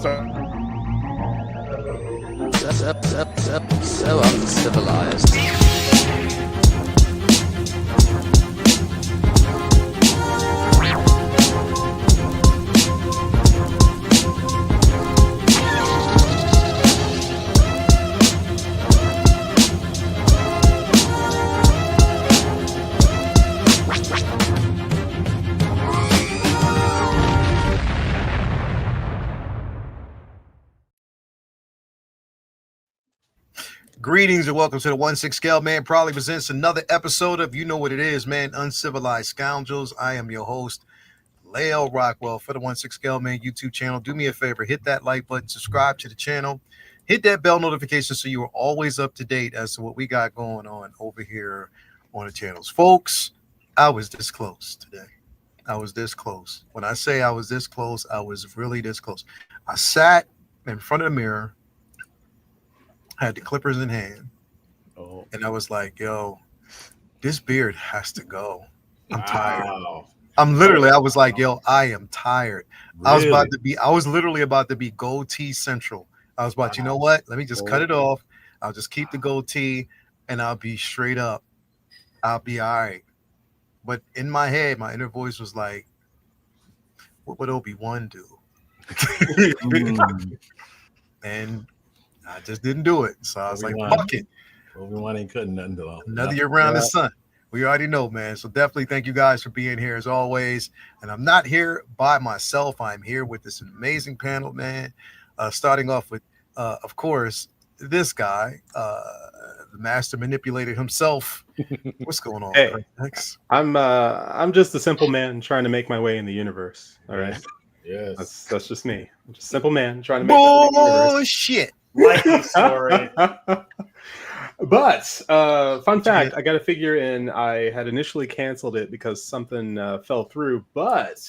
So uncivilized. Greetings and welcome to the 1/6 Scale Man proudly presents another episode of You Know What It Is, man, Uncivilized Scoundrels. I am your host, Lael Rockwell, for the 1/6 Scale Man YouTube channel. Do me a favor, hit that like button, subscribe to the channel, hit that bell notification so you are always up to date as to what we got going on over here on the channels. Folks, I was this close today. I was this close. When I say I was this close, I was really this close. I sat in front of the mirror, had the clippers in hand, and I was like, yo, this beard has to go. I'm tired. I was like, yo, I am tired. Really? I was literally about to be goatee central. I was about, you know what? Let me just cut it off. I'll just keep the goatee and I'll be straight up. I'll be all right. But in my head, my inner voice was like, what would Obi-Wan do? And I just didn't do it. So I was like, fuck it. Obi-Wan ain't cutting nothing to another year around the sun. We already know, man. So definitely thank you guys for being here as always. And I'm not here by myself. I'm here with this amazing panel, man. Starting off with, of course, this guy, the master manipulator himself. What's going on? Hey, I'm just a simple man trying to make my way in the universe. All right. Yes. That's just me. I'm just a simple man trying to make my way in the universe. Bullshit. Likely story. But fun fact, I got a figure in. I had initially canceled it because something fell through, but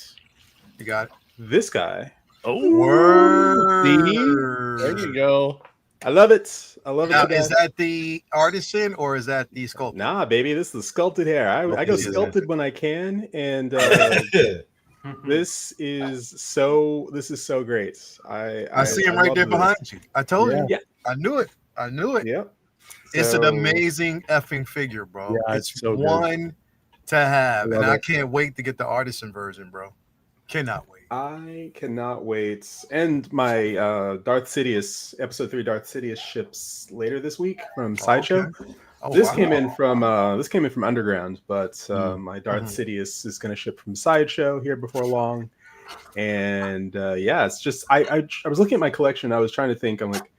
you got this guy. Oh, word. There you go. I love it. I love it. Now, is that the artisan or is that the sculptor? Nah, baby, this is the sculpted hair. I go sculpted when I can, and this is so great. I see him right there behind you. I told you. Yeah. I knew it. Yep. It's an amazing effing figure, bro. Yeah, it's so one to have, and I can't wait to get the artisan version, bro. Cannot wait. I cannot wait. And my Darth Sidious episode 3 Darth Sidious ships later this week from Sideshow. Okay. This came in from Underground, but my Darth Sidious is going to ship from Sideshow here before long. And it's just I was looking at my collection. I was trying to think. I'm like,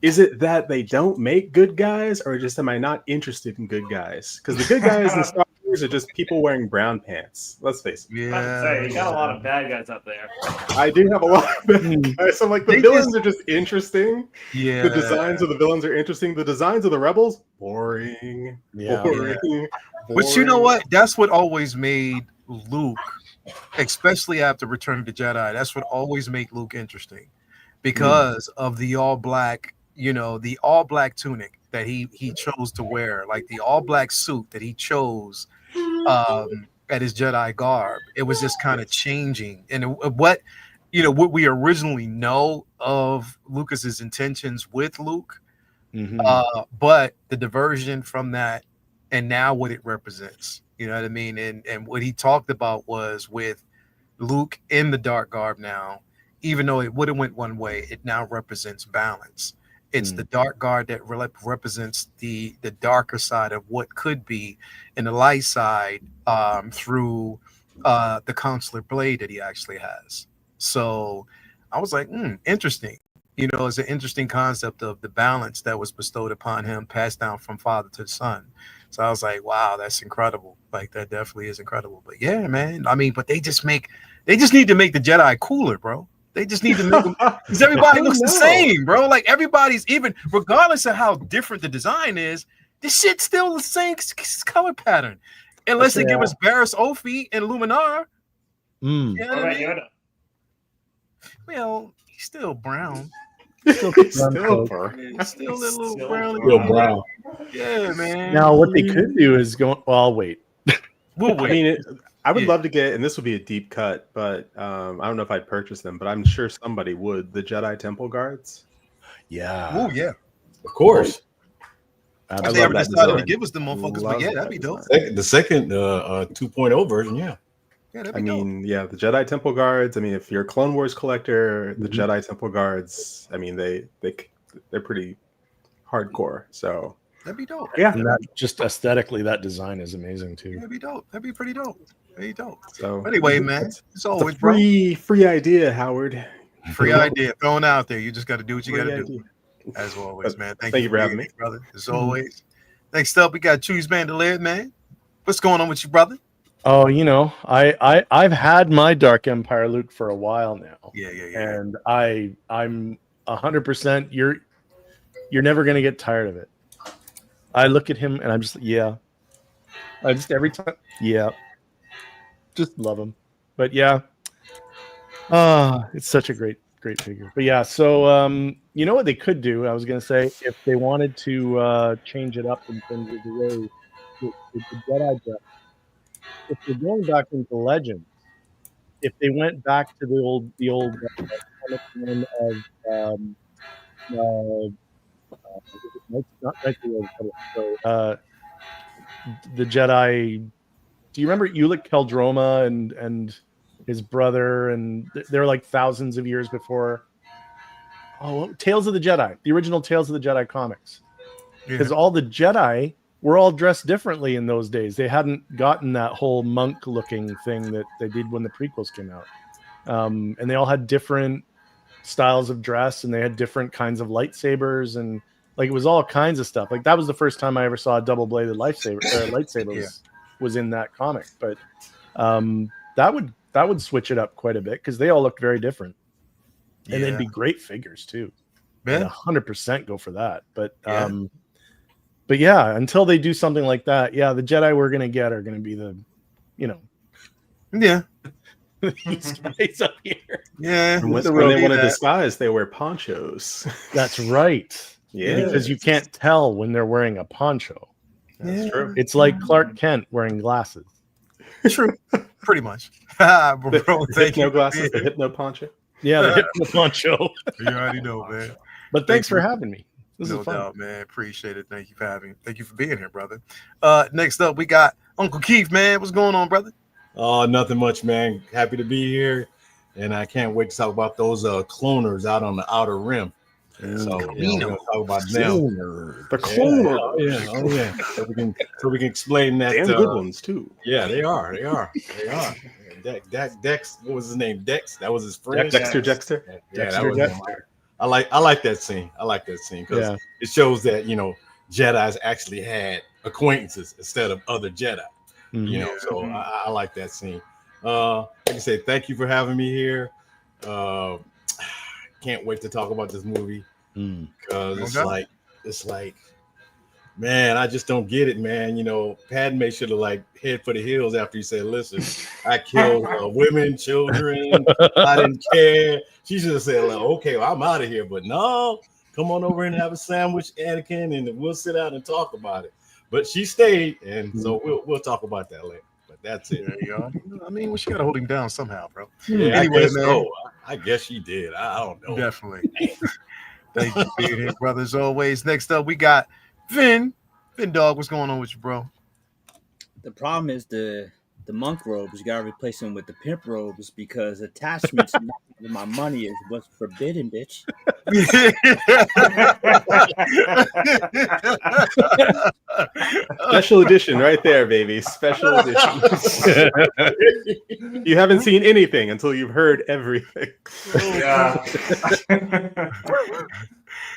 is it that they don't make good guys, or just am I not interested in good guys? Because the good guys in Star Wars are just people wearing brown pants. Let's face it. Yeah, you got a lot of bad guys up there. I do have a lot of bad guys. So like the villains are just interesting. Yeah. The designs of the villains are interesting. The designs of the rebels, boring. Yeah. Boring. But you know what? That's what always made Luke, especially after Return of the Jedi, that's what always made Luke interesting. Because of the all black, the all black tunic that he chose to wear, like the all black suit that he chose at his Jedi garb. It was just kind of changing. And what we originally know of Lucas's intentions with Luke, but the diversion from that and now what it represents, you know what I mean? And what he talked about was with Luke in the dark garb now, even though it would have went one way, it now represents balance. It's the dark guard that represents the darker side of what could be, and the light side through the consular blade that he actually has. So I was like, interesting. It's an interesting concept of the balance that was bestowed upon him, passed down from father to son. So I was like, wow, that's incredible. Like, that definitely is incredible. But yeah, man, I mean, but they just need to make the Jedi cooler, bro. They just need to make them, because everybody looks the same, bro. Like, everybody's, even regardless of how different the design is, this shit's still the same color pattern. Unless they give us Barriss Offee and Luminar. You know what I mean? Well, he's still brown. Still a little brown. Still brown. Yeah, man. Now, what they could do is go. Well, I'll wait. We'll wait. I mean, I would love to get, and this would be a deep cut, but I don't know if I'd purchase them, but I'm sure somebody would. The Jedi Temple Guards. Yeah. Oh yeah. Of course. If I they love ever that decided to design. give us the motherfuckers, but Love yeah, that that'd be dope. design. The second 2.0 version, yeah. Yeah, that'd I be dope. mean, yeah, the Jedi Temple Guards. I mean, if you're a Clone Wars collector, the Mhm. Jedi Temple Guards. I mean, they're pretty hardcore. So That'd be dope. yeah. And that just aesthetically, that design is amazing too. That'd be dope. That'd be pretty dope. Pretty dope. So Anyway, man, it's it's a always free idea, Howard. free idea thrown out there. You just got to do what you got Free to do. idea. As always, man. Thank you for having me, brother. As always. Next up, we got Choose Mandalorian, man. What's going on with you, brother? Oh, I've had my Dark Empire Luke for a while now. Yeah. And I'm 100%. You're never gonna get tired of it. I look at him and I'm just I just every time just love him. But yeah, it's such a great figure. But yeah, so you know what they could do? I was gonna say if they wanted to change it up in terms of the way the Jedi dress. If they're going back into Legends, if they went back to the old comic one of not so the Jedi. Do you remember Ulick Keldroma and his brother? And they're like thousands of years before. Oh, Tales of the Jedi, the original Tales of the Jedi comics, because all the Jedi were all dressed differently in those days. They hadn't gotten that whole monk-looking thing that they did when the prequels came out, and they all had different styles of dress, and they had different kinds of lightsabers, and like it was all kinds of stuff. Like that was the first time I ever saw a double-bladed lightsaber was in that comic. But that would switch it up quite a bit because they all looked very different, and they'd be great figures too. Man, 100% go for that. But yeah, until they do something like that, the Jedi we're gonna get are gonna be the, these guys up here. Yeah. When they want to disguise, they wear ponchos. That's right. Yeah, because you can't tell when they're wearing a poncho. That's true. It's like Clark Kent wearing glasses. True. Pretty much. Bro, The hypno glasses, the hypno poncho. Yeah, the hypno poncho. You already know, man. But thanks for having me. This No is fun. doubt, man. Appreciate it. Thank you for having me. Thank you for being here, brother. Next up, we got Uncle Keith, man. What's going on, brother? Oh, nothing much, man. Happy to be here. And I can't wait to talk about those cloners out on the outer rim. So we're gonna talk about them. The cloner. Yeah. So we can explain that. Damn good ones too. Yeah, they are. Dex, what was his name? Dex. That was his friend. Dexter. Yeah, that was him. I like that scene. Because it shows that Jedi's actually had acquaintances instead of other Jedi. Mm-hmm. So I like that scene. Like I said, thank you for having me here. Can't wait to talk about this movie because it's like, man, I just don't get it, man. Padme should have head for the hills after he said, "Listen, I killed women, children. I didn't care." She should have said, "Okay, well, I'm out of here." But no, come on over and have a sandwich, Anakin, and we'll sit down and talk about it. But she stayed, and so we'll talk about that later. But that's it. There you go. I mean, we got to hold him down somehow, bro. Yeah, Anyway, man. So. I guess she did. I don't know. Definitely. Thank you for being here, brother, as always. Next up, we got Finn. Finn Dog, what's going on with you, bro? The problem is the monk robes. You gotta replace them with the pimp robes because attachments with my money is what's forbidden, bitch. Special edition right there, baby. Special edition. You haven't seen anything until you've heard everything. Yeah.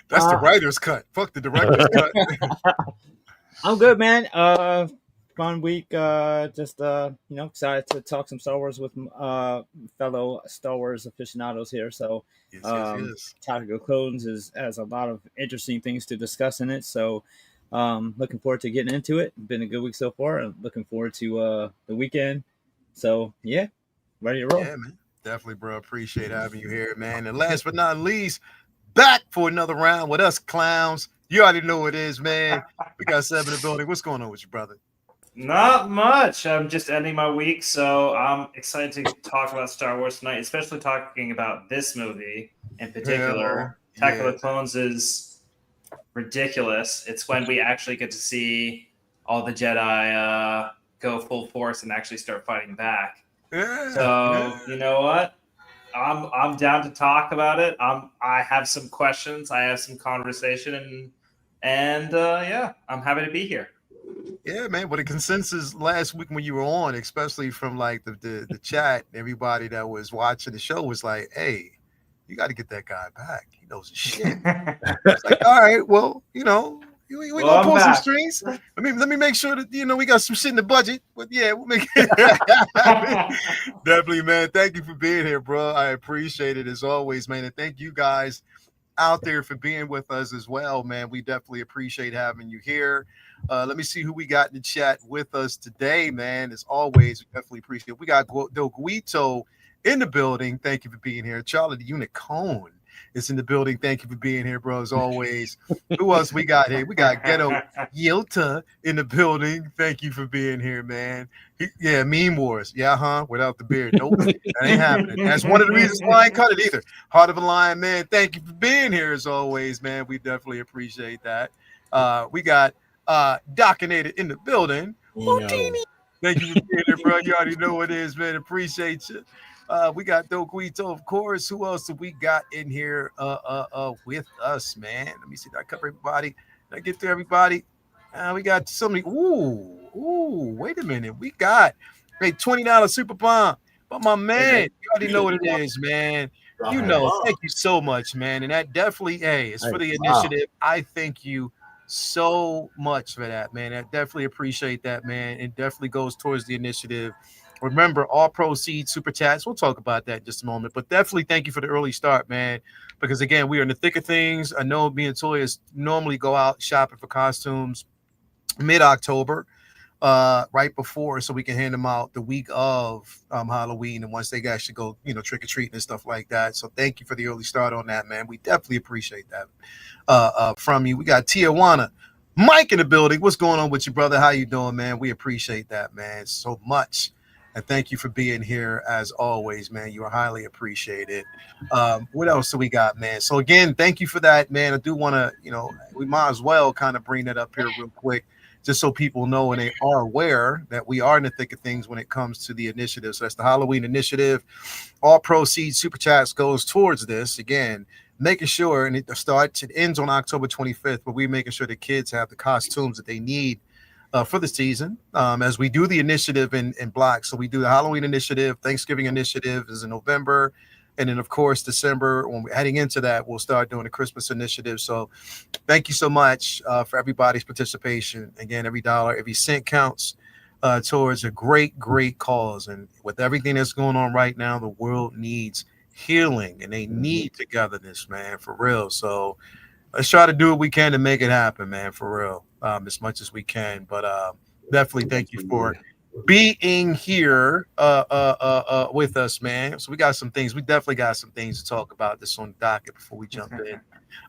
That's the writer's cut. Fuck the director's cut. I'm good, man. Fun week. Just excited to talk some Star Wars with fellow Star Wars aficionados here. So, yes. Tactical Clones has a lot of interesting things to discuss in it. So, looking forward to getting into it. Been a good week so far. I'm looking forward to the weekend. So, yeah, ready to roll. Yeah, man. Definitely, bro. Appreciate having you here, man. And last but not least, back for another round with us clowns. You already know what it is, man. We got 7 in the building. What's going on with you, brother? Not much. I'm just ending my week, so I'm excited to talk about Star Wars tonight, especially talking about this movie in particular. Attack of the Clones is ridiculous. It's when we actually get to see all the Jedi go full force and actually start fighting back. So you know what? I'm down to talk about it. I have some questions. I have some conversation, and yeah, I'm happy to be here. Yeah, man. But the consensus last week when you were on, especially from like the chat, everybody that was watching the show was like, "Hey, you got to get that guy back. He knows his shit." It's like, all right, well, we gonna pull some strings. Let me make sure that we got some shit in the budget. But yeah, we'll make it. Definitely, man. Thank you for being here, bro. I appreciate it as always, man. And thank you guys out there for being with us as well, man. We definitely appreciate having you here. Let me see who we got in the chat with us today, man. As always, we definitely appreciate it. We got Del Guito in the building. Thank you for being here. Charlie the Unicorn is in the building. Thank you for being here, bro. As always. Who else we got here? We got Ghetto Yilta in the building. Thank you for being here, man. Yeah, Meme Wars. Yeah, huh? Without the beard. Nope. That ain't happening. That's one of the reasons why I ain't cut it either. Heart of a Lion, man. Thank you for being here as always, man. We definitely appreciate that. We got Docinated in the building. Thank you for being here, bro. You already know what it is, man. Appreciate you. We got Doguito, of course. Who else have we got in here with us, man? Let me see. Did I cover everybody? Did I get through everybody? We got so many. Ooh, wait a minute. We got a $20 super bomb. But my man, you already know what it is, man. You know, thank you so much, man. And that definitely, it's for the initiative. I thank you so much for that, man. I definitely appreciate that, man. It definitely goes towards the initiative. Remember, all proceeds, super chats. We'll talk about that in just a moment. But definitely thank you for the early start, man. Because, again, we are in the thick of things. I know me and Toya normally go out shopping for costumes mid-October, right before, so we can hand them out the week of Halloween. And once they actually go, trick-or-treating and stuff like that. So thank you for the early start on that, man. We definitely appreciate that from you. We got Tijuana. Mike in the building. What's going on with you, brother? How you doing, man? We appreciate that, man, so much. And thank you for being here as always, man. You are highly appreciated. What else do we got, man? So again, thank you for that, man. I do want to, we might as well kind of bring that up here real quick, just so people know and they are aware that we are in the thick of things when it comes to the initiative. So that's the Halloween initiative. All proceeds, super chats goes towards this. Again, making sure, and it ends on October 25th, but we're making sure the kids have the costumes that they need for the season, as we do the initiative in blocks. So we do the Halloween initiative, Thanksgiving initiative is in November, and then of course December, when we're heading into that, we'll start doing the Christmas initiative. So thank you so much for everybody's participation. Again, every dollar, every cent counts towards a great cause. And with everything that's going on right now, the world needs healing and they need togetherness, man, for real. So let's try to do what we can to make it happen, man, for real, as much as we can. But definitely thank you for being here with us, man. So we got some things. We definitely got some things to talk about this on the docket before we jump in.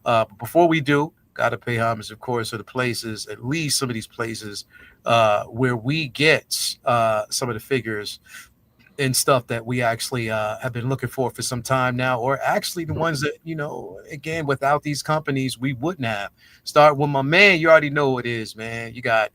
But before we do, got to pay homage, of course, to the places, at least some of these places where we get some of the figures and stuff that we actually have been looking for some time now, or actually the ones that, again, without these companies, we wouldn't have. Start with my man. You already know who it is, man. You got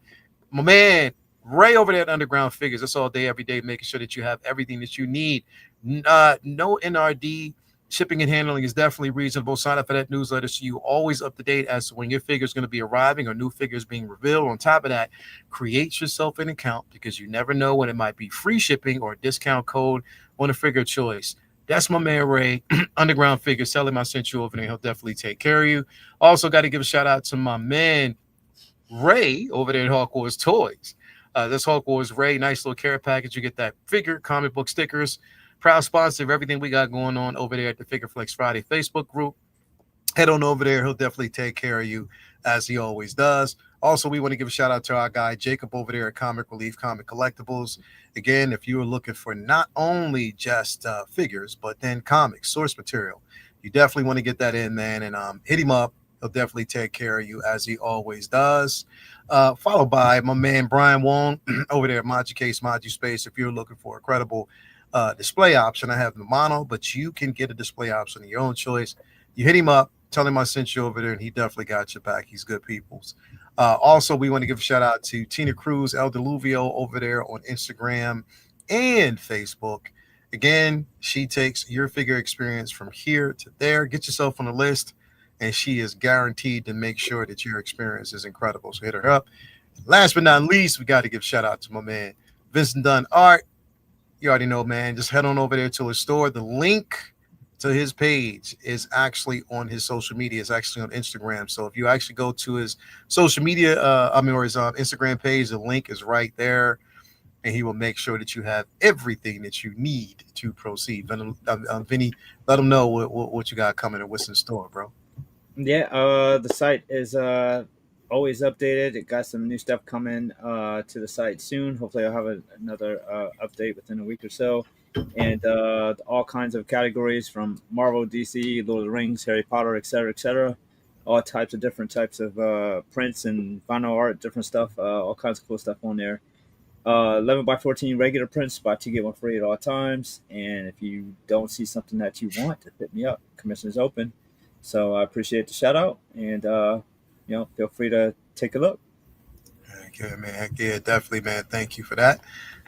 my man Ray over there at Underground Figures. That's all day, every day, making sure that you have everything that you need. No NRD. Shipping and handling is definitely reasonable. Sign up for that newsletter so you're always up to date as to when your figure is going to be arriving or new figures being revealed. On top of that, create yourself an account because you never know when it might be free shipping or a discount code on a figure of choice. That's my man Ray, Underground Figures. Tell him I sent you over there. He'll definitely take care of you. Also, got to give a shout out to my man Ray over there at Hawk Wars Toys. This Hawk Wars Ray, nice little care package. You get that figure, comic book stickers. Proud sponsor of everything we got going on over there at the Figure Flex Friday Facebook group. Head on over there. He'll definitely take care of you as he always does. Also, we want to give a shout out to our guy, Jacob, over there at Comic Relief Comic Collectibles. Again, if you are looking for not only just figures, but then comics, source material, you definitely want to get that in, man. And hit him up. He'll definitely take care of you as he always does. Followed by my man Brian Wong over there at Modu Case, Modu Space. If you're looking for a credible display option, I have the mono, but you can get a display option of your own choice. You hit him up, tell him I sent you over there, and he definitely got your back. He's good peoples. Also, we want to give a shout out to Tina Cruz, El Deluvio over there on Instagram and Facebook. Again, she takes your figure experience from here to there. Get yourself on the list, and she is guaranteed to make sure that your experience is incredible. So hit her up. Last but not least, we got to give a shout out to my man, Vincent Dunn Art. You already know, man. Just head on over there to his store. The link to his page is actually on his social media. It's actually on Instagram. So if you actually go to his social media, or his Instagram page, the link is right there. And he will make sure that you have everything that you need to proceed. Vinny, let them know what you got coming and what's in store, bro. Yeah, the site is always updated. It got some new stuff coming to the site soon. Hopefully, I'll have another update within a week or so. And all kinds of categories from Marvel, DC, Lord of the Rings, Harry Potter, etc. All types of different types of prints and vinyl art, different stuff. All kinds of cool stuff on there. 11 by 14 regular prints, buy two get one free at all times. And if you don't see something that you want, hit me up. Commission is open. So I appreciate the shout out, and feel free to take a look. Yeah, man. Yeah, definitely, man. Thank you for that,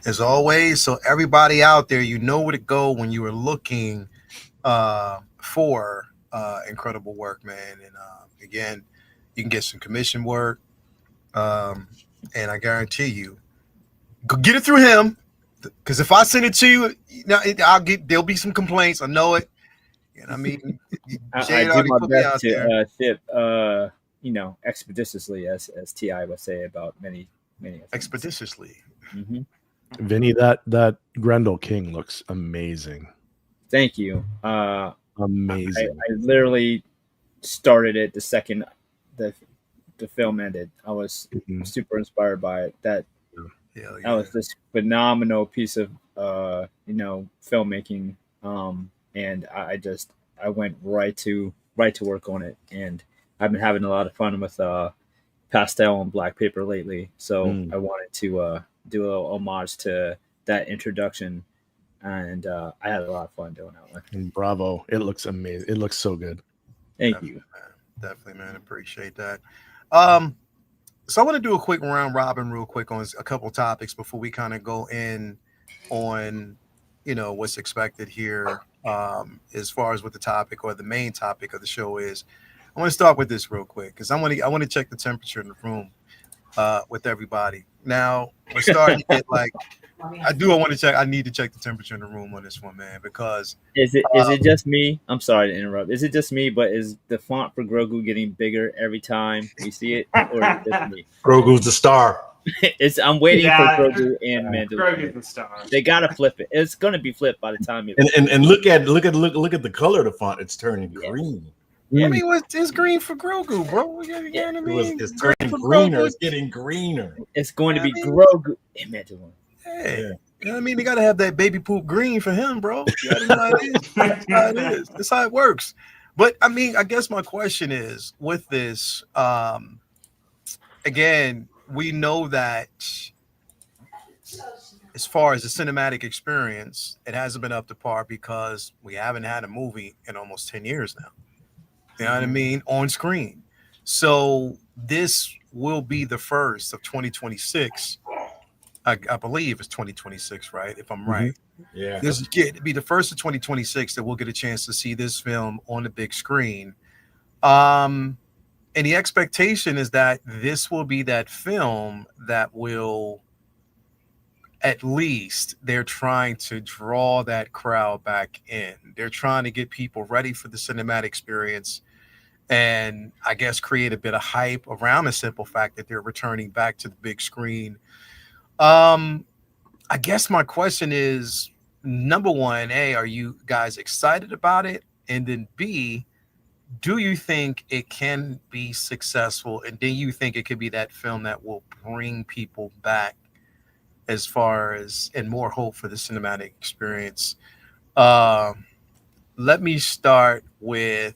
as always. So everybody out there, you know where to go when you are looking for incredible work, man. And again, you can get some commission work, and I guarantee you. Go get it through him, because if I send it to you, there'll be some complaints. I know it. You know what I mean? I do my best to ship, expeditiously, as Ti would say about many expeditiously. Mm-hmm. Vinny, that Grendel King looks amazing. Thank you. Amazing. I literally started it the second the film ended. I was super inspired by it. That was this phenomenal piece of filmmaking, and I went right to work on it, and I've been having a lot of fun with pastel and black paper lately, so I wanted to do a little homage to that introduction, and I had a lot of fun doing that one. And bravo, it looks amazing. It looks so good. Thank you. Definitely, man. Appreciate that. So I want to do a quick round robin real quick on a couple topics before we kind of go in on, what's expected here as far as what the topic or the main topic of the show is. I want to start with this real quick because I want to check the temperature in the room with everybody. Now we're starting to get I need to check the temperature in the room on this one, man, because is it just me? I'm sorry to interrupt. Is it just me? But is the font for Grogu getting bigger every time we see it, or is it just me? Grogu's the star. I'm waiting for Grogu and Mandalorian. Grogu's the star. They gotta flip it. It's gonna be flipped by the time and look at the color of the font. It's turning green. I mean, it's green for Grogu, bro? You know what I mean? It's turning greener. It's getting greener. It's going to be Grogu and Mandalorian. Hey, you know what I mean? They gotta have that baby poop green for him, bro. You gotta know how it is. That's how it is. That's how it works. But I mean, I guess my question is with this, again, we know that as far as the cinematic experience, it hasn't been up to par because we haven't had a movie in almost 10 years now. You know what I mean? On screen. So this will be the first of 2026. I believe it's 2026, right? If I'm right. Yeah. This will be the first of 2026 that we'll get a chance to see this film on the big screen. And the expectation is that this will be that film that will, at least they're trying to draw that crowd back in. They're trying to get people ready for the cinematic experience and I guess create a bit of hype around the simple fact that they're returning back to the big screen. I guess my question is, number one, A, are you guys excited about it? And then B, do you think it can be successful? And do you think it could be that film that will bring people back as far as and more hope for the cinematic experience? Let me start with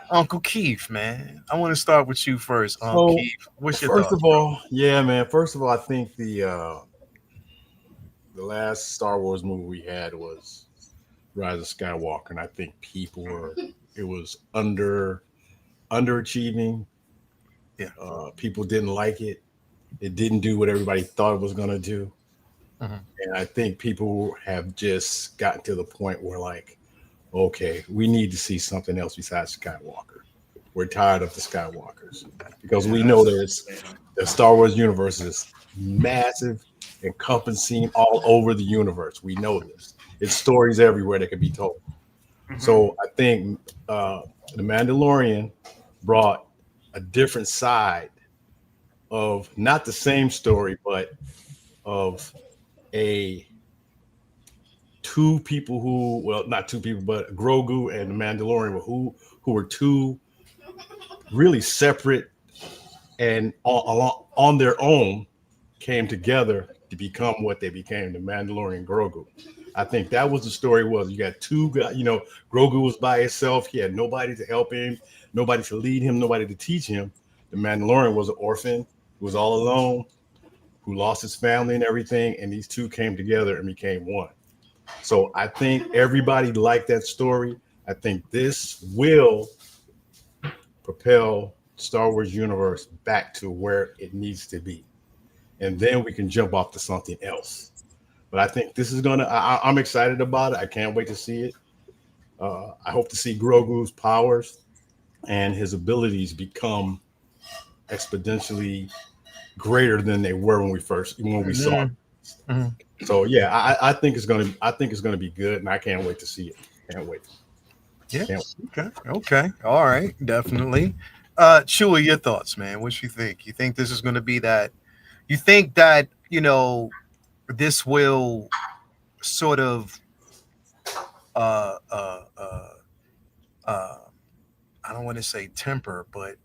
Uncle Keith, man. I want to start with you first, So, Keith. What's your first thoughts? of all, yeah, man. First of all, I think the last Star Wars movie we had was Rise of Skywalker, and I think people were it was underachieving. Yeah. People didn't like it. It didn't do what everybody thought it was going to do. Mhm. And I think people have just gotten to the point where, like, okay, we need to see something else besides Skywalker. We're tired of the Skywalkers because we know the Star Wars universe is massive, encompassing all over the universe. We know this. It's stories everywhere that can be told. So I think the Mandalorian brought a different side of not the same story, but of a two people who, well, not two people, but Grogu and the Mandalorian who were two really separate and on their own came together to become what they became, the Mandalorian Grogu. I think that was the story. Was you got two guys, Grogu was by himself. He had nobody to help him, nobody to lead him, nobody to teach him. The Mandalorian was an orphan who was all alone, who lost his family and everything, and these two came together and became one. So I think everybody liked that story. I think this will propel Star Wars universe back to where it needs to be. And then we can jump off to something else. But I think this is I'm excited about it. I can't wait to see it. I hope to see Grogu's powers and his abilities become exponentially greater than they were when we saw it. Mm-hmm. So yeah, I think it's gonna be good, and I can't wait to see it. Can't wait. Yeah. Can't wait. Okay. All right. Definitely. Chewy, your thoughts, man. What you think? You think this is going to be that? You think that this will sort of uh uh uh uh I don't want to say temper, but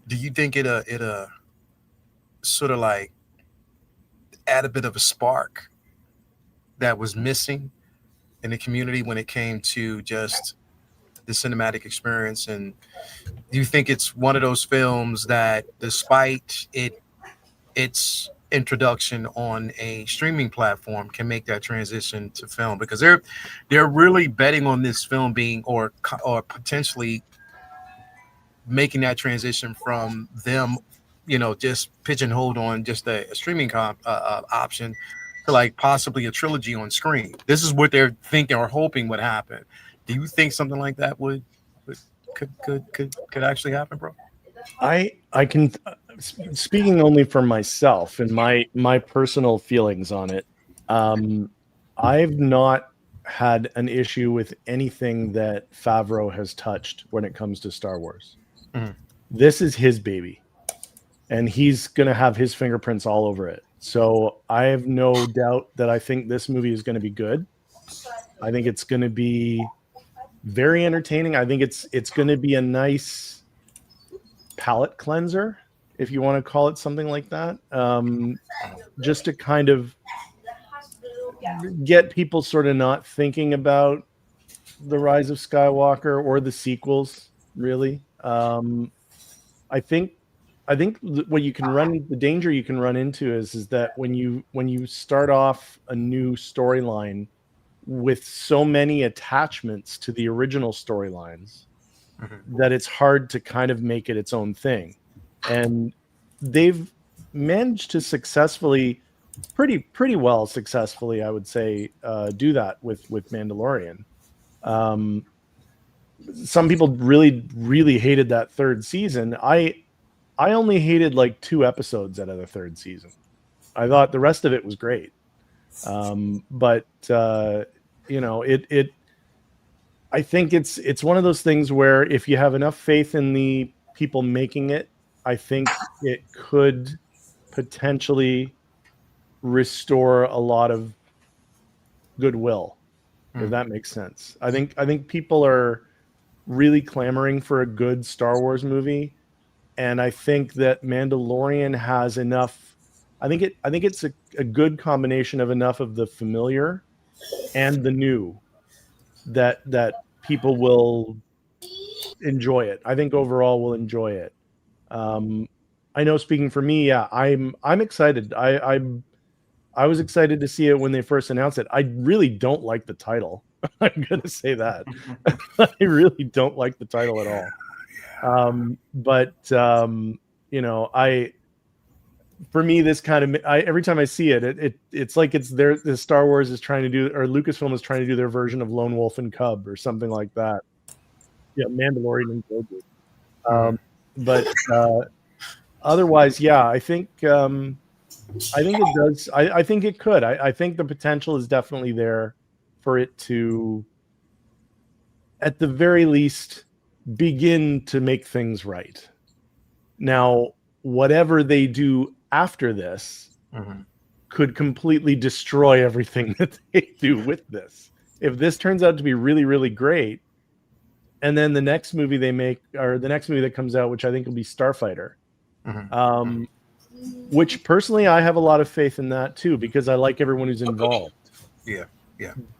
do you think it'll sort of like add a bit of a spark that was missing in the community when it came to just the cinematic experience? And do you think it's one of those films that, despite its introduction on a streaming platform, can make that transition to film? Because they're really betting on this film being or potentially making that transition from them, just pigeonholed on just a streaming option to like possibly a trilogy on screen. This is what they're thinking or hoping would happen. Do you think something like that could actually happen, bro? I can, speaking only for myself and my personal feelings on it. I've not had an issue with anything that Favreau has touched when it comes to Star Wars. Mhm. This is his baby, and he's going to have his fingerprints all over it. So I have no doubt that I think this movie is going to be good. I think it's going to be very entertaining. I think it's going to be a nice palate cleanser, if you want to call it something like that. Just to kind of get people sort of not thinking about the Rise of Skywalker or the sequels, really. I think what you can the danger you can run into is that when you start off a new storyline with so many attachments to the original storylines, that it's hard to kind of make it its own thing. And they've managed to pretty well successfully, I would say, do that with Mandalorian. Some people really hated that third season. I only hated like 2 episodes out of the third season. I thought the rest of it was great. But I think it's one of those things where if you have enough faith in the people making it, I think it could potentially restore a lot of goodwill, if that makes sense. I think people are really clamoring for a good Star Wars movie, and I think that Mandalorian has enough. I think it's a good combination of enough of the familiar and the new that people will enjoy it. I think overall we'll enjoy it. I know, speaking for me, yeah, I'm excited. I was excited to see it when they first announced it. I really don't like the title. I'm gonna say that. I really don't like the title at all. But for me, this kind of every time I see it, it's like the Star Wars is trying to do, or Lucasfilm is trying to do their version of Lone Wolf and Cub or something like that. Yeah, Mandalorian and Grogu. But otherwise, yeah, I think it does. I think it could. I think the potential is definitely there for it to, at the very least, begin to make things right. Now, whatever they do after this could completely destroy everything that they do with this. If this turns out to be really, really great, and then the next movie they make, or the next movie that comes out, which I think will be Starfighter, which personally I have a lot of faith in that too, because I like everyone who's involved. Yeah.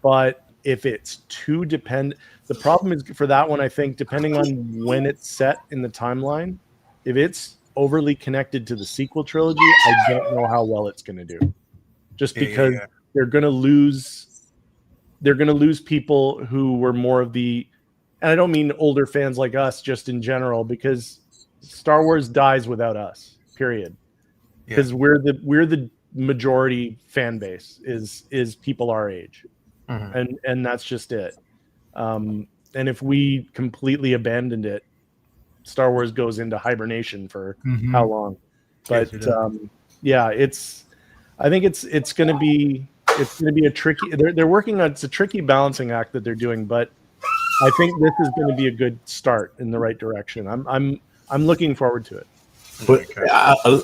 But if it's too dependent, the problem is for that one, I think, depending on when it's set in the timeline, if it's overly connected to the sequel trilogy, I don't know how well it's going to do. Just because they're going to lose people who were more of the, and I don't mean older fans like us, just in general, because Star Wars dies without us, period. Because we're the majority fan base is people our age, and that's just it. And if we completely abandoned it, Star Wars goes into hibernation for how long? But I think it's going to be a tricky. They're working on, it's a tricky balancing act that they're doing, but I think this is going to be a good start in the right direction. I'm looking forward to it. But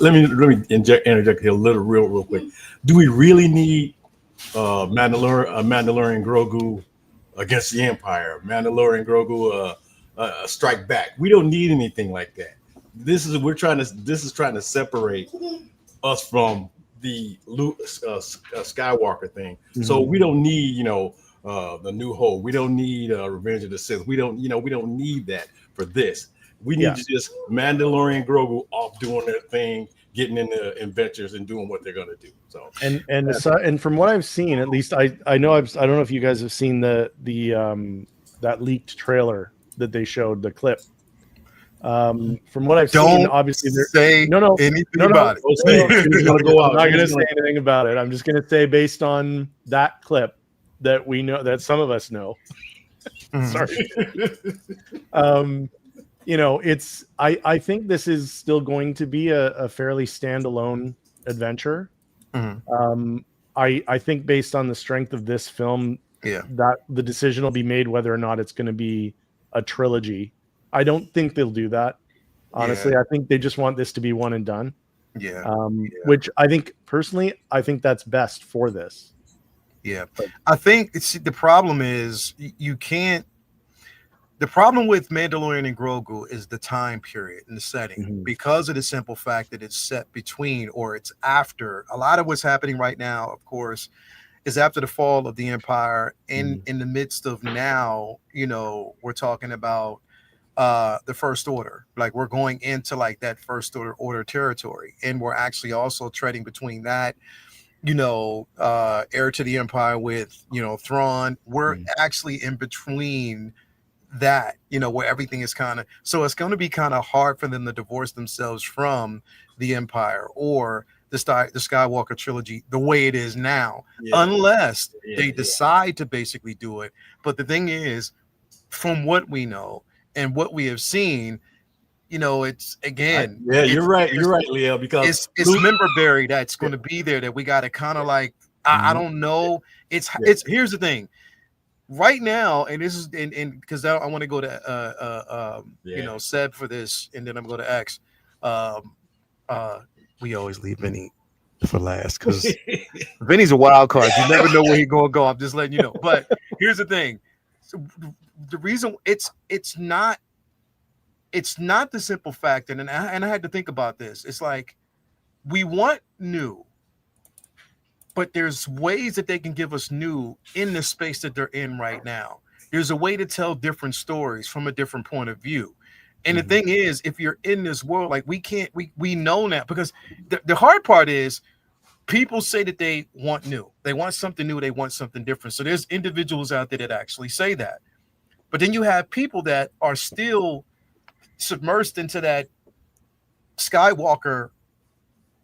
let me interject here a little real quick. Do we really need Mandalorian Grogu against the Empire? Mandalorian Grogu strike back? We don't need anything like that. This is trying to separate us from the Luke Skywalker thing. So we don't need the New Hope. We don't need Revenge of the Sith. We don't need that for this. We need to just Mandalorian Grogu off doing their thing, getting into adventures and doing what they're going to do. So and from what I've seen, at least I don't know if you guys have seen the that leaked trailer that they showed, the clip. From what I've seen, obviously anything about it. I'm not going to say anything about it. I'm just going to say, based on that clip, that we know, that some of us know. Sorry. I think this is still going to be a fairly standalone adventure. I think based on the strength of this film, that the decision will be made whether or not it's going to be a trilogy. I don't think they'll do that. Honestly, I think they just want this to be one and done. Which I think personally, I think that's best for this. I think the problem is you can't. The problem with Mandalorian and Grogu is the time period and the setting, because of the simple fact that it's set between, or it's after. A lot of what's happening right now, of course, is after the fall of the Empire. In the midst of now, we're talking about the First Order. Like, we're going into like that First Order territory, and we're actually also treading between that. Heir to the Empire with Thrawn. We're actually in between that, where everything is kind of, so it's going to be kind of hard for them to divorce themselves from the Empire or the Skywalker trilogy the way it is now, unless they decide to basically do it. But the thing is, from what we know and what we have seen, it's again, you're right, Leo, because it's memberberry that's going to be there that we got to kind of like, I don't know. It's here's the thing. Right now, and this is and because I want to go to Seb for this, and then I'm going to X. We always leave Vinny for last because Vinny's a wild card. You never know where he's going to go. I'm just letting you know. But here's the thing: so the reason it's not the simple fact, and I had to think about this. It's like we want new. But there's ways that they can give us new in the space that they're in right now. There's a way to tell different stories from a different point of view. And the thing is, if you're in this world, like we know now, because the hard part is people say that they want new. They want something new. They want something different. So there's individuals out there that actually say that. But then you have people that are still submersed into that Skywalker,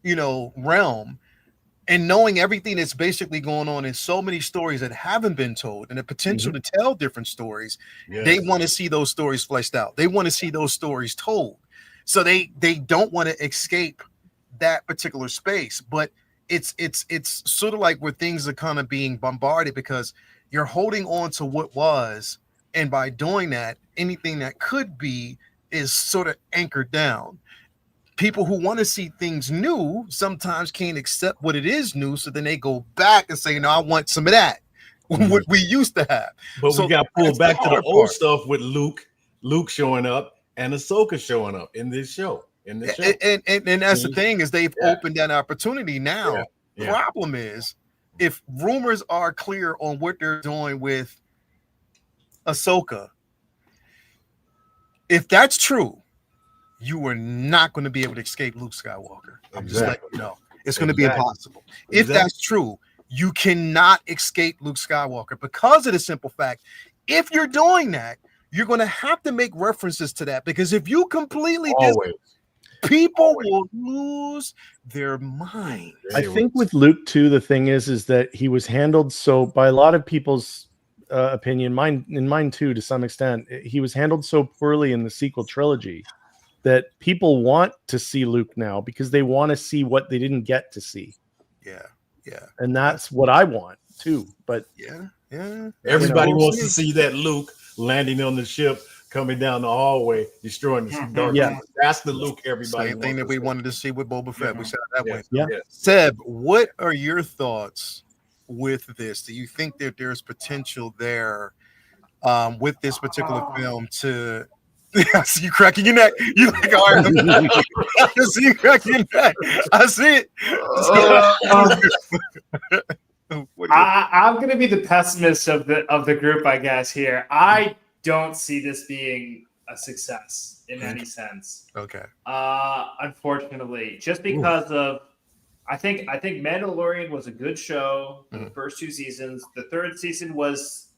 realm, and knowing everything that's basically going on in so many stories that haven't been told and the potential to tell different stories. They want to see those stories fleshed out. They want to see those stories told. So they don't want to escape that particular space. But it's sort of like where things are kind of being bombarded because you're holding on to what was, and by doing that, anything that could be is sort of anchored down. People who want to see things new sometimes can't accept what it is new, so then they go back and say, "No, I want some of that, what we used to have." But so we got pulled back to the old part. stuff with Luke showing up and Ahsoka showing up in this show. And that's the thing is they've opened that opportunity now. The problem is, if rumors are clear on what they're doing with Ahsoka, if that's true, you are not going to be able to escape Luke Skywalker. I'm just letting you know. It's going to be impossible. If that's true, you cannot escape Luke Skywalker because of the simple fact, if you're doing that, you're going to have to make references to that, because if you completely people will lose their mind. I think with Luke too, the thing is that he was handled so, by a lot of people's opinion, mine too, to some extent, he was handled so poorly in the sequel trilogy that people want to see Luke now because they want to see what they didn't get to see. Yeah. And that's what I want too. But everybody wants to see that Luke landing on the ship, coming down the hallway, destroying the dark. That's the Luke everybody. Same thing that we wanted to see with Boba Fett. We said it that way. Yeah. Seb, what are your thoughts with this? Do you think that there's potential there with this particular film to? I see you cracking your neck. You like, all right. I see you cracking your neck. I see it. I'm going to be the pessimist of the group, I guess. Here, I don't see this being a success in any sense. Okay. Unfortunately, just because of, I think Mandalorian was a good show for the first 2 seasons. The 3rd season was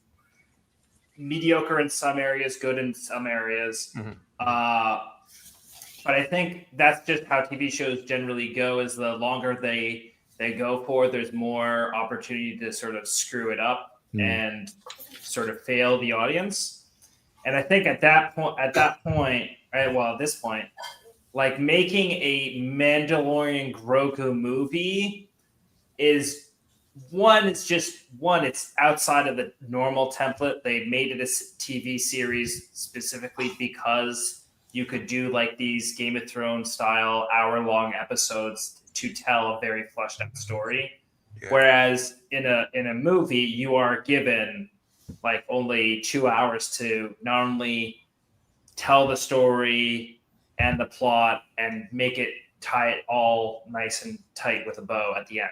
mediocre in some areas, good in some areas. But I think that's just how TV shows generally go. Is the longer they go for, there's more opportunity to sort of screw it up and sort of fail the audience. And I think at this point, like making a Mandalorian Grogu movie is it's outside of the normal template. They made it a TV series specifically because you could do like these Game of Thrones style hour-long episodes to tell a very fleshed out story. Whereas in a movie, you are given like only 2 hours to not only tell the story and the plot and make it, tie it all nice and tight with a bow at the end.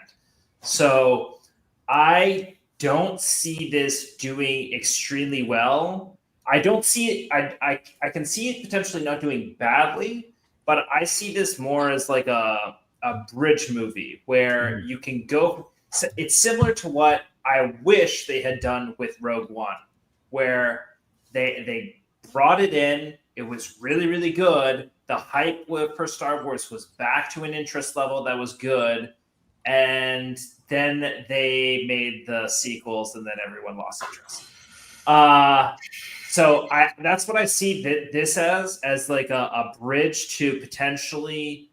So I don't see this doing extremely well. I don't see it. I can see it potentially not doing badly, but I see this more as like a bridge movie where you can go. It's similar to what I wish they had done with Rogue One, where they brought it in. It was really, really good. The hype for Star Wars was back to an interest level that was good. And then they made the sequels, and then everyone lost interest. So that's what I see this as like a bridge to potentially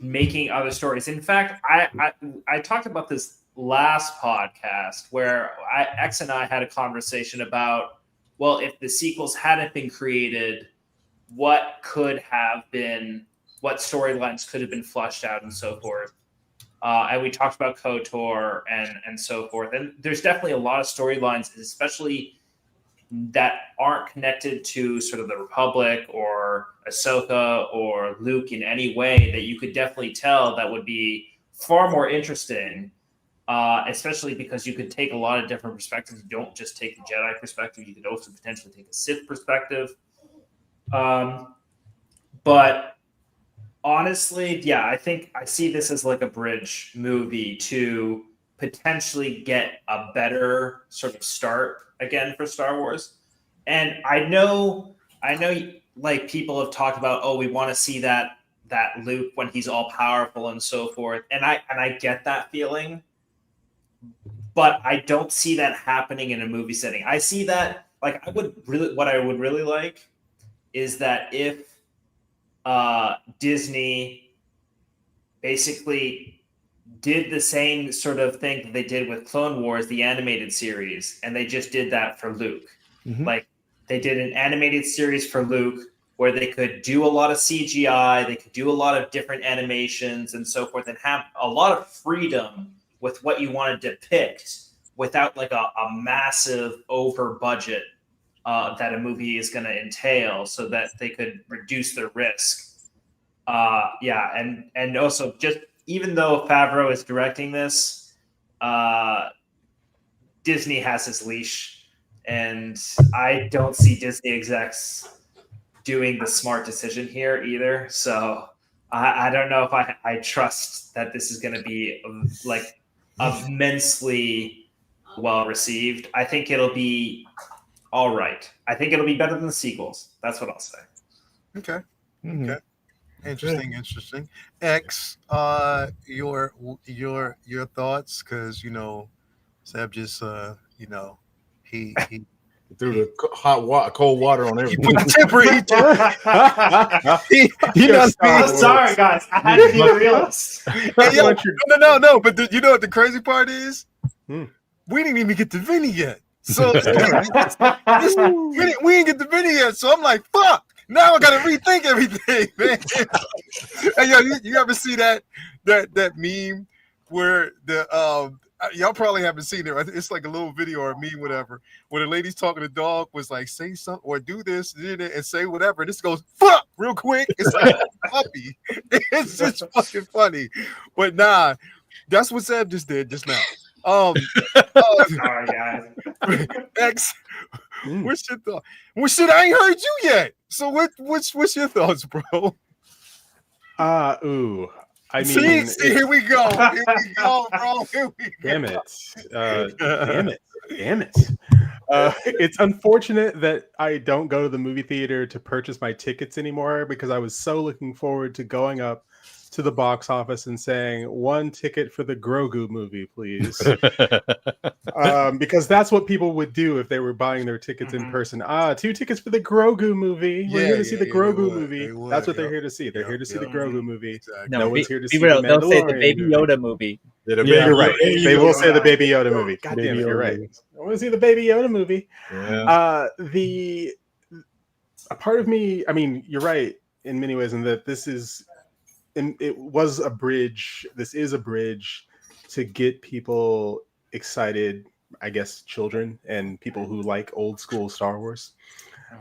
making other stories. In fact, I talked about this last podcast where X and I had a conversation about, well, if the sequels hadn't been created, what storylines could have been flushed out and so forth. And we talked about KOTOR and so forth. And there's definitely a lot of storylines, especially that aren't connected to sort of the Republic or Ahsoka or Luke in any way, that you could definitely tell that would be far more interesting especially because you could take a lot of different perspectives. You don't just take the Jedi perspective. You could also potentially take a Sith perspective. But honestly, yeah, I think I see this as like a bridge movie to potentially get a better sort of start again for Star Wars. And I know, like people have talked about, oh, we want to see that Luke when he's all powerful and so forth. And I get that feeling, but I don't see that happening in a movie setting. I see that, like, what I would really like is that if Disney basically did the same sort of thing that they did with Clone Wars, the animated series, and they just did that for Luke. Mhm. Like, they did an animated series for Luke where they could do a lot of CGI, they could do a lot of different animations and so forth, and have a lot of freedom with what you want to depict without like a massive over budget that a movie is going to entail, so that they could reduce their risk. And also, just even though Favreau is directing this, Disney has his leash, and I don't see Disney execs doing the smart decision here either. So I don't know if I trust that this is going to be like immensely well received. I think it'll be all right. I think it'll be better than the sequels. That's what I'll say. Okay. Mhm. Okay. Interesting. X, your thoughts, because Seb just he Threw the cold water on he everything. put the temper. He knows me. I'm sorry, guys. I had to be a realist. No. But you know what the crazy part is? Hmm. We didn't even get to Vinny yet. So we didn't get to Vinny yet. So I'm like, fuck. Now I gotta rethink everything, man. Hey, yo, you ever see that meme where the y'all probably haven't seen it. It's like a little video or a meme, whatever, where the lady's talking to the dog was like, say something or do this and say whatever. And this goes fuck real quick. It's like a puppy. It's just fucking funny. But nah, that's what Seb just did just now. Sorry, guys. X, what's your thought? Well, shit, I ain't heard you yet. So what's your thoughts, bro? I mean, see, here we go. Here we go, bro. Here we go. Damn it. It's unfortunate that I don't go to the movie theater to purchase my tickets anymore, because I was so looking forward to going up to the box office and saying, 1 ticket for the Grogu movie, please. Because that's what people would do if they were buying their tickets in person. 2 tickets for the Grogu movie. We're here to see the Grogu movie. That's what they're here to see. They're here to see the Grogu movie. Exactly. No one's here to see real, the they'll say the Mandalorian Baby movie. Yoda movie. You're right. They will say the Baby Yoda movie. God damn it, you're right. I want to see the Baby Yoda movie. Yeah. A part of me, I mean, you're right in many ways, in that this is, and it was a bridge. This is a bridge to get people excited, I guess, children and people who like old school Star Wars,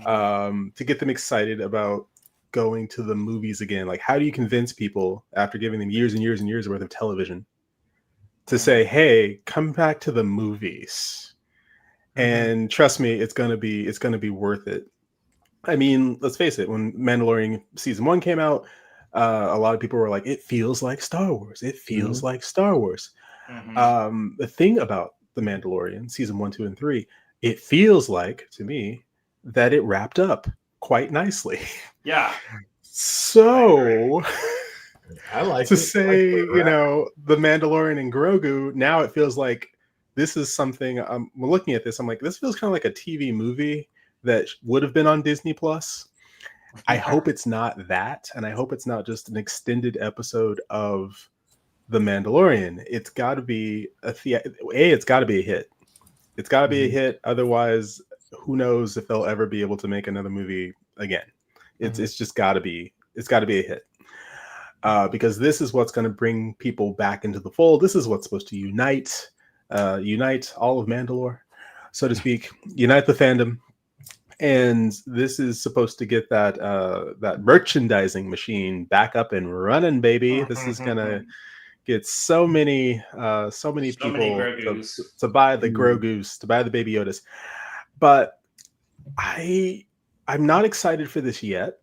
to get them excited about going to the movies again. Like, how do you convince people after giving them years and years and years worth of television to say, hey, come back to the movies? And trust me, it's gonna be worth it. I mean, let's face it, when Mandalorian season 1 came out, a lot of people were like, it feels like Star Wars. It feels like Star Wars. The thing about The Mandalorian season 1, 2, and 3, it feels like, to me, that it wrapped up quite nicely. Yeah. So I like to it. say, I like you know, The Mandalorian and Grogu, now it feels like this is something, we're looking at this, I'm like, this feels kind of like a TV movie that would have been on Disney Plus. I hope it's not that, and I hope it's not just an extended episode of The Mandalorian. It's got to be it's got to be a hit. It's got to be a hit. Otherwise, who knows if they'll ever be able to make another movie again. It's just got to be. It's got to be a hit. Because this is what's going to bring people back into the fold. This is what's supposed to unite all of Mandalore, so to speak. Unite the fandom. And this is supposed to get that merchandising machine back up and running, baby. This is gonna gets so many people to buy the Grogu's, to buy the Baby Yodas. But I'm not excited for this yet.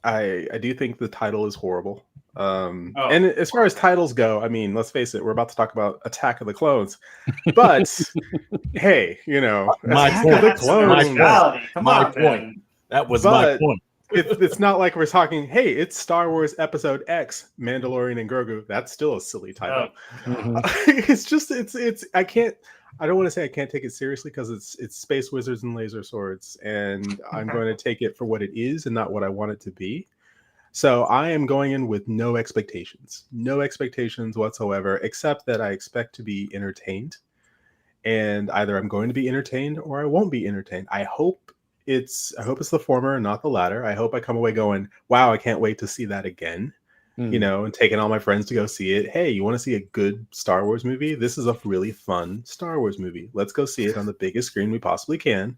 I do think the title is horrible. And as far as titles go, I mean, let's face it, we're about to talk about Attack of the Clones. But hey, Attack of the Clones. My point. That was my point. It's not like we're talking, hey, it's Star Wars Episode X, Mandalorian and Grogu. That's still a silly title. I don't want to say I can't take it seriously because it's space wizards and laser swords, and I'm going to take it for what it is and not what I want it to be. So I am going in with no expectations whatsoever, except that I expect to be entertained, and either I'm going to be entertained or I won't be entertained. I hope it's the former and not the latter. I hope I come away going, wow, I can't wait to see that again. And taking all my friends to go see it. Hey, you want to see a good Star Wars movie? This is a really fun Star Wars movie. Let's go see it on the biggest screen we possibly can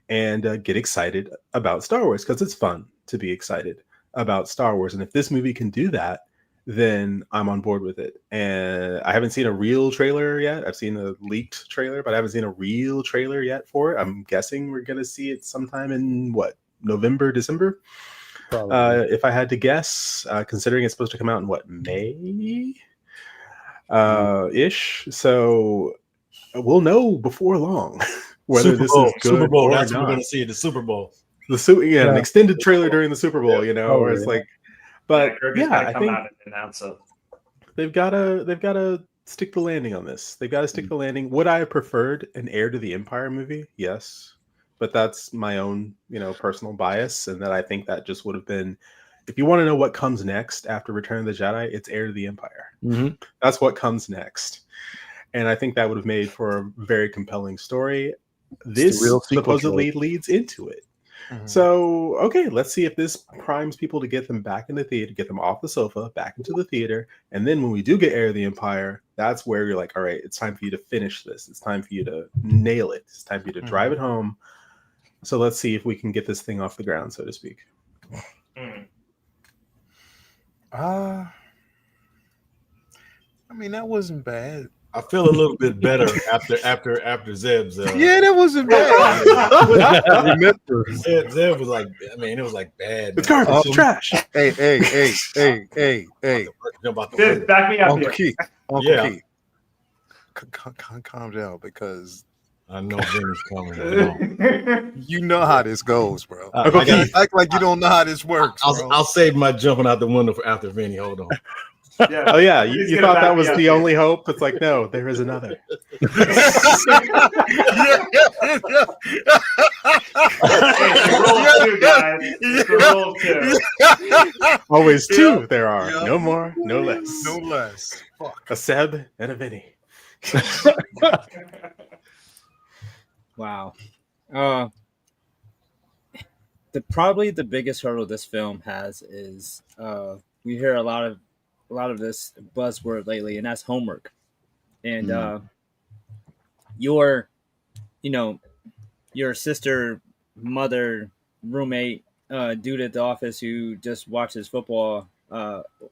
and get excited about Star Wars, because it's fun to be excited about Star Wars. And if this movie can do that, then I'm on board with it. And I haven't seen a real trailer yet. I've seen a leaked trailer, but I haven't seen a real trailer yet for it. I'm guessing we're going to see it sometime in November, December? If I had to guess, considering it's supposed to come out in May ish. So we'll know before long whether this is good Super Bowl. Or That's not. what we're going to see at the Super Bowl. An extended trailer during the Super Bowl, where it's like, but I think they've got to stick the landing on this. They've got to stick the landing. Would I have preferred an Heir to the Empire movie? Yes. But that's my own, personal bias, and that I think that just would have been, if you want to know what comes next after Return of the Jedi, it's Heir to the Empire. Mm-hmm. That's what comes next. And I think that would have made for a very compelling story. This supposedly leads into it. Mm-hmm. So, okay, let's see if this primes people to get them back in the theater, get them off the sofa, back into the theater. And then when we do get Heir of the Empire, that's where you're like, all right, it's time for you to finish this. It's time for you to nail it. It's time for you to drive it home. So let's see if we can get this thing off the ground, so to speak. I mean, that wasn't bad. I feel a little bit better after Zeb's. Yeah, that wasn't bad. Zeb was like, it was like bad. It's garbage. It's trash. Hey. Dude, back me up Uncle here. Keith. Calm down, because I know Vinny's coming. You know how this goes, bro. Act like you don't know how this works. I'll save my jumping out the window for after Vinny. Hold on. Yeah. Oh yeah, you thought that was the only hope? It's like, no, there is another. Roll two. Always two. There are no more, no less. No less. Fuck. A Seb and a Vinny. Wow. Probably the biggest hurdle this film has is we hear a lot of this buzzword lately, and that's homework. And your sister, mother, roommate, dude at the office who just watches football,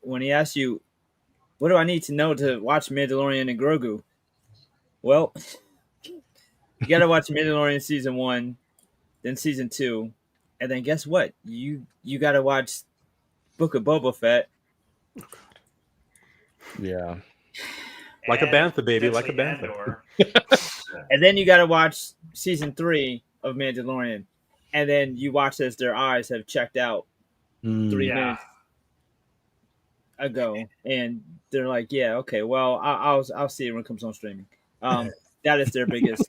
when he asks you, what do I need to know to watch Mandalorian and Grogu? Well, you got to watch Mandalorian season 1, then season 2, and then guess what? You got to watch Book of Boba Fett. Yeah. Like a bantha, baby, like a bantha. And then you got to watch season 3 of Mandalorian, and then you watch as their eyes have checked out 3 minutes ago, and they're like, "Yeah, okay, well, I'll see it when it comes on streaming." That is their biggest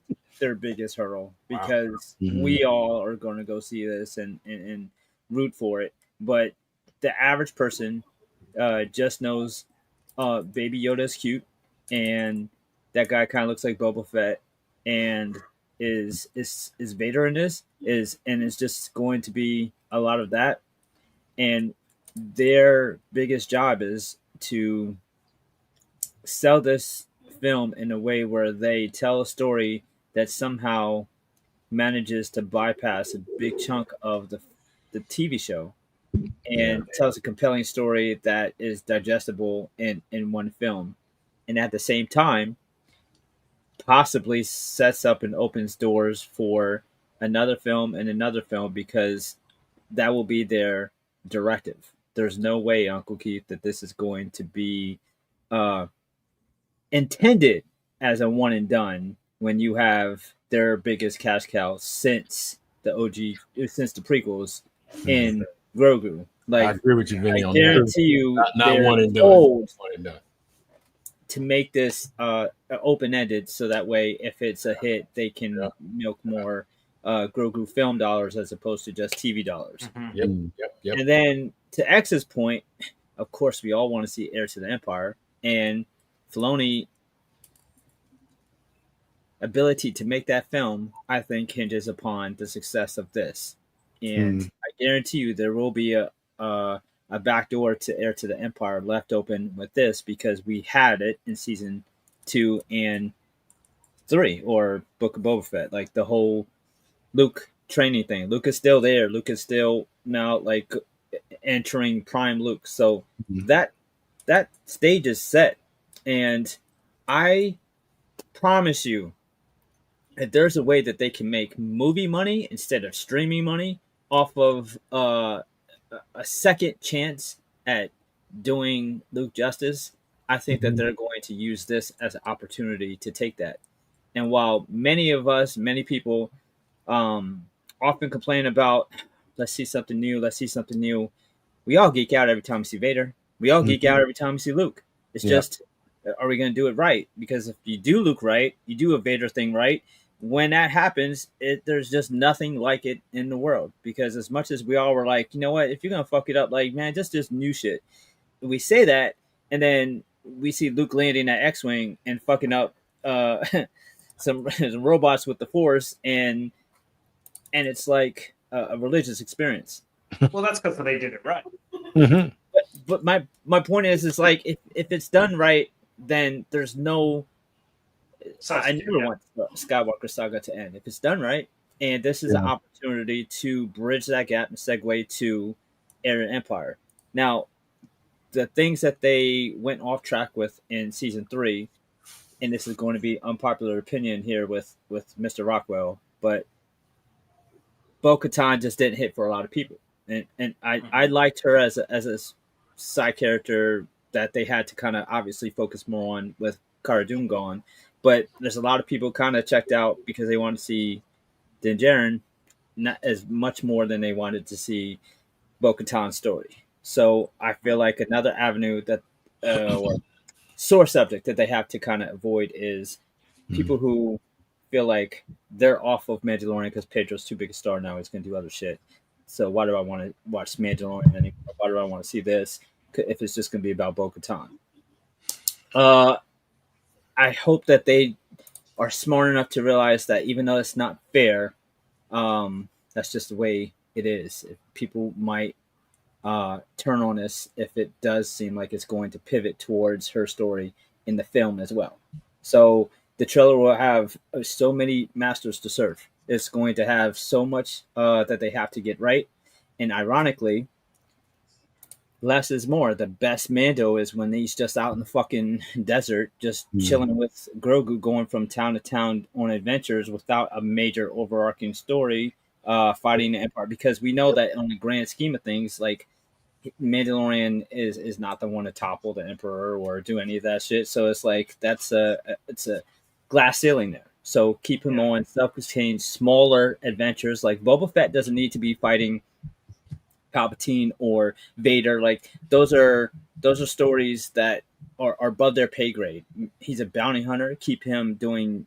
hurdle, because we all are going to go see this and root for it, but the average person just knows Baby Yoda is cute, and that guy kind of looks like Boba Fett, and is Vader in this, and it's just going to be a lot of that, and their biggest job is to sell this film in a way where they tell a story that somehow manages to bypass a big chunk of the TV show. and tells a compelling story that is digestible in one film, and at the same time possibly sets up and opens doors for another film and another film, because that will be their directive. There's no way, Uncle Keith, that this is going to be uh, intended as a one and done when you have their biggest cash cow since the OG, since the prequels in Grogu. I Like, agree with you, Vinny, I on guarantee you, not they're one and done. told One and done. to make this open ended, so that way, if it's a hit, they can milk more Grogu film dollars as opposed to just TV dollars. Yep. And then to X's point, of course, we all want to see Heir to the Empire, and Filoni ability to make that film, I think, hinges upon the success of this. And I guarantee you, there will be a backdoor to Heir to the Empire left open with this, because we had it in season 2 and 3, or Book of Boba Fett, like the whole Luke training thing. Luke is still there. Luke is still now like entering prime Luke. So that stage is set, and I promise you, if there's a way that they can make movie money instead of streaming money off of a second chance at doing Luke justice, I think that they're going to use this as an opportunity to take that. And while many people often complain about, let's see something new, we all geek out every time we see Vader. We all geek out every time we see Luke. It's just, are we going to do it right? Because if you do Luke right, you do a Vader thing right, when that happens, there's just nothing like it in the world. Because as much as we all were like, you know what, if you're going to fuck it up, like, man, just new shit. We say that, and then we see Luke landing at X-Wing and fucking up some robots with the Force, and it's like a religious experience. Well, that's because they did it right. But my point is like, if it's done right, then there's no. I never want Skywalker Saga to end. If it's done right, and this is an opportunity to bridge that gap and segue to Heir to Empire. Now, the things that they went off track with in season 3, and this is going to be unpopular opinion here with Mr. Rockwell, but Bo-Katan just didn't hit for a lot of people, and I liked her as a side character that they had to kind of obviously focus more on with Cara Dune gone. But there's a lot of people kind of checked out because they wanted to see Din Djarin not as much more than they wanted to see Bo-Katan's story. So I feel like another avenue that or sore subject that they have to kind of avoid is people who feel like they're off of Mandalorian because Pedro's too big a star now. He's going to do other shit. So why do I want to watch Mandalorian anymore? Why do I want to see this if it's just going to be about Bo-Katan? I hope that they are smart enough to realize that even though it's not fair, that's just the way it is. If people might turn on us if it does seem like it's going to pivot towards her story in the film as well. So the trailer will have so many masters to serve. It's going to have so much that they have to get right. And ironically, less is more. The best Mando is when he's just out in the fucking desert, just chilling with Grogu, going from town to town on adventures without a major overarching story, fighting the Empire. Because we know that on the grand scheme of things, like, Mandalorian is not the one to topple the Emperor or do any of that shit. So it's like it's a glass ceiling there. So keep him on self-contained, smaller adventures. Like Boba Fett doesn't need to be fighting Palpatine or Vader. Like those are stories that are above their pay grade. He's a bounty hunter. Keep him doing,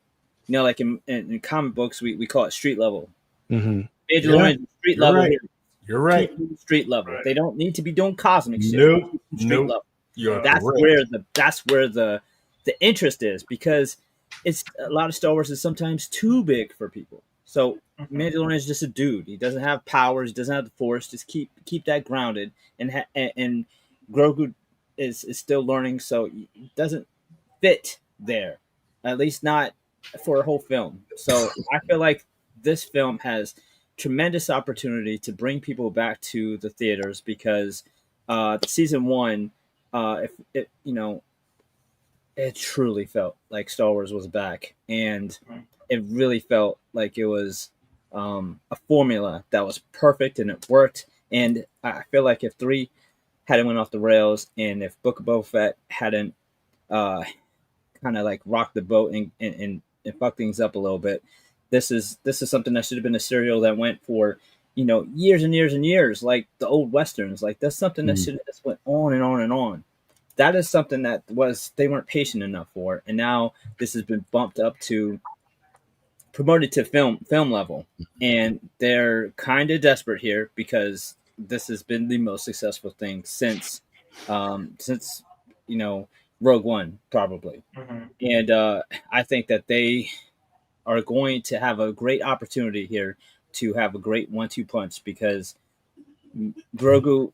like in comic books, we call it street level. Mandalorian street level. Right. You're right. Street level. Right. They don't need to be doing cosmic shit. Nope. Level. You're that's correct. where the interest is, because it's a lot of Star Wars is sometimes too big for people. So Mandalorian is just a dude. He doesn't have powers. He doesn't have the Force. Just keep that grounded. And Grogu is still learning, so it doesn't fit there. At least not for a whole film. So I feel like this film has tremendous opportunity to bring people back to the theaters because season one, if it, it truly felt like Star Wars was back, and it really felt like it was a formula that was perfect and it worked. And I feel like if 3 hadn't went off the rails, and if Book of Boba Fett hadn't kind of like rocked the boat and fuck things up a little bit, this is something that should have been a serial that went for years and years and years, like the old westerns. Like that's something that should have just went on and on and on. That is something that they weren't patient enough for, and now this has been bumped up to promoted to film level, and they're kind of desperate here because this has been the most successful thing since Rogue One probably. And I think that they are going to have a great opportunity here to have a great 1-2 punch, because Grogu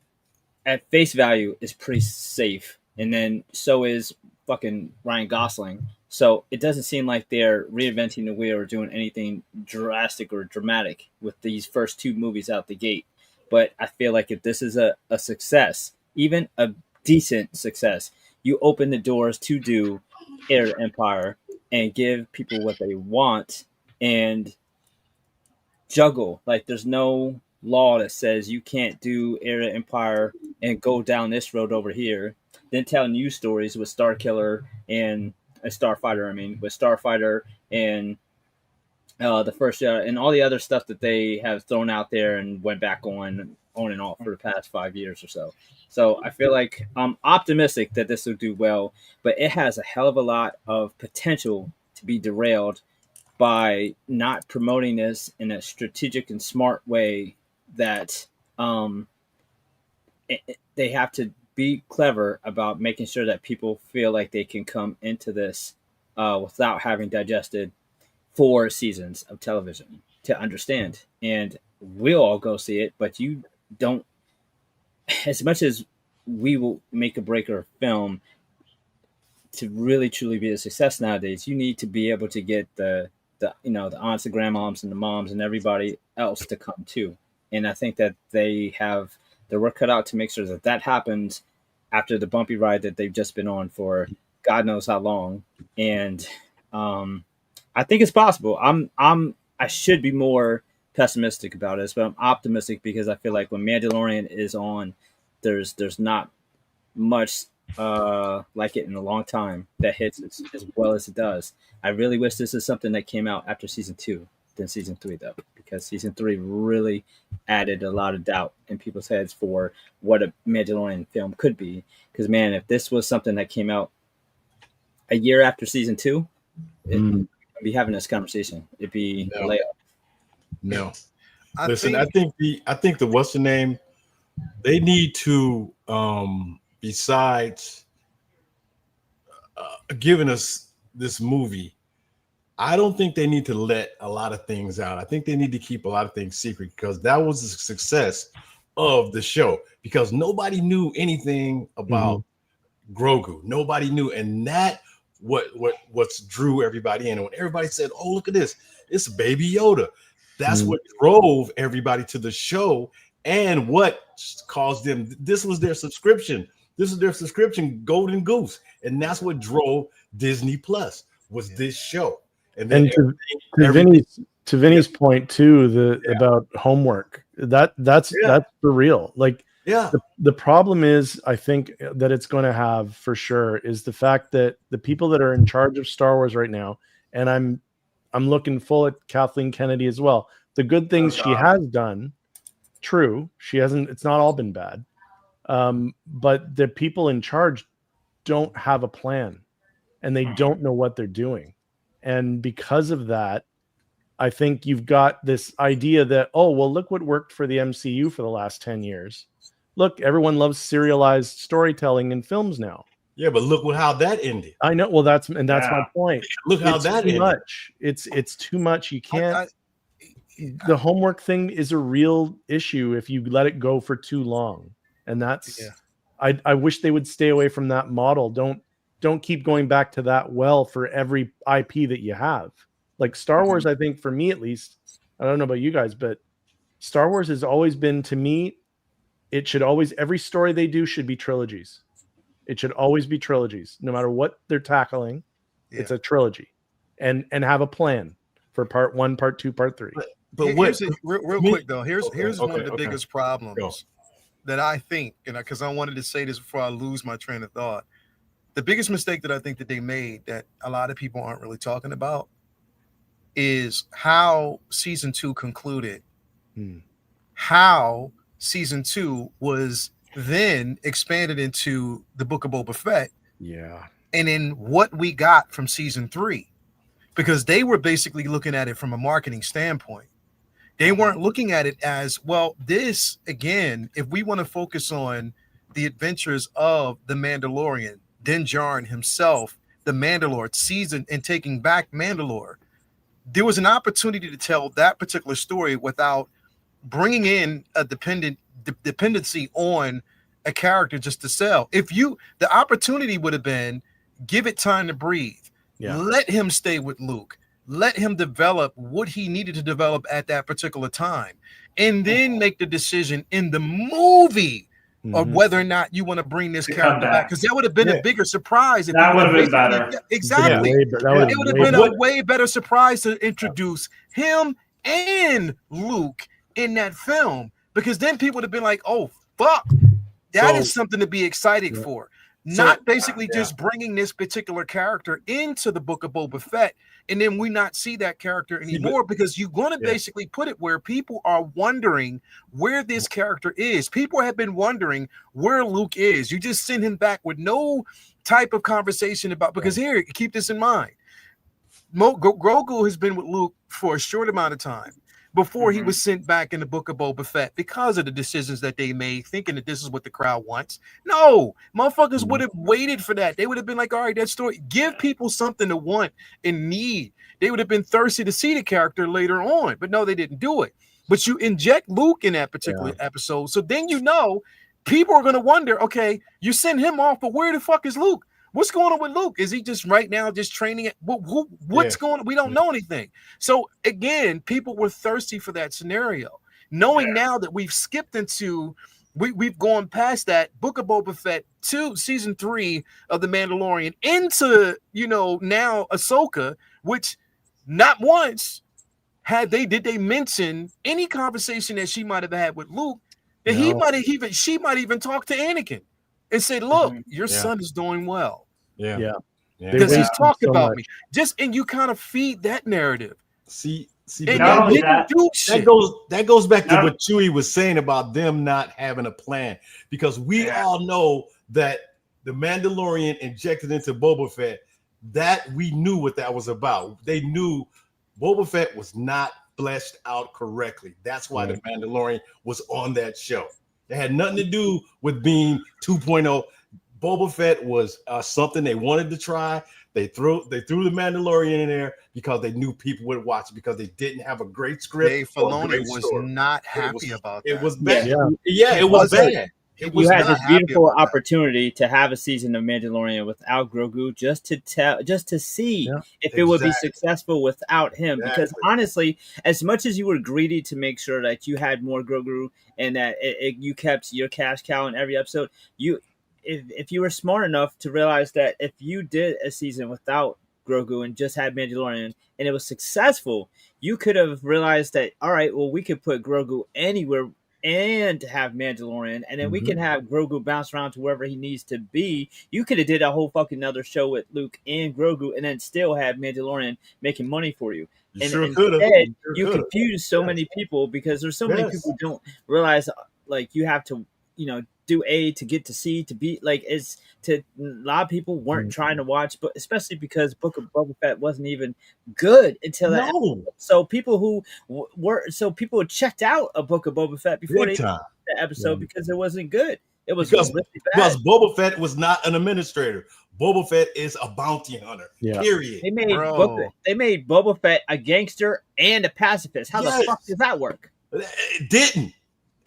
at face value is pretty safe, and then so is fucking Ryan Gosling. So it doesn't seem like they're reinventing the wheel or doing anything drastic or dramatic with these first 2 movies out the gate. But I feel like if this is a success, even a decent success, you open the doors to do Heir to Empire and give people what they want and juggle. Like there's no law that says you can't do Heir to Empire and go down this road over here. Then tell news stories with Starkiller and Starfighter. With Starfighter and the first and all the other stuff that they have thrown out there and went back on and off for the past 5 years or so. So I feel like I'm optimistic that this will do well, but it has a hell of a lot of potential to be derailed by not promoting this in a strategic and smart way. That they have to be clever about making sure that people feel like they can come into this without having digested 4 seasons of television to understand. And we'll all go see it, but you don't. As much as we will make a breaker film to really truly be a success nowadays, you need to be able to get the aunts and grandmoms and the moms and everybody else to come too. And I think that they have their work cut out to make sure that that happens after the bumpy ride that they've just been on for God knows how long. And I think it's possible. I should be more pessimistic about this, but I'm optimistic because I feel like when Mandalorian is on, there's not much like it in a long time that hits as well as it does. I really wish this is something that came out after season 2 than season 3, though, because season 3 really added a lot of doubt in people's heads for what a Mandalorian film could be. Because man, if this was something that came out a year after season 2, it'd be having this conversation. It'd be a layup. No. Listen, I think the what's the name? They need to besides giving us this movie, I don't think they need to let a lot of things out. I think they need to keep a lot of things secret, because that was the success of the show, because nobody knew anything about Grogu. Nobody knew, and that what's drew everybody in. And when everybody said, "Oh, look at this, it's Baby Yoda," that's what drove everybody to the show, and what caused them. This was their subscription. This is their subscription, Golden Goose, and that's what drove Disney Plus was this show. And then to Vinny's point too, about homework, that's for real. Like, the problem is, I think that it's going to have for sure is the fact that the people that are in charge of Star Wars right now, and I'm looking full at Kathleen Kennedy as well. The good things she has done, true, she hasn't. It's not all been bad, but the people in charge don't have a plan, and they don't know what they're doing. And because of that, I think you've got this idea that, oh, well, look what worked for the MCU for the last 10 years. Look, everyone loves serialized storytelling in films now. Yeah, but look how that ended. I know. Well, that's my point. Look how that ended. Much. It's too much. You can't. The homework thing is a real issue if you let it go for too long. And that's. Yeah. I wish they would stay away from that model. Don't keep going back to that well for every IP that you have. Like Star Wars, I think for me at least, I don't know about you guys, but Star Wars has always been, to me, it should always, every story they do should be trilogies. It should always be trilogies, no matter what they're tackling. Yeah. It's a trilogy, and have a plan for part 1, part 2, part 3. But real quick though, here's one of the biggest problems that I think, because I wanted to say this before I lose my train of thought. The biggest mistake that I think that they made that a lot of people aren't really talking about is how season 2 concluded. How season 2 was then expanded into the Book of Boba Fett. Yeah. And in what we got from season 3, because they were basically looking at it from a marketing standpoint. They weren't looking at it as, well, this, again, if we want to focus on the adventures of the Mandalorian, Din Djarin himself, the Mandalore season, and taking back Mandalore, there was an opportunity to tell that particular story without bringing in a dependency on a character just to sell. The opportunity would have been, give it time to breathe. Yeah. Let him stay with Luke. Let him develop what he needed to develop at that particular time, and then make the decision in the movie of whether or not you want to bring this character back. Because that would have been a bigger surprise. That would have been better. Exactly. It would have been a way better surprise to introduce him and Luke in that film, because then people would have been like, oh, fuck. That is something to be excited for. Not basically just bringing this particular character into the Book of Boba Fett, and then we not see that character anymore, because you're going to basically put it where people are wondering where this character is. People have been wondering where Luke is. You just send him back with no type of conversation about, because here, keep this in mind. Grogu has been with Luke for a short amount of time before he was sent back in the Book of Boba Fett because of the decisions that they made, thinking that this is what the crowd wants. No, motherfuckers would have waited for that. They would have been like, all right, that story, give people something to want and need. They would have been thirsty to see the character later on, but no, they didn't do it. But you inject Luke in that particular episode, so then people are going to wonder, okay, you send him off, but where the fuck is Luke? What's going on with Luke? Is he just right now just training it? What's going on? We don't know anything. So again, people were thirsty for that scenario. Knowing now that we've skipped into, we've gone past that Book of Boba Fett to season 3 of The Mandalorian into, now Ahsoka, which not once did they mention any conversation that she might have had with Luke, that she might even talk to Anakin and say, look, your son is doing well. Because he's talked about me. And you kind of feed that narrative. See, that goes back to what Chewie was saying about them not having a plan, because we all know that the Mandalorian injected into Boba Fett, that we knew what that was about. They knew Boba Fett was not fleshed out correctly. That's why the Mandalorian was on that show. It had nothing to do with being 2.0. Boba Fett was something they wanted to try. They threw the Mandalorian in there because they knew people would watch it, because they didn't have a great script. Dave Filoni was not happy about that. It was bad. It was bad. You had this beautiful opportunity to have a season of Mandalorian without Grogu, just to see if it would be successful without him. Exactly. Because honestly, as much as you were greedy to make sure that you had more Grogu and that you kept your cash cow in every episode, if you were smart enough to realize that if you did a season without Grogu and just had Mandalorian and it was successful, you could have realized that, all right, well, we could put Grogu anywhere and have Mandalorian, and then we can have Grogu bounce around to wherever he needs to be. You could have did a whole fucking other show with Luke and Grogu and then still have Mandalorian making money for you. Instead, you confuse so many people, because there's so many people who don't realize, like, you have to, do A to get to C to B. Like, a lot of people weren't trying to watch, but especially because Book of Boba Fett wasn't even good until that. So people people checked out a Book of Boba Fett before they did the episode because it wasn't good. It was really bad. Because Boba Fett was not an administrator. Boba Fett is a bounty hunter. Period. They made Boba Fett a gangster and a pacifist. How the fuck does that work? It didn't.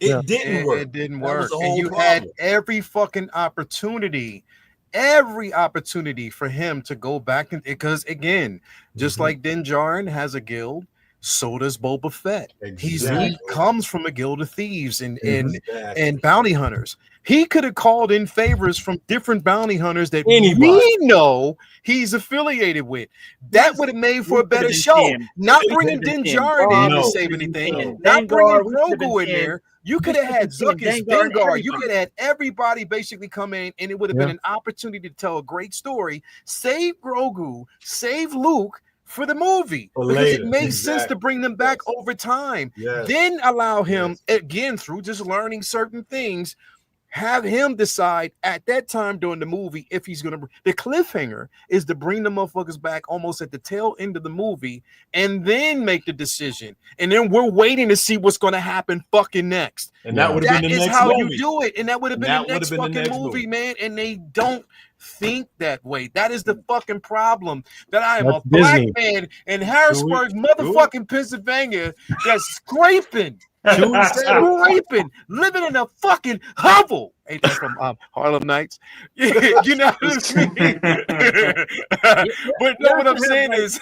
It didn't work. It didn't work. And you had every fucking opportunity for him to go back, because again, just like Din Djarin has a guild, So does Boba Fett. Exactly. He comes from a guild of thieves and Exactly. bounty hunters. He could have called in favors from different bounty hunters that Anybody. we know he's affiliated with. That would have made for a better show. Not bringing Din Djarin in to save anything. Not bringing Grogu in there. You could have had Zuckus, Dengar. You could have had everybody basically come in, and it would have been an opportunity to tell a great story. Save Grogu, save Luke for the movie, because it makes sense to bring them back over time. Then allow him again through just learning certain things. Have him decide at that time during the movie if he's gonna. The cliffhanger is to bring the motherfuckers back almost at the tail end of the movie, and then make the decision. And then we're waiting to see what's gonna happen fucking next. And that would have been the next how movie. you do it, and that would have been the next fucking movie, man. And they don't think that way. That is the fucking problem. That I am a black man in Harrisburg, motherfucking Pennsylvania, that's scraping. Scraping, living in a fucking hovel. Ain't that from Harlem Nights? Yeah, you know what I mean? But no, what I'm saying is,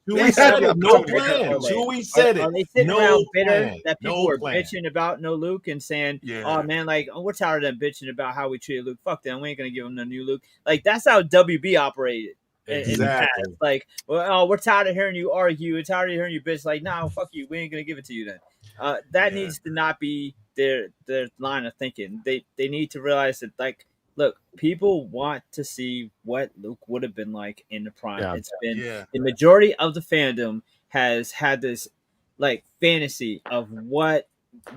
Chewie said it. No plan. Chewie said it. Are they sitting around bitter that people were plan. bitching about no Luke and saying, "Oh man, like we're tired of them bitching about how we treated Luke. Fuck them. We ain't gonna give them no new Luke." Like that's how WB operated. Exactly. Like, well, we're tired of hearing you argue. We're tired of hearing you bitch. Like, nah, fuck you. We ain't gonna give it to you then. That needs to not be their line of thinking. They need to realize that, like, look, people want to see what Luke would have been like in the prime. Yeah. It's been the majority of the fandom has had this like fantasy of what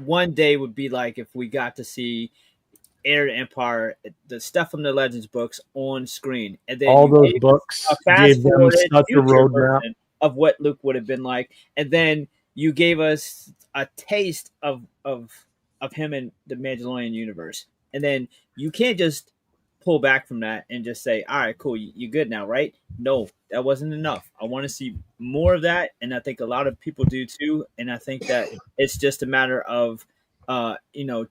one day would be like if we got to see Heir to Empire, the stuff from the Legends books on screen, and then all those books gave them such a roadmap of what Luke would have been like, and then you gave us a taste of him in the Mandalorian universe, and then you can't just pull back from that and just say, all right, cool, you good now, right? No, that wasn't enough. I want to see more of that, and I think a lot of people do too, and I think that it's just a matter of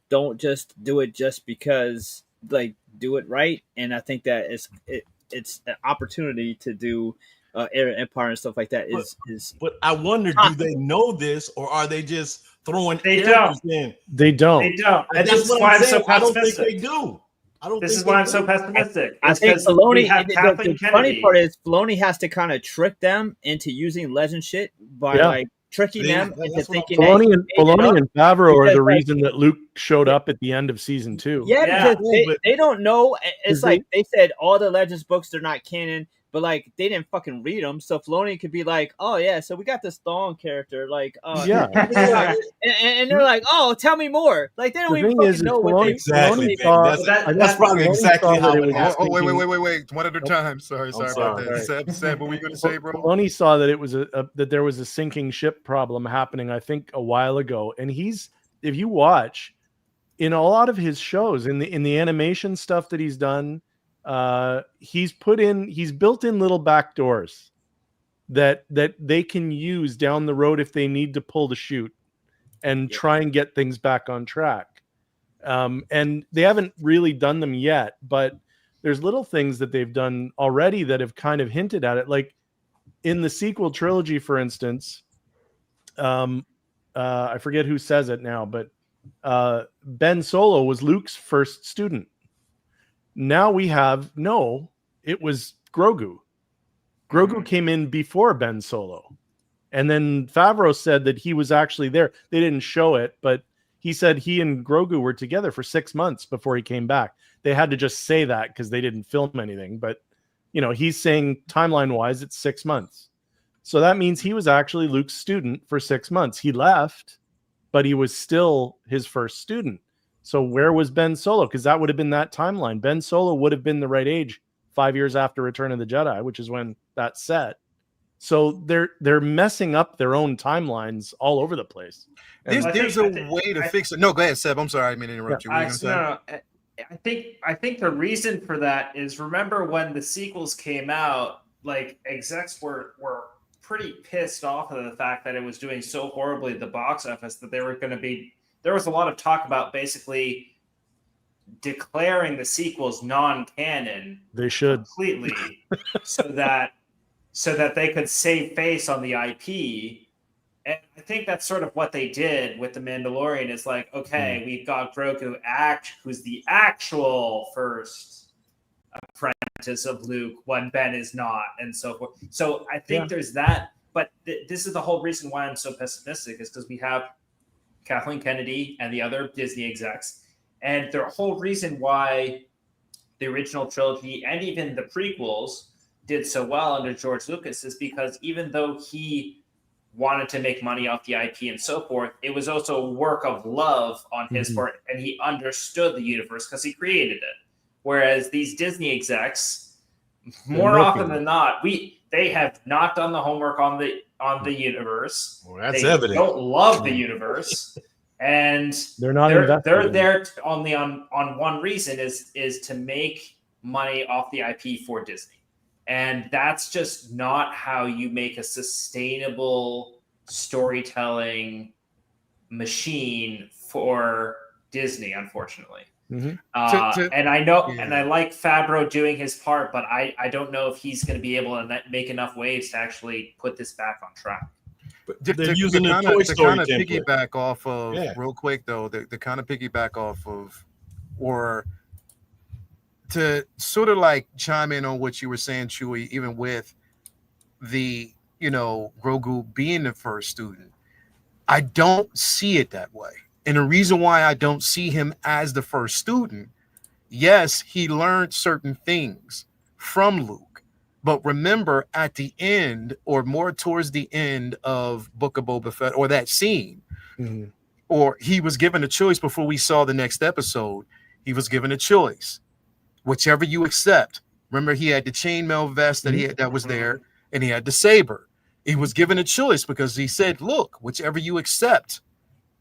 don't just do it just because, like, do it right. And I think that it's an opportunity to do Heir to Empire and stuff like that. But I wonder, do they know this, or are they just throwing? They don't. In? They don't. They don't. And That's this is what why I'm I'm so saying. I don't pessimistic. think they do. This is why I'm so pessimistic. I think Filoni. The funny Kennedy. part is Filoni has to kind of trick them into using legend shit by like tricking them into thinking. Filoni and Favreau are the like, reason that Luke showed up at the end of season 2. Yeah, because they don't know. It's like they said all the Legends books, they're not canon, but like they didn't fucking read them. So Filoni could be like, "Oh yeah, so we got this Thrawn character, like, and they're like, "Oh, tell me more." Like they don't even fucking know what they exactly. That's probably exactly how it happened. Oh, wait, one at a time. Sorry about that. Seb, what were you going to say, bro? Filoni saw that it was that there was a sinking ship problem happening, I think, a while ago, and if you watch in a lot of his shows, in the animation stuff that he's done, he's built in little back doors that they can use down the road if they need to pull the chute and try and get things back on track. And they haven't really done them yet, but there's little things that they've done already that have kind of hinted at it. Like in the sequel trilogy, for instance, I forget who says it now, but Ben Solo was Luke's first student. Now we have it was Grogu. Grogu came in before Ben Solo. And then Favreau said that he was actually there. They didn't show it, but he said he and Grogu were together for 6 months before he came back. They had to just say that because they didn't film anything. But, he's saying timeline-wise, it's 6 months. So that means he was actually Luke's student for 6 months. He left, but he was still his first student. So where was Ben Solo? Because that would have been that timeline. Ben Solo would have been the right age 5 years after Return of the Jedi, which is when that's set. So they're messing up their own timelines all over the place. There's a way to fix it. No, go ahead, Seb. I'm sorry, I didn't mean to interrupt you. I think the reason for that is, remember when the sequels came out, like execs were pretty pissed off of the fact that it was doing so horribly at the box office that there was a lot of talk about basically declaring the sequels non-canon. They should completely so that they could save face on the IP And I think that's sort of what they did with the Mandalorian. Is like, okay, we've got Grogu who's the actual first apprentice of Luke when Ben is not, and so forth. So I think there's that. But this is the whole reason why I'm so pessimistic, is because we have Kathleen Kennedy and the other Disney execs, and the whole reason why the original trilogy and even the prequels did so well under George Lucas is because even though he wanted to make money off the IP and so forth, it was also a work of love on his part, and he understood the universe because he created it. Whereas these Disney execs, more often than not, they have not done the homework on the universe. Well, that's they evident. Don't love the universe, and they're not. They're there only on one reason is to make money off the IP for Disney. And that's just not how you make a sustainable storytelling machine for Disney, unfortunately. And I know, and I like Favreau doing his part, but I don't know if he's going to be able to make enough waves to actually put this back on track. But they're using the Toy Story template. Piggyback off of real quick though, the kind of piggyback off of, or to sort of like chime in on what you were saying, Chewy, even with the, Grogu being the first student, I don't see it that way. And the reason why I don't see him as the first student, yes, he learned certain things from Luke. But remember, at the end, or more towards the end of Book of Boba Fett, or that scene, or he was given a choice before we saw the next episode. He was given a choice. Whichever you accept. Remember, he had the chainmail vest that was there, and he had the saber. He was given a choice because he said, look, whichever you accept.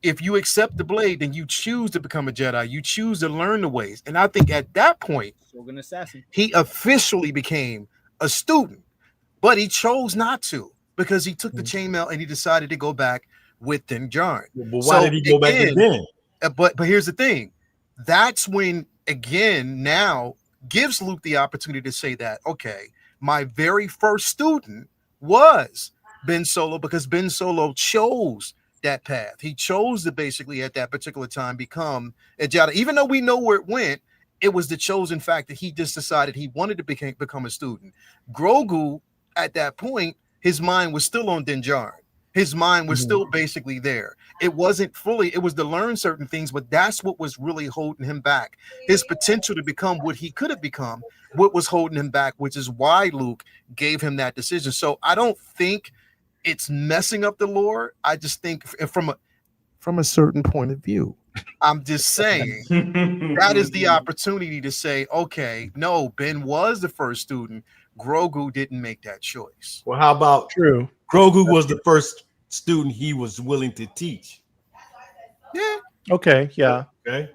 If you accept the blade, then you choose to become a Jedi. You choose to learn the ways. And I think at that point, he officially became a student. But he chose not to, because he took the chainmail and he decided to go back with Din Djarin. But why did he go back then? But here's the thing. That's when, again, now gives Luke the opportunity to say that, okay, my very first student was Ben Solo, because Ben Solo chose that path. He chose to basically at that particular time become a Jedi. Even though we know where it went, it was the chosen fact that he just decided he wanted to become a student. Grogu, at that point, his mind was still on Din Djarin. His mind was still basically there. It wasn't fully, it was to learn certain things, but that's what was really holding him back. His potential to become what he could have become, what was holding him back, which is why Luke gave him that decision. So I don't think it's messing up the lore. I just think from a certain point of view, I'm just saying that is the opportunity to say, okay, no, Ben was the first student. Grogu didn't make that choice. Well, how about true? Grogu was the first student he was willing to teach. Yeah. Okay. Yeah. Okay.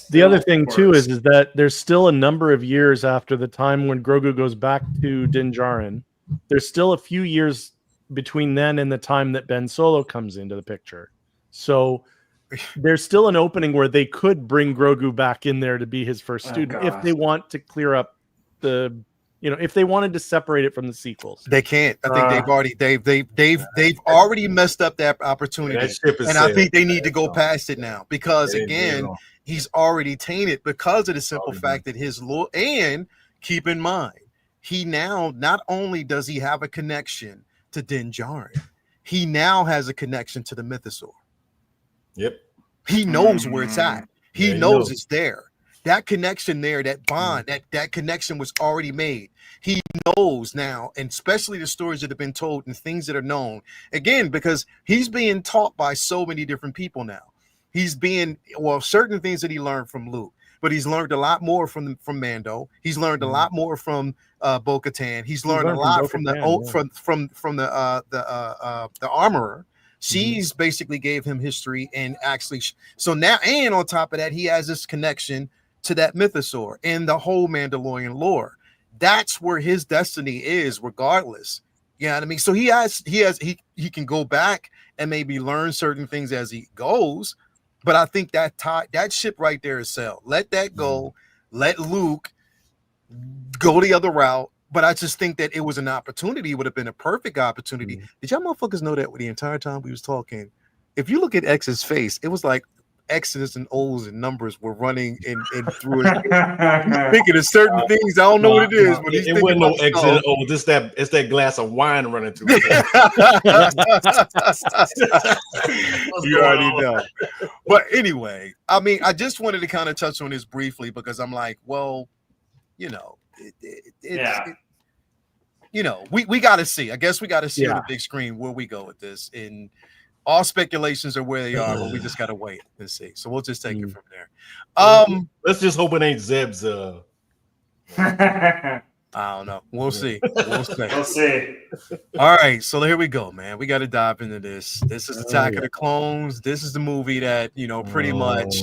The other thing too is that there's still a number of years after the time when Grogu goes back to Din Djarin. There's still a few years between then and the time that Ben Solo comes into the picture. So there's still an opening where they could bring Grogu back in there to be his first student if they want to clear up the, if they wanted to separate it from the sequels. They can't. I think they've already messed up that opportunity. And I think they need to go past it now, because again, he's already tainted because of the simple fact that his law, and keep in mind, he now, not only does he have a connection to Din Djarin, he now has a connection to the Mythosaur. Yep. He knows where it's at. He knows it's there. That connection there, that bond, that connection was already made. He knows now, and especially the stories that have been told and things that are known. Again, because he's being taught by so many different people now. He's being, certain things that he learned from Luke, but he's learned a lot more from Mando. He's learned a lot more from Bo-Katan. He's learned a lot from the armorer. She's basically gave him history, and actually, so now, and on top of that, he has this connection to that Mythosaur and the whole Mandalorian lore. That's where his destiny is, regardless. You know what I mean? So he can go back and maybe learn certain things as he goes. But I think that ship right there is sailed. Let that go. Let Luke go the other route. but I just think that it was an opportunity. It would have been a perfect opportunity. Did y'all motherfuckers know that the entire time we was talking? If you look at X's face, it was like X's and O's and numbers were running in through his thinking of certain things. I don't know what it is, but he's it thinking wasn't no about X and O. It's that glass of wine running through. You already know. But anyway, I mean, I just wanted to kind of touch on this briefly because I'm like, well, you know, we got to see. I guess we got to see on the big screen where we go with this. And all speculations are where they are, but we just got to wait and see. So we'll just take it from there. Let's just hope it ain't Zeb's. I don't know. We'll see. We'll see. All right, so here we go, man. We got to dive into this. This is Attack of the Clones. This is the movie that, you know, pretty much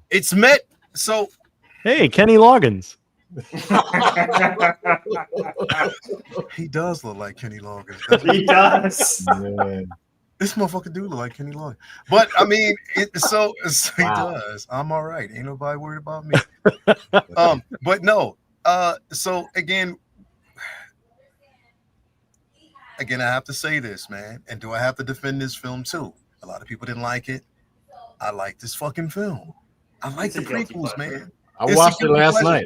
it's met. So, hey, Kenny Loggins. He does look like Kenny Loggins. He does. Man. This motherfucker do look like Kenny Loggins. But I mean, he does. I'm all right. Ain't nobody worried about me. But no. So again, I have to say this, man. And do I have to defend this film too? A lot of people didn't like it. I like this fucking film. I like the prequels, man. I watched it last night.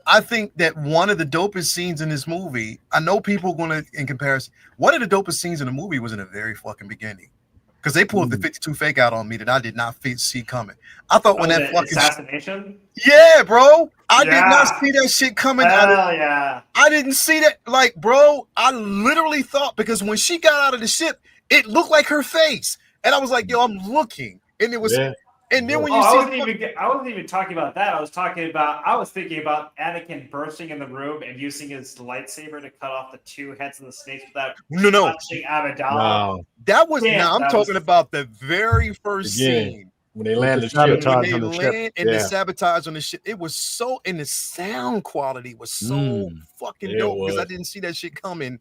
I think that one of the dopest scenes in this movie, I know people are going to, in comparison, one of the dopest scenes in the movie was in the very fucking beginning. Because they pulled the 52 fake out on me that I did not see coming. I thought when that fucking assassination? Yeah, bro. I did not see that shit coming. I didn't see that. Like, bro, I literally thought, because when she got out of the ship, it looked like her face. And I was like, yo, I'm looking. And it was... Yeah. And then when you I wasn't even talking about that. I was thinking about Anakin bursting in the room and using his lightsaber to cut off the two heads of the snakes without touching Amidala. No. That was I'm talking about the very first scene. When they land the ship. The sabotage on the ship. It was so, and the sound quality was so fucking dope because I didn't see that shit coming.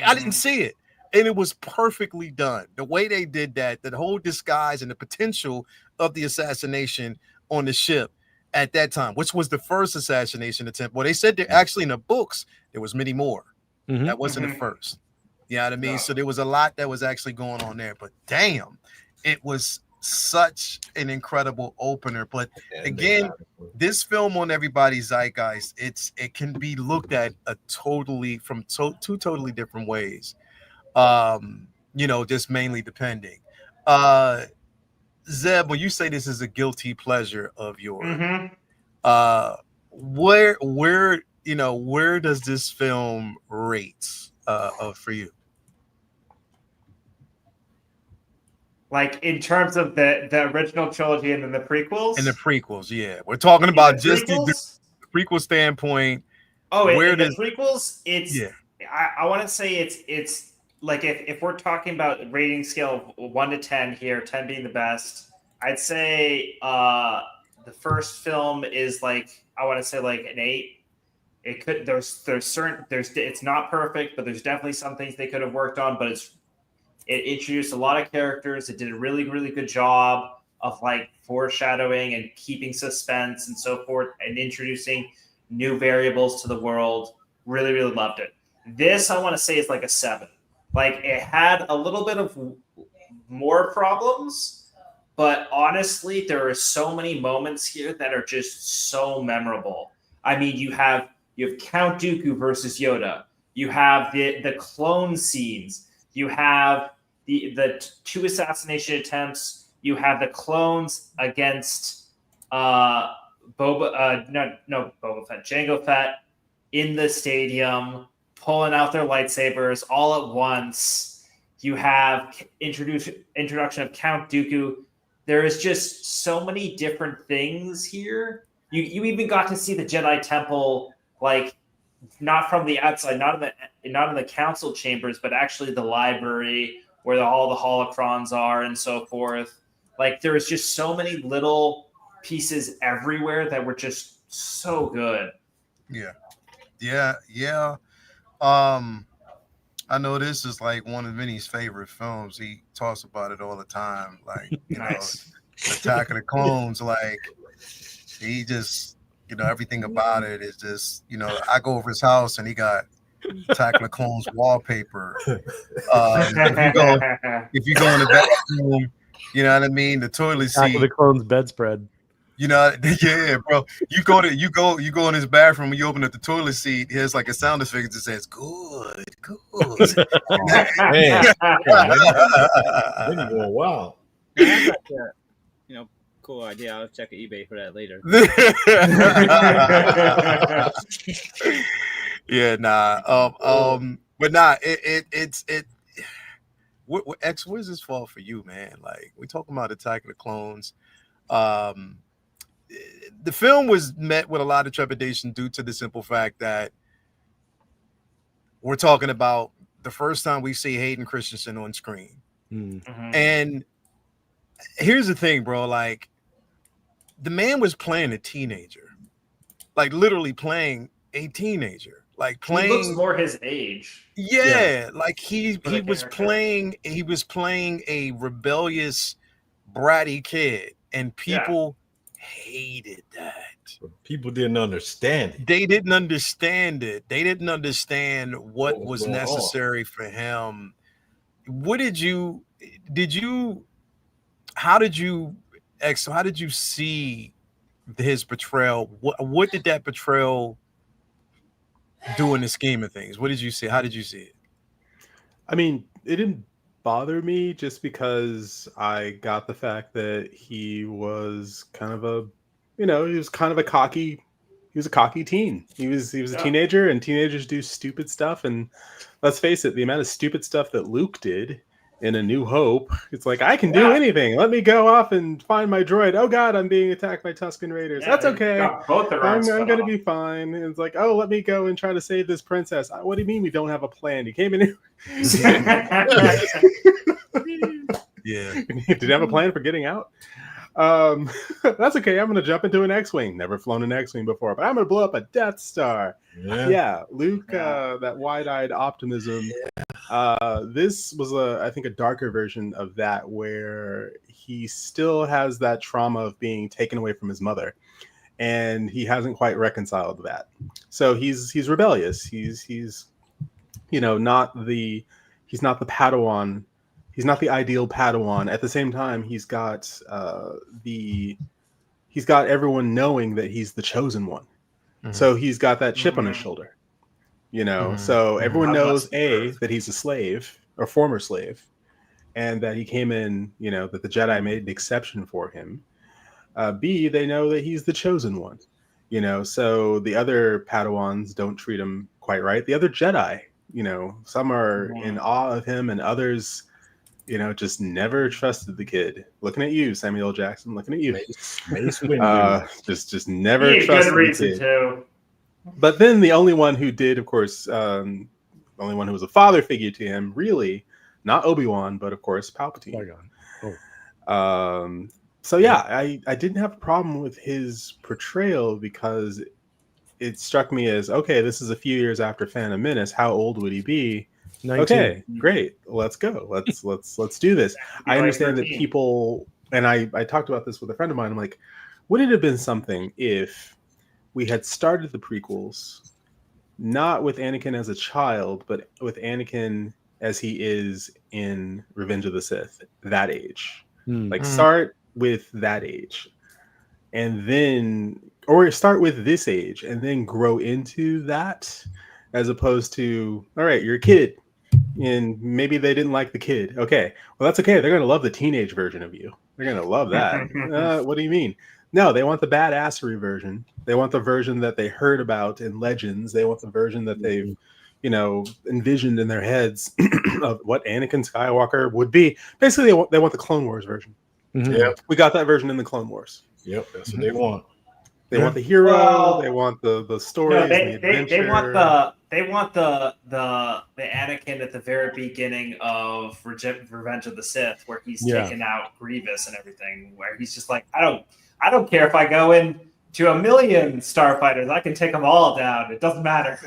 I didn't see it. And it was perfectly done. The way they did that, the whole disguise and the potential of the assassination on the ship at that time, which was the first assassination attempt. Well, they said that actually in the books, there was many more. That wasn't the first. You know what I mean? No. So there was a lot that was actually going on there. But damn, it was such an incredible opener. But again, this film on everybody's zeitgeist, it can be looked at from two totally different ways. Just mainly depending. Zeb, when you say this is a guilty pleasure of yours, where does this film rate for you? Like in terms of the original trilogy and then the prequels? In the prequels, yeah. We're talking about just the prequel standpoint. Oh, in the prequels, it's I want to say it's like if we're talking about rating scale of 1 to 10 here, 10 being the best, I'd say the first film is like, I want to say like an 8. It could it's not perfect, but there's definitely some things they could have worked on, but it introduced a lot of characters. It did a really, really good job of like foreshadowing and keeping suspense and so forth and introducing new variables to the world. Really, really loved it. This I want to say is like a 7. Like it had a little bit of more problems, but honestly, there are so many moments here that are just so memorable. I mean, you have Count Dooku versus Yoda. You have the clone scenes. You have the 2 assassination attempts. You have the clones against Jango Fett in the stadium, pulling out their lightsabers all at once. You have introduction of Count Dooku. There is just so many different things here. You even got to see the Jedi Temple, like not from the outside, not in the council chambers, but actually the library where all the holocrons are and so forth. Like there was just so many little pieces everywhere that were just so good. Yeah. I know this is like one of Vinny's favorite films. He talks about it all the time. Like, Attack of the Clones. Like, he just everything about it is just, I go over his house and he got Attack of the Clones wallpaper. If you go in the bathroom, you know what I mean, the toilet Attack seat. of the Clones bedspread. Yeah, bro. You go in his bathroom. When you open up the toilet seat, here's like a sound effect that says "good." Man, then you go, wow. That's like a, cool idea. I'll check eBay for that later. Yeah, nah. But nah, it's X. What is this fault for you, man? Like, we talking about Attack of the Clones. The film was met with a lot of trepidation due to the simple fact that we're talking about the first time we see Hayden Christensen on screen. Mm-hmm. And here's the thing, bro. Like, the man was playing a teenager, like literally playing a teenager, like playing. He looks more his age. Yeah, like he was playing a rebellious, bratty kid, and people hated that. People didn't understand it. They didn't understand it. They didn't understand what was necessary for him. How did you see his portrayal? What did that portrayal do in the scheme of things? What did you see? How did you see it? I mean, it didn't bother me just because I got the fact that he was kind of a cocky teen. He was a teenager, and teenagers do stupid stuff. And let's face it, the amount of stupid stuff that Luke did in A New Hope, it's like, I can do anything. Let me go off and find my droid. Oh God, I'm being attacked by Tusken Raiders. That's okay. I'm going to be fine. And it's like, oh, let me go and try to save this princess. What do you mean we don't have a plan? You came in here. Yeah. Did you have a plan for getting out? That's okay. I'm going to jump into an X-Wing. Never flown an X-Wing before, but I'm going to blow up a Death Star. Yeah. Luke, that wide-eyed optimism. This was I think a darker version of that, where he still has that trauma of being taken away from his mother, and he hasn't quite reconciled that. So he's rebellious. He's not the Padawan. He's not the ideal Padawan. At the same time, he's got everyone knowing that he's the chosen one. Mm-hmm. So he's got that chip on his shoulder. So everyone knows that he's a slave or former slave, and that he came in, that the Jedi made an exception for him. B, they know that he's the chosen one, so the other Padawans don't treat him quite right. The other Jedi, some are in awe of him, and others, just never trusted the kid. Looking at you, Samuel L. Jackson, looking at you. Just never trusted the kid. Too. But then the only one who did, of course, the only one who was a father figure to him, really, not Obi-Wan, but of course Palpatine. So yeah, I didn't have a problem with his portrayal because it struck me as, okay, this is a few years after Phantom Menace. How old would he be? 19. Okay, great. Let's go. Let's do this. I understand 13. That people, and I talked about this with a friend of mine. I'm like, would it have been something if we had started the prequels not with Anakin as a child, but with Anakin as he is in Revenge of the Sith, that age? Start with that age, and then, or start with this age and then grow into that, as opposed to, all right, you're a kid and maybe they didn't like the kid. Okay, well, that's okay. They're going to love the teenage version of you. They're going to love that. What do you mean? No, they want the badassery version. They want the version that they heard about in Legends. They want the version that they've, envisioned in their heads of what Anakin Skywalker would be. Basically, they want the Clone Wars version. Mm-hmm. Yep. We got that version in the Clone Wars. Yep, that's what they want. They want the hero. They want the stories. No, the adventure. they want the Anakin at the very beginning of Revenge of the Sith, where he's taking out Grievous and everything. Where he's just like, I don't care if I go in to 1,000,000 starfighters. I can take them all down. It doesn't matter.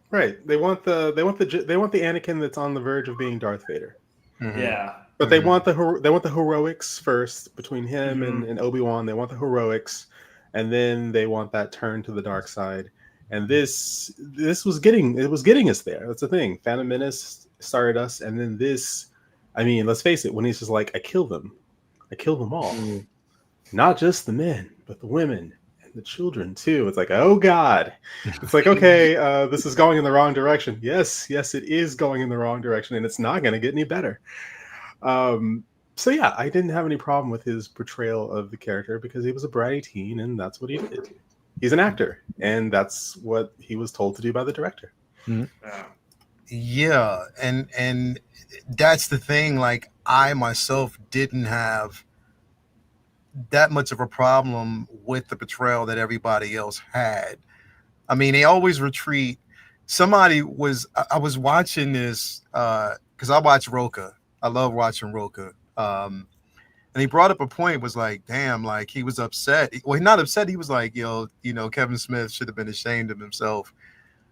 Right. They want the Anakin that's on the verge of being Darth Vader. Mm-hmm. Yeah. But they want the heroics first between him and Obi-Wan. They want the heroics, and then they want that turn to the dark side. And this was getting us there. That's the thing. Phantom Menace started us, and then this. I mean, let's face it. When he's just like, I killed them all, not just the men, but the women and the children too. It's like, oh god. It's like, okay, this is going in the wrong direction. Yes, it is going in the wrong direction, and it's not going to get any better. So yeah, I didn't have any problem with his portrayal of the character because he was a bratty teen, and that's what he did. He's an actor, and that's what he was told to do by the director. Yeah, and that's the thing. Like, I myself didn't have that much of a problem with the portrayal that everybody else had. I mean, they always retreat. I was watching this because I watch Roka. I love watching Roka. And he brought up a point, was like, damn, like he was upset. Well, he's not upset. He was like, Kevin Smith should have been ashamed of himself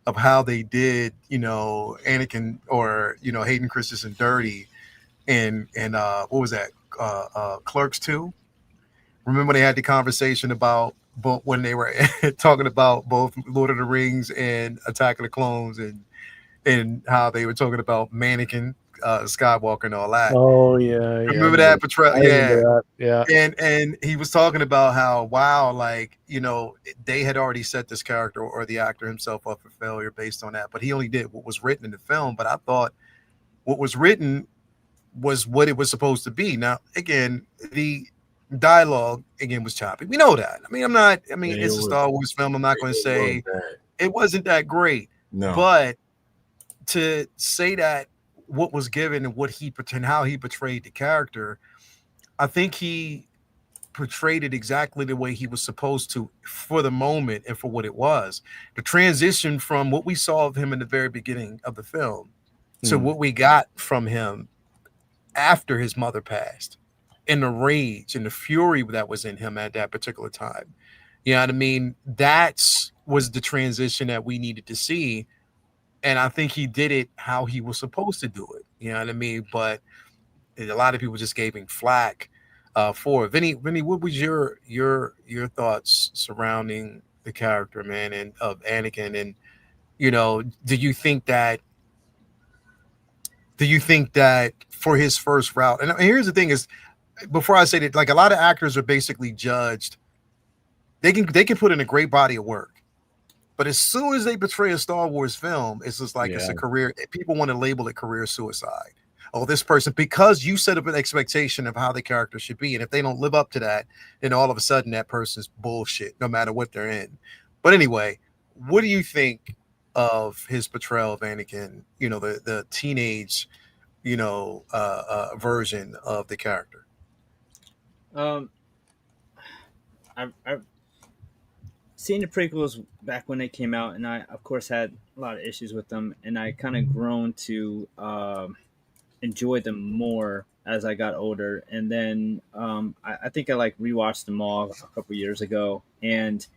of how they did, Anakin or, Hayden Christensen dirty. And what was that? Clerks 2? Remember they had the conversation about both when they were talking about both Lord of the Rings and Attack of the Clones and how they were talking about Mannequin, Skywalker and all that. Oh yeah. Remember that portrayal? Yeah. And he was talking about how, wow, like, they had already set this character or the actor himself up for failure based on that. But he only did what was written in the film. But I thought what was written was what it was supposed to be. Now, again, the dialogue again was choppy. We know that. It's a Star Wars film. I'm not going to say it wasn't that great. No. But to say that what was given and how he portrayed the character, I think he portrayed it exactly the way he was supposed to for the moment and for what it was. The transition from what we saw of him in the very beginning of the film to what we got from him after his mother passed, and the rage and the fury that was in him at that particular time. You know what I mean? That was the transition that we needed to see. And I think he did it how he was supposed to do it. You know what I mean? But a lot of people just gave him flack for it. Vinny, what was your thoughts surrounding the character, man, and of Anakin? And do you think that for his first route? And here's the thing: is before I say that, like, a lot of actors are basically judged. They can put in a great body of work. But as soon as they portray a Star Wars film, it's just like it's a career. People want to label it career suicide. Oh, this person, because you set up an expectation of how the character should be. And if they don't live up to that, then all of a sudden that person's bullshit, no matter what they're in. But anyway, what do you think of his portrayal of Anakin, the teenage, version of the character? I've seen the prequels back when they came out, and I, of course, had a lot of issues with them, and I kind of grown to enjoy them more as I got older. And then I think I rewatched them all a couple years ago, and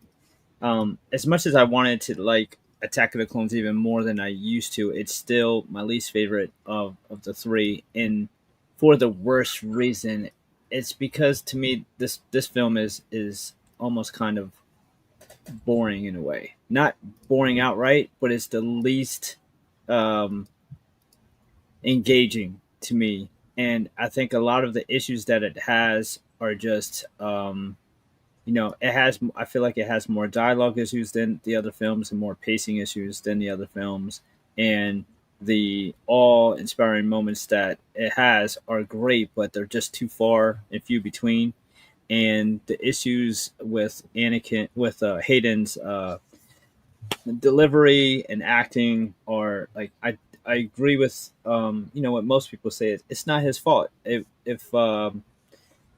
as much as I wanted to like Attack of the Clones even more than I used to, it's still my least favorite of the three, and for the worst reason. It's because to me this film is almost kind of boring in a way. Not boring outright, but it's the least engaging to me. And I think a lot of the issues that it has are just I feel like it has more dialogue issues than the other films and more pacing issues than the other films. And the awe-inspiring moments that it has are great, but they're just too far and few between. And the issues with Hayden's delivery and acting are like, I agree with what most people say. It's not his fault. If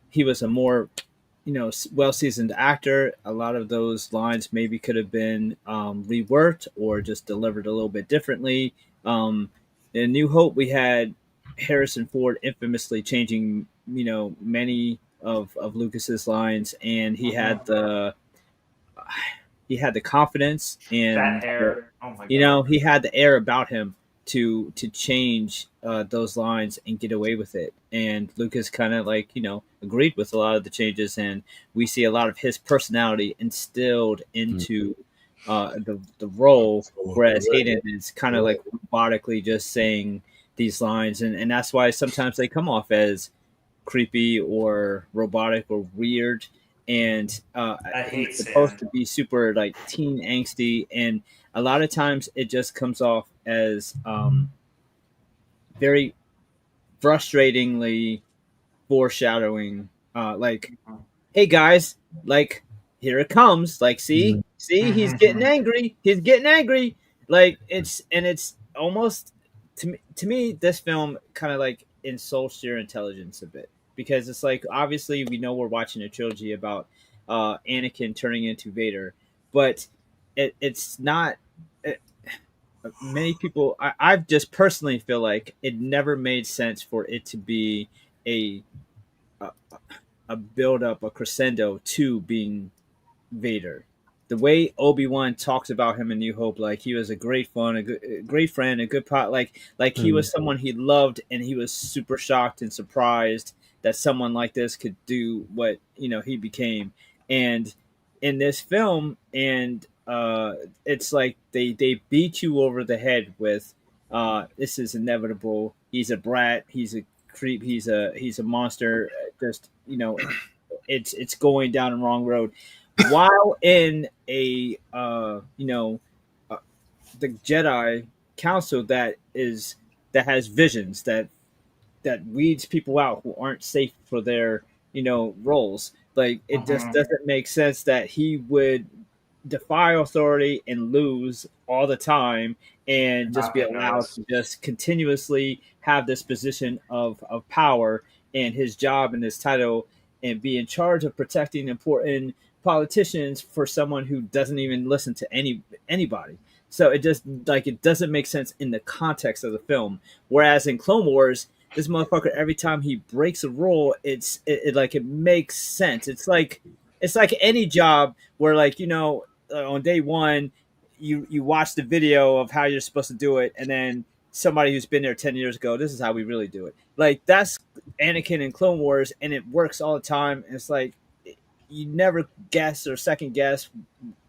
he was a more well-seasoned actor, a lot of those lines maybe could have been reworked or just delivered a little bit differently. In New Hope, we had Harrison Ford infamously changing many of Lucas's lines, and he had the confidence and that air. Oh my God. He had the air about him to change those lines and get away with it. And Lucas kind of like agreed with a lot of the changes, and we see a lot of his personality instilled into the role, whereas Hayden is kind of like robotically just saying these lines, and that's why sometimes they come off as creepy or robotic or weird. And it's supposed to be super like teen angsty, and a lot of times it just comes off as very frustratingly foreshadowing, like, hey guys, like, here it comes, like, see he's getting angry, like, it's almost, to me this film kind of like insults your intelligence a bit, because it's like, obviously we know we're watching a trilogy about Anakin turning into Vader, but it's not, many people, I just personally feel like it never made sense for it to be a a build up, a crescendo to being Vader. The way Obi-Wan talks about him in New Hope, like he was a great fun, a great friend, a good pot, like he was someone he loved, and he was super shocked and surprised that someone like this could do what he became. And in this film, and it's like they beat you over the head with this is inevitable. He's a brat. He's a creep. He's a monster. Just it's going down the wrong road. While in a the Jedi Council that has visions that weeds people out who aren't safe for their roles, like it just doesn't make sense that he would defy authority and lose all the time and just be allowed to just continuously have this position of power and his job and his title and be in charge of protecting important politicians for someone who doesn't even listen to anybody. So it just like it doesn't make sense in the context of the film. Whereas in Clone Wars, this motherfucker, every time he breaks a rule, it like it makes sense. It's like any job where, like, on day one, you watch the video of how you're supposed to do it, and then somebody who's been there 10 years ago, this is how we really do it. Like, that's Anakin in Clone Wars, and it works all the time. And it's like you never guess or second guess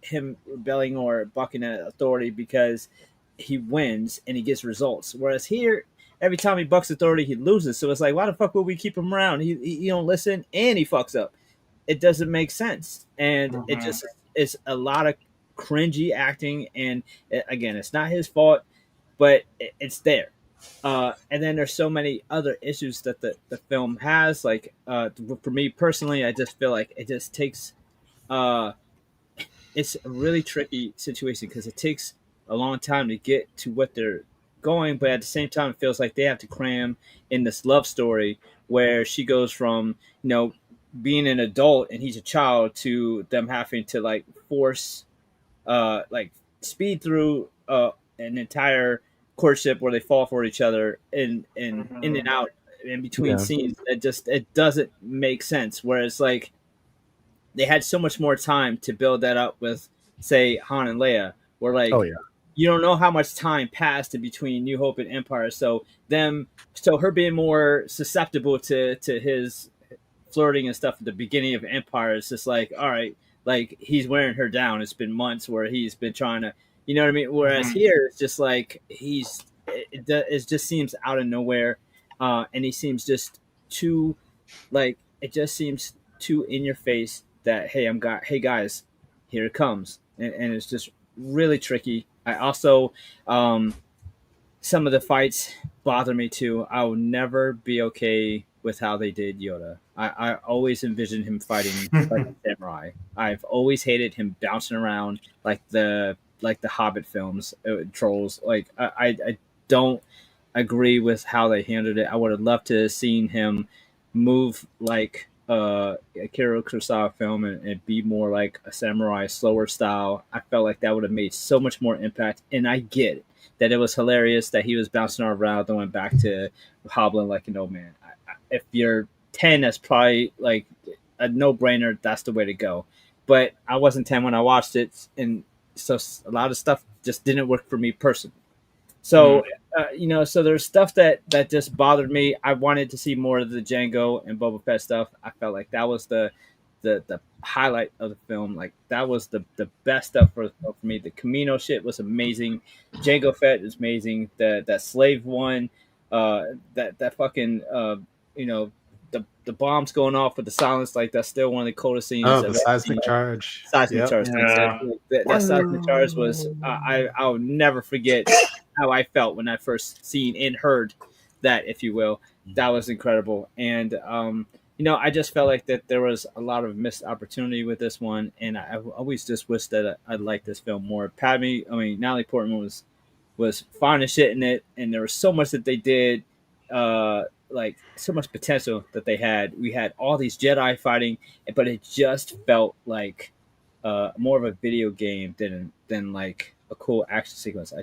him rebelling or bucking at authority, because he wins and he gets results. Whereas here, every time he bucks authority, he loses. So it's like, why the fuck would we keep him around? He don't listen and he fucks up. It doesn't make sense, and it just is a lot of cringy acting. And again, it's not his fault, but it's there. And then there's so many other issues that the film has. Like, for me personally, I just feel like it just takes. It's a really tricky situation because it takes a long time to get to what they're going, but at the same time, it feels like they have to cram in this love story where she goes from being an adult and he's a child to them having to like force like speed through an entire courtship where they fall for each other in and out in between scenes. It doesn't make sense. Whereas like they had so much more time to build that up with, say, Han and Leia, where like you don't know how much time passed in between New Hope and Empire. So her being more susceptible to his flirting and stuff at the beginning of Empire is just like, all right, like he's wearing her down. It's been months where he's been trying to, you know what I mean? Whereas here it's just like it just seems out of nowhere, and he seems just too, like, it just seems too in your face that hey guys, here it comes, and it's just really tricky. I also some of the fights bother me too. I will never be okay with how they did Yoda. I always envisioned him fighting like a samurai. I've always hated him bouncing around like the Hobbit films, trolls. Like I don't agree with how they handled it. I would have loved to have seen him move like a Akira Kurosawa film and be more like a samurai, slower style. I felt like that would have made so much more impact. And I get it, that it was hilarious that he was bouncing around and went back to hobbling like an old man. If you're 10, that's probably like a no-brainer. That's the way to go. But I wasn't 10 when I watched it, and so a lot of stuff just didn't work for me personally. So so there's stuff that just bothered me. I wanted to see more of the Jango and Boba Fett stuff. I felt like that was the highlight of the film. Like that was the best stuff for me. The Camino shit was amazing. Jango Fett is amazing. That slave one, that fucking the bombs going off with the silence, like that's still one of the coldest scenes. Oh, the seismic charge. Seismic charge. Yeah. That seismic charge was I'll never forget how I felt when I first seen and heard that, if you will. That was incredible. And I just felt like that there was a lot of missed opportunity with this one, and I always just wish that I'd liked this film more. Natalie Portman was fine as shit in it, and there was so much that they did, like so much potential that they had. We had all these Jedi fighting, but it just felt like more of a video game than like a cool action sequence.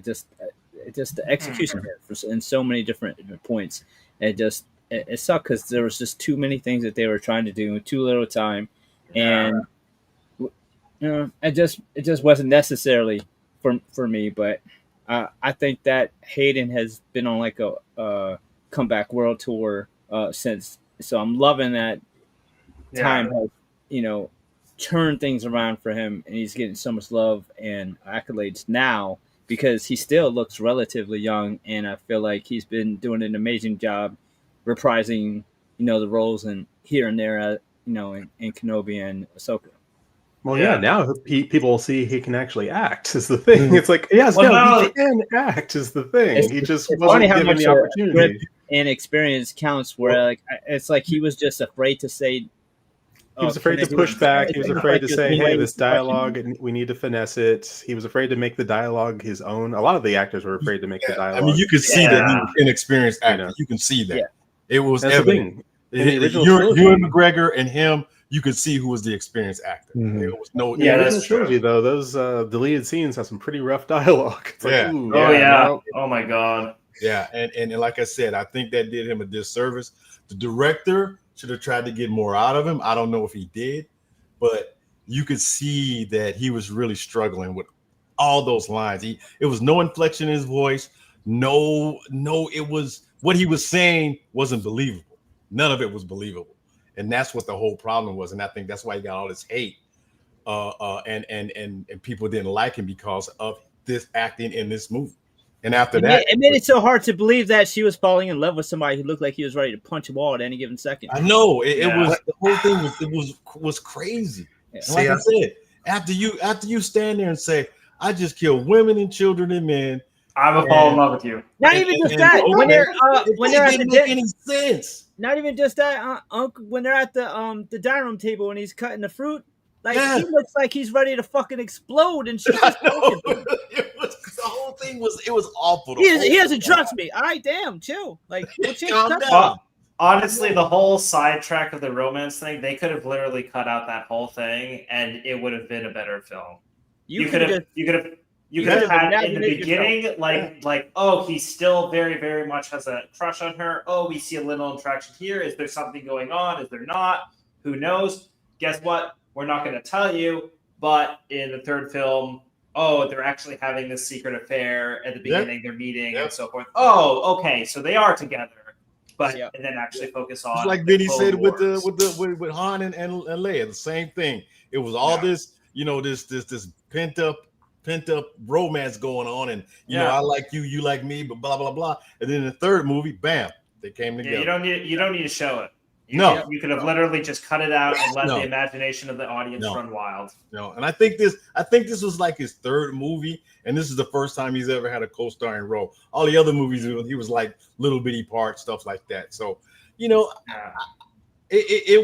The execution here in so many different points. It sucked because there was just too many things that they were trying to do in too little time, and it just wasn't necessarily for me. But I think that Hayden has been on like a comeback world tour since, so I'm loving that time has turned things around for him, and he's getting so much love and accolades now because he still looks relatively young, and I feel like he's been doing an amazing job reprising, the roles and here and there, in Kenobi and Ahsoka. Well, now people will see he can actually act is the thing. It's like, he can act is the thing. He just wasn't given the opportunity. And experience counts where like it's like he was just afraid to say. He was afraid to push back. He was afraid to say, hey, this dialogue, we need to finesse it. He was afraid to make the dialogue his own. A lot of the actors were afraid to make the dialogue. I mean, you could see that he was inexperienced actor. You can see that. Yeah. It was evident. Ewan McGregor and him, you could see who was the experienced actor. There was no. Yeah, that's the trilogy though. Those deleted scenes have some pretty rough dialogue. It's like, oh my god. Yeah, and like I said, I think that did him a disservice. The director should have tried to get more out of him. I don't know if he did, but you could see that he was really struggling with all those lines. It was no inflection in his voice. No, it was what he was saying wasn't believable. None of it was believable. And that's what the whole problem was. And I think that's why he got all this hate. And people didn't like him because of this acting in this movie. And after that, it made it so hard to believe that she was falling in love with somebody who looked like he was ready to punch a wall at any given second. I know it was the whole thing was crazy. Yeah. Like I said, after you stand there and say, "I just killed women and children and men," I will fall in love with you. Not even just that. When they're at the make any sense. Not even just that. When they're at the dining room table and he's cutting the fruit, like he looks like he's ready to fucking explode, and she's just the whole thing was awful. He doesn't trust me. All right, damn, chill. Like, calm down. Honestly, the whole sidetrack of the romance thing, they could have literally cut out that whole thing, and it would have been a better film. You could have had in the beginning, like, oh, he still very, very much has a crush on her. Oh, we see a little interaction here. Is there something going on? Is there not? Who knows? Guess what? We're not going to tell you. But in the third film, oh, they're actually having this secret affair at the beginning. They're meeting and so forth. Oh, okay, so they are together. But and then actually focus on, it's like Vinny said with Han and Leia, the same thing. It was all this, this pent up romance going on, and I like you, you like me, but blah blah blah. And then in the third movie, bam, they came together. You don't need to show it. You could have literally just cut it out and let the imagination of the audience run wild. No, and I think this was like his third movie, and this is the first time he's ever had a co-starring role. All the other movies, he was like little bitty part, stuff like that. So, it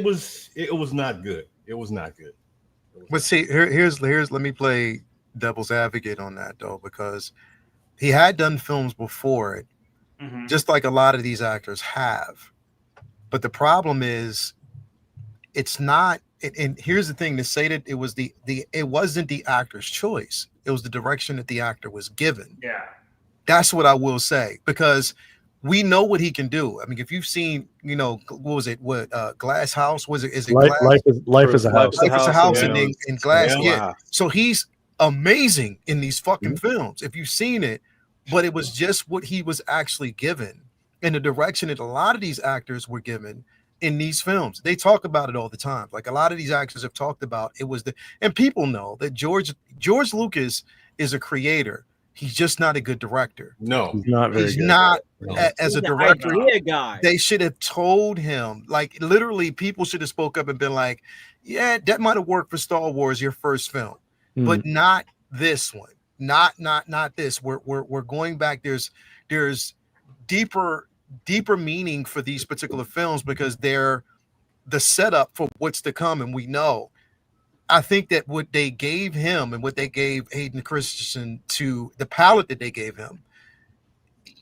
was not good. It was not good. But see, here's let me play devil's advocate on that though, because he had done films before it, just like a lot of these actors have. But the problem is, it's not. And here's the thing: to say that it was it wasn't the actor's choice. It was the direction that the actor was given. Yeah, that's what I will say, because we know what he can do. I mean, if you've seen, what was it? What Glass House was it? Is it Life is a House? Life is a House in Glass. Yeah. So he's amazing in these fucking films. If you've seen it, but it was just what he was actually given and the direction that a lot of these actors were given in these films. They talk about it all the time. Like a lot of these actors have talked about it was and people know that George Lucas is a creator. He's just not a good director. No, He's not very He's good. not No. as a The director. idea guy. They should have told him, like literally people should have spoke up and been like, yeah, that might have worked for Star Wars, your first film, but not this one. Not this. We're going back. There's deeper meaning for these particular films because they're the setup for what's to come, and we know. I think that what they gave him and what they gave Hayden Christensen to the palette that they gave him,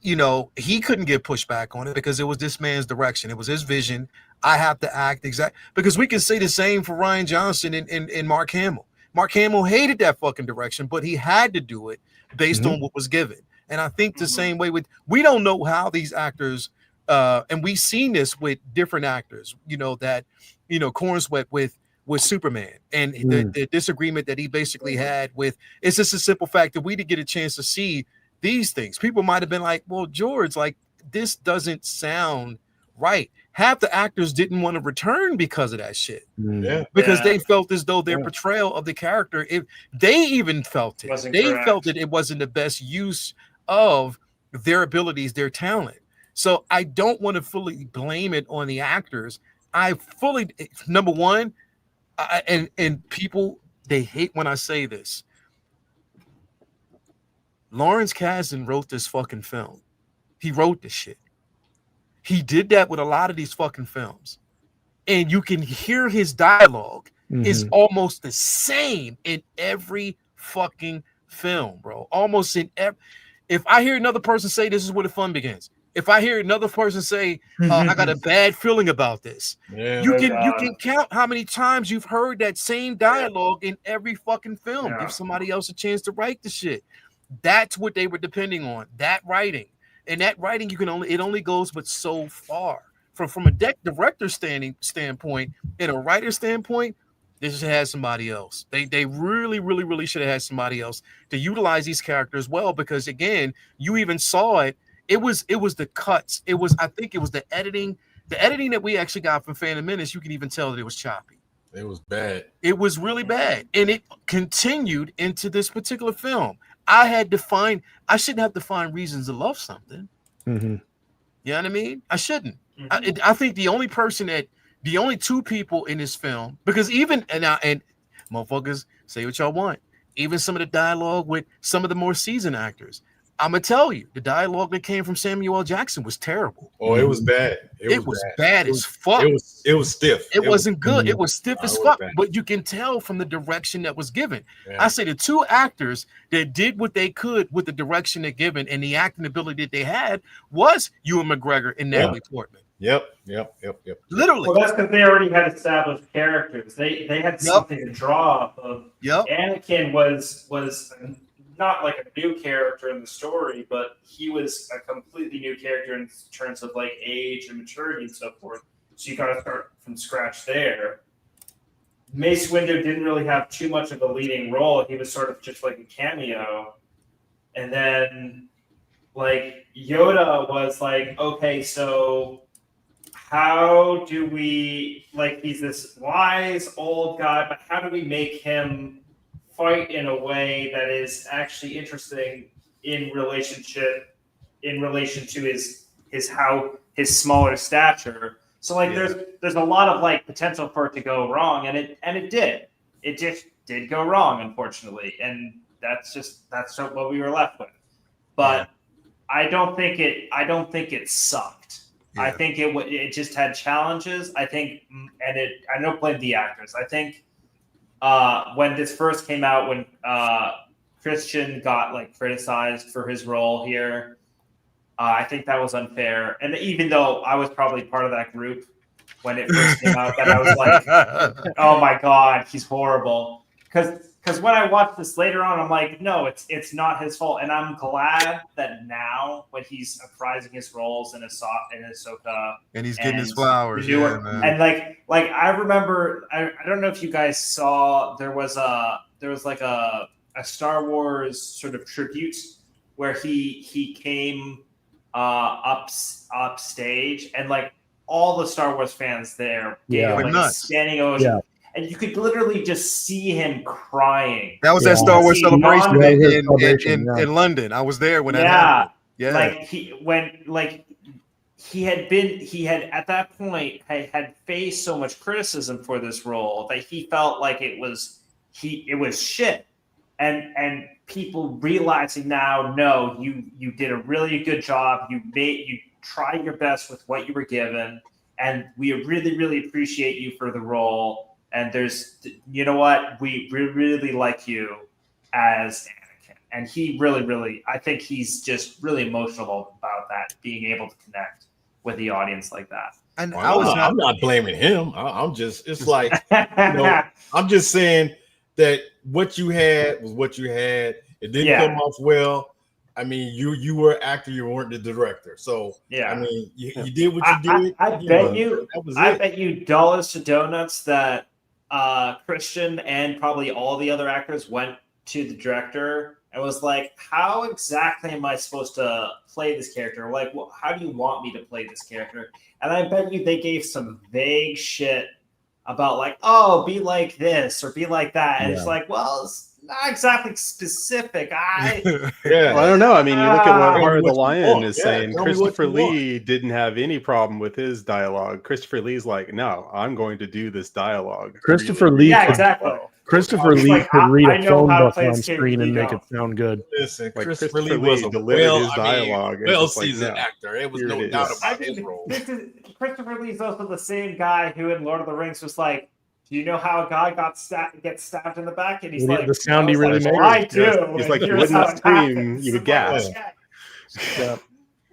you know, he couldn't get pushed back on it because it was this man's direction. It was his vision. I have to act exact because we can say the same for Rian Johnson and Mark Hamill. Mark Hamill hated that fucking direction, but he had to do it based on what was given. And I think the same way we don't know how these actors, and we've seen this with different actors, you know, that, you know, Cornsweet with Superman and the disagreement that he basically had with, it's just a simple fact that we didn't get a chance to see these things. People might have been like, well, George, like this doesn't sound right. Half the actors didn't want to return because of that shit. Because they felt as though their portrayal of the character, they even felt it. Felt that it wasn't the best use of their abilities, their talent. So I don't want to fully blame it on the actors. I fully, number one, and people, they hate when I say this. Lawrence Kasdan wrote this fucking film. He wrote this shit. He did that with a lot of these fucking films. And you can hear his dialogue is almost the same in every fucking film, bro. Almost in every. If I hear another person say this is where the fun begins. If I hear another person say, I got a bad feeling about this, you can count how many times you've heard that same dialogue in every fucking film. Give somebody else a chance to write the shit. That's what they were depending on, that writing. And that writing, it only goes but so far. From a director standpoint, and a writer standpoint, they should have had somebody else. They really should have had somebody else to utilize these characters well, because again, you even saw it. It was the cuts. I think it was the editing. The editing that we actually got from Phantom Menace, you can even tell that it was choppy. It was bad. It was really bad. And it continued into this particular film. I shouldn't have to find reasons to love something. You know what I mean? I shouldn't. I think the only two people in this film, because even and motherfuckers say what y'all want, even some of the dialogue with some of the more seasoned actors, I'm gonna tell you, the dialogue that came from Samuel L. Jackson was terrible. Oh, it was bad. It was bad as fuck. It was stiff. It wasn't good. It was stiff as fuck. But you can tell from the direction that was given. Yeah. I say the two actors that did what they could with the direction they're given and the acting ability that they had was Ewan McGregor and Natalie Portman. Yep. Literally. Well, that's because they already had established characters. They had something to draw off of. Anakin was not like a new character in the story, but he was a completely new character in terms of like age and maturity and so forth. So you got to start from scratch there. Mace Windu didn't really have too much of a leading role. He was sort of just like a cameo. And then like Yoda was like, okay, so how do we, like, he's this wise old guy, but how do we make him fight in a way that is actually interesting in relation to his smaller stature? So like there's a lot of like potential for it to go wrong, and it just did go wrong, unfortunately, and that's what we were left with. But I don't think it sucked. I think it just had challenges. I don't blame the actors. I think when this first came out, when Christian got like criticized for his role here, I think that was unfair. And even though I was probably part of that group when it first came out, that I was like, oh my God, he's horrible. Because when I watched this later on, I'm like, no, it's not his fault. And I'm glad that now when he's apprising his roles in Ahsoka, and he's getting his flowers, man. And like I remember, I don't know if you guys saw, there was like a Star Wars sort of tribute where he came up stage, and like all the Star Wars fans there gave him, like, a standing ovation. Yeah. And you could literally just see him crying. That was that Star Wars celebration in London. I was there when that happened. Yeah, like he had at that point had faced so much criticism for this role that he felt like it was shit, and people realizing now, no, you did a really good job. You tried your best with what you were given, and we really, really appreciate you for the role. And you know what, we really like you as Anakin. And he really, I think he's just really emotional about that, being able to connect with the audience like that. And I'm not blaming him. It's like, I'm just saying that what you had was what you had. It didn't come off well. I mean, you were an actor, you weren't the director. So I mean, you did what you did. I bet you dollars to donuts that Christian and probably all the other actors went to the director and was like, how exactly am I supposed to play this character? Like, how do you want me to play this character? And I bet you they gave some vague shit about, like, oh, be like this or be like that. And it's like, well, it's not exactly specific. Well, I don't know. I mean, you look at what Heart of the Lion is saying. Christopher Lee didn't have any problem with his dialogue. Christopher Lee's like, no, I'm going to do this dialogue. Christopher Lee could read a phone book on screen and make it sound good. Listen, like Christopher Lee was a delivered his dialogue. Well-seasoned actor. There was no doubt about his role. Christopher Lee's also the same guy who in Lord of the Rings was like, do you know how a guy gets stabbed in the back? And he's like, the sound he really made. I do. He's like, you wouldn't scream, you would gasp.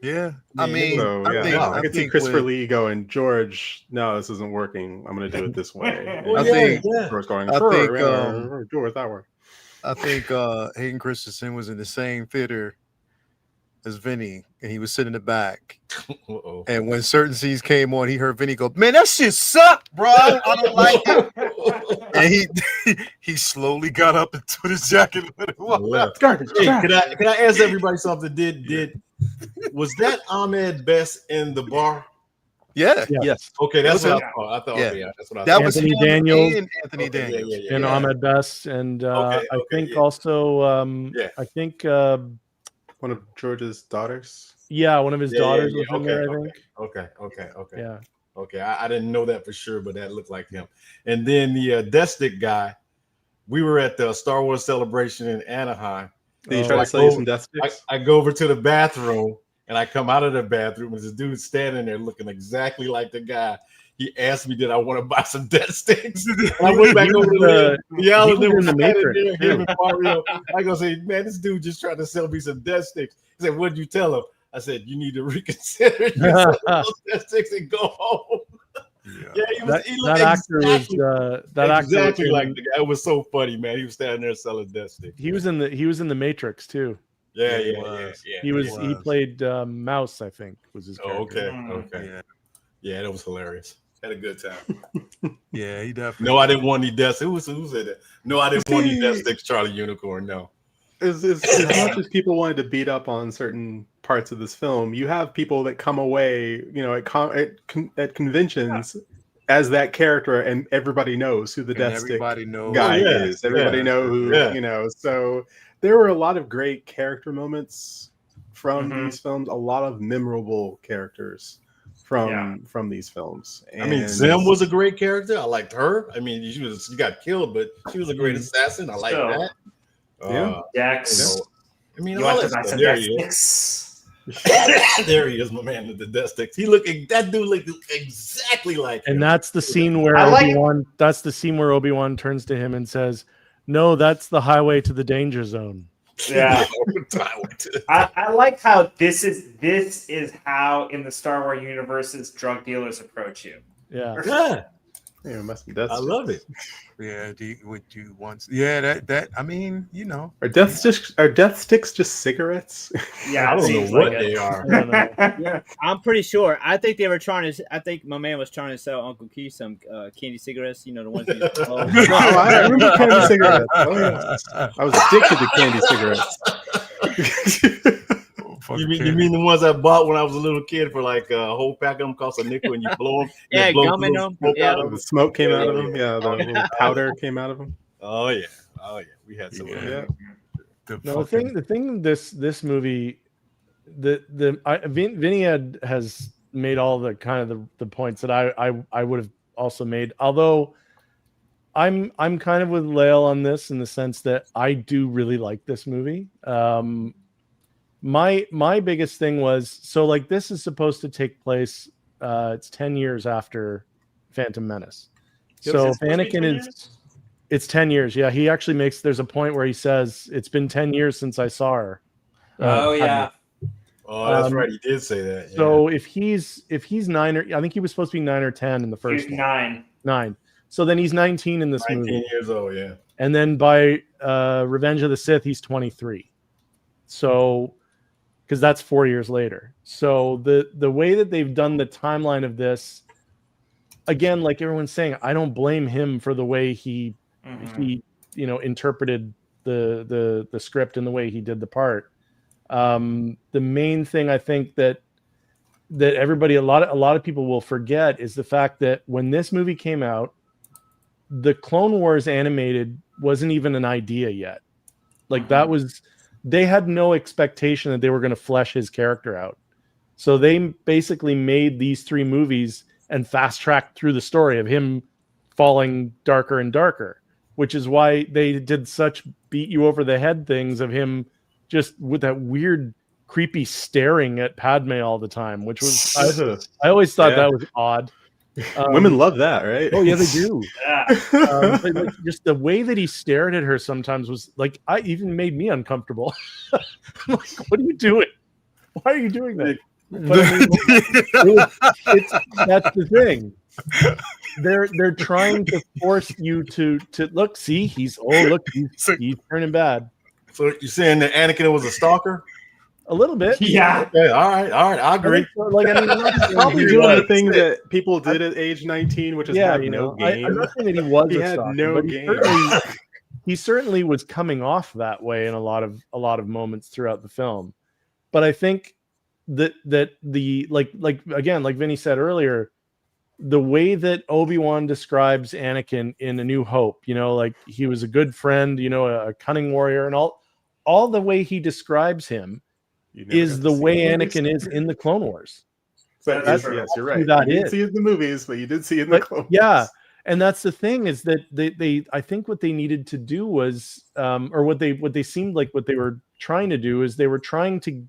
Yeah. I mean, I could see Christopher Lee going, George, no, this isn't working. I'm going to do it this way. George going, George, that worked. I think Hayden Christensen was in the same theater as Vinny, and he was sitting in the back. And when certain scenes came on, he heard Vinny go, "Man, that shit sucked, bro. I don't like it." And he slowly got up and put his jacket on. Can I ask everybody something? Was that Ahmed Best in the bar? Yeah. Yes. Okay, that's what I thought. I thought that's what I thought. That was Anthony Daniels and Anthony Daniels and Ahmed Best, and I think also I think one of George's daughters. Yeah, one of his daughters was in there, I think. Okay. Yeah. Okay, I didn't know that for sure, but that looked like him. And then the Destic guy, we were at the Star Wars celebration in Anaheim. Did you try to sell you some death sticks? I go over to the bathroom, and I come out of the bathroom, and this dude standing there looking exactly like the guy. He asked me, did I want to buy some death sticks? And I went back over to the Matrix. Him and Mario. I go say, man, this dude just trying to sell me some death sticks. He said, what did you tell him? I said, you need to reconsider your death sticks and go home. That actor was exactly like the guy. It was so funny, man. He was standing there selling death sticks. He was in the Matrix too. He played Mouse, I think, was his character. Okay. Yeah, that was hilarious. Had a good time. Yeah, he definitely. No, I didn't want any death. Who said that? No, I didn't want any death sticks. Charlie Unicorn. No. As much as people wanted to beat up on certain parts of this film, you have people that come away, at conventions as that character, and everybody knows who the death stick guy is. Everybody know who, So there were a lot of great character moments from these films. A lot of memorable characters from these films. And I mean, Zim was a great character. I liked her. I mean, she got killed, but she was a great assassin. I like that. Dex. I mean, all that stuff. There he is. There he is, my man with the death sticks. That dude looked exactly like him. And that's the scene where Obi-Wan. That's the scene where Obi-Wan turns to him and says, "No, that's the highway to the danger zone." Yeah. I like how this is how in the Star Wars universe's drug dealers approach you. Yeah. Yeah, it must be death. I love it. Yeah, would you want? Yeah, that I mean, you know, Are death sticks just cigarettes? Yeah, I it don't know seems what like they it. are. I don't know. Yeah, I'm pretty sure. I think they were trying to. I think my man was trying to sell Uncle Keith some candy cigarettes. You know, the ones he used to blow. Oh, I remember candy cigarettes. Oh yeah, I was addicted to candy cigarettes. You mean the ones I bought when I was a little kid for like a whole pack of them cost a nickel, and you blow them? Yeah, blow gum in them. smoke Yeah. out of The them. smoke came out of Yeah, them. yeah. Yeah, the little powder came out of them. Oh yeah, we had some of Yeah. that. No, the thing this movie, Vinny has made all the kind of the points that I would have also made. Although I'm kind of with Lael on this in the sense that I do really like this movie. My biggest thing was, so like this is supposed to take place. It's 10 years after Phantom Menace. So if Anakin is. It's 10 years. Yeah, he actually there's a point where he says, it's been 10 years since I saw her. Oh yeah. Oh, that's right. He did say that. Yeah. So if he's 9 or I think he was supposed to be 9 or 10 in the first He's one. 9. 9. So then he's 19 in this 19 movie. years old, yeah. And then by Revenge of the Sith, he's 23. So because that's 4 years later. So the way that they've done the timeline of this, again, like everyone's saying, I don't blame him for the way he interpreted the script and the way he did the part. The main thing I think that everybody, a lot of people will forget is the fact that when this movie came out, the Clone Wars animated wasn't even an idea yet. Like they had no expectation that they were going to flesh his character out. So they basically made these 3 movies and fast tracked through the story of him falling darker and darker, which is why they did such beat you over the head things of him just with that weird, creepy staring at Padme all the time, which was, I always thought that was odd. Women love that, right? Oh yeah, they do. Yeah. But like, just the way that he stared at her sometimes was like, I even made me uncomfortable. I'm like, what are you doing? Why are you doing that? But I mean, that's the thing. They're trying to force you to look. See, he's turning bad. So you're saying that Anakin was a stalker? A little bit. Yeah. Okay, all right, I agree. Like, I mean, Probably doing the thing that people did at age 19, which is have no game. I'm not saying that he was He a had stalker, no but game. he certainly was coming off that way in a lot of moments throughout the film. But I think that the like again, like Vinny said earlier, the way that Obi-Wan describes Anakin in A New Hope, like he was a good friend, a cunning warrior, and all the way he describes him is the way Anakin is in the Clone Wars. But yes, you're right. That you didn't see it in the movies, but you did see it in the Clone Wars. Yeah, and that's the thing is that they I think what they needed to do was, or what they seemed like what they were trying to do is they were trying to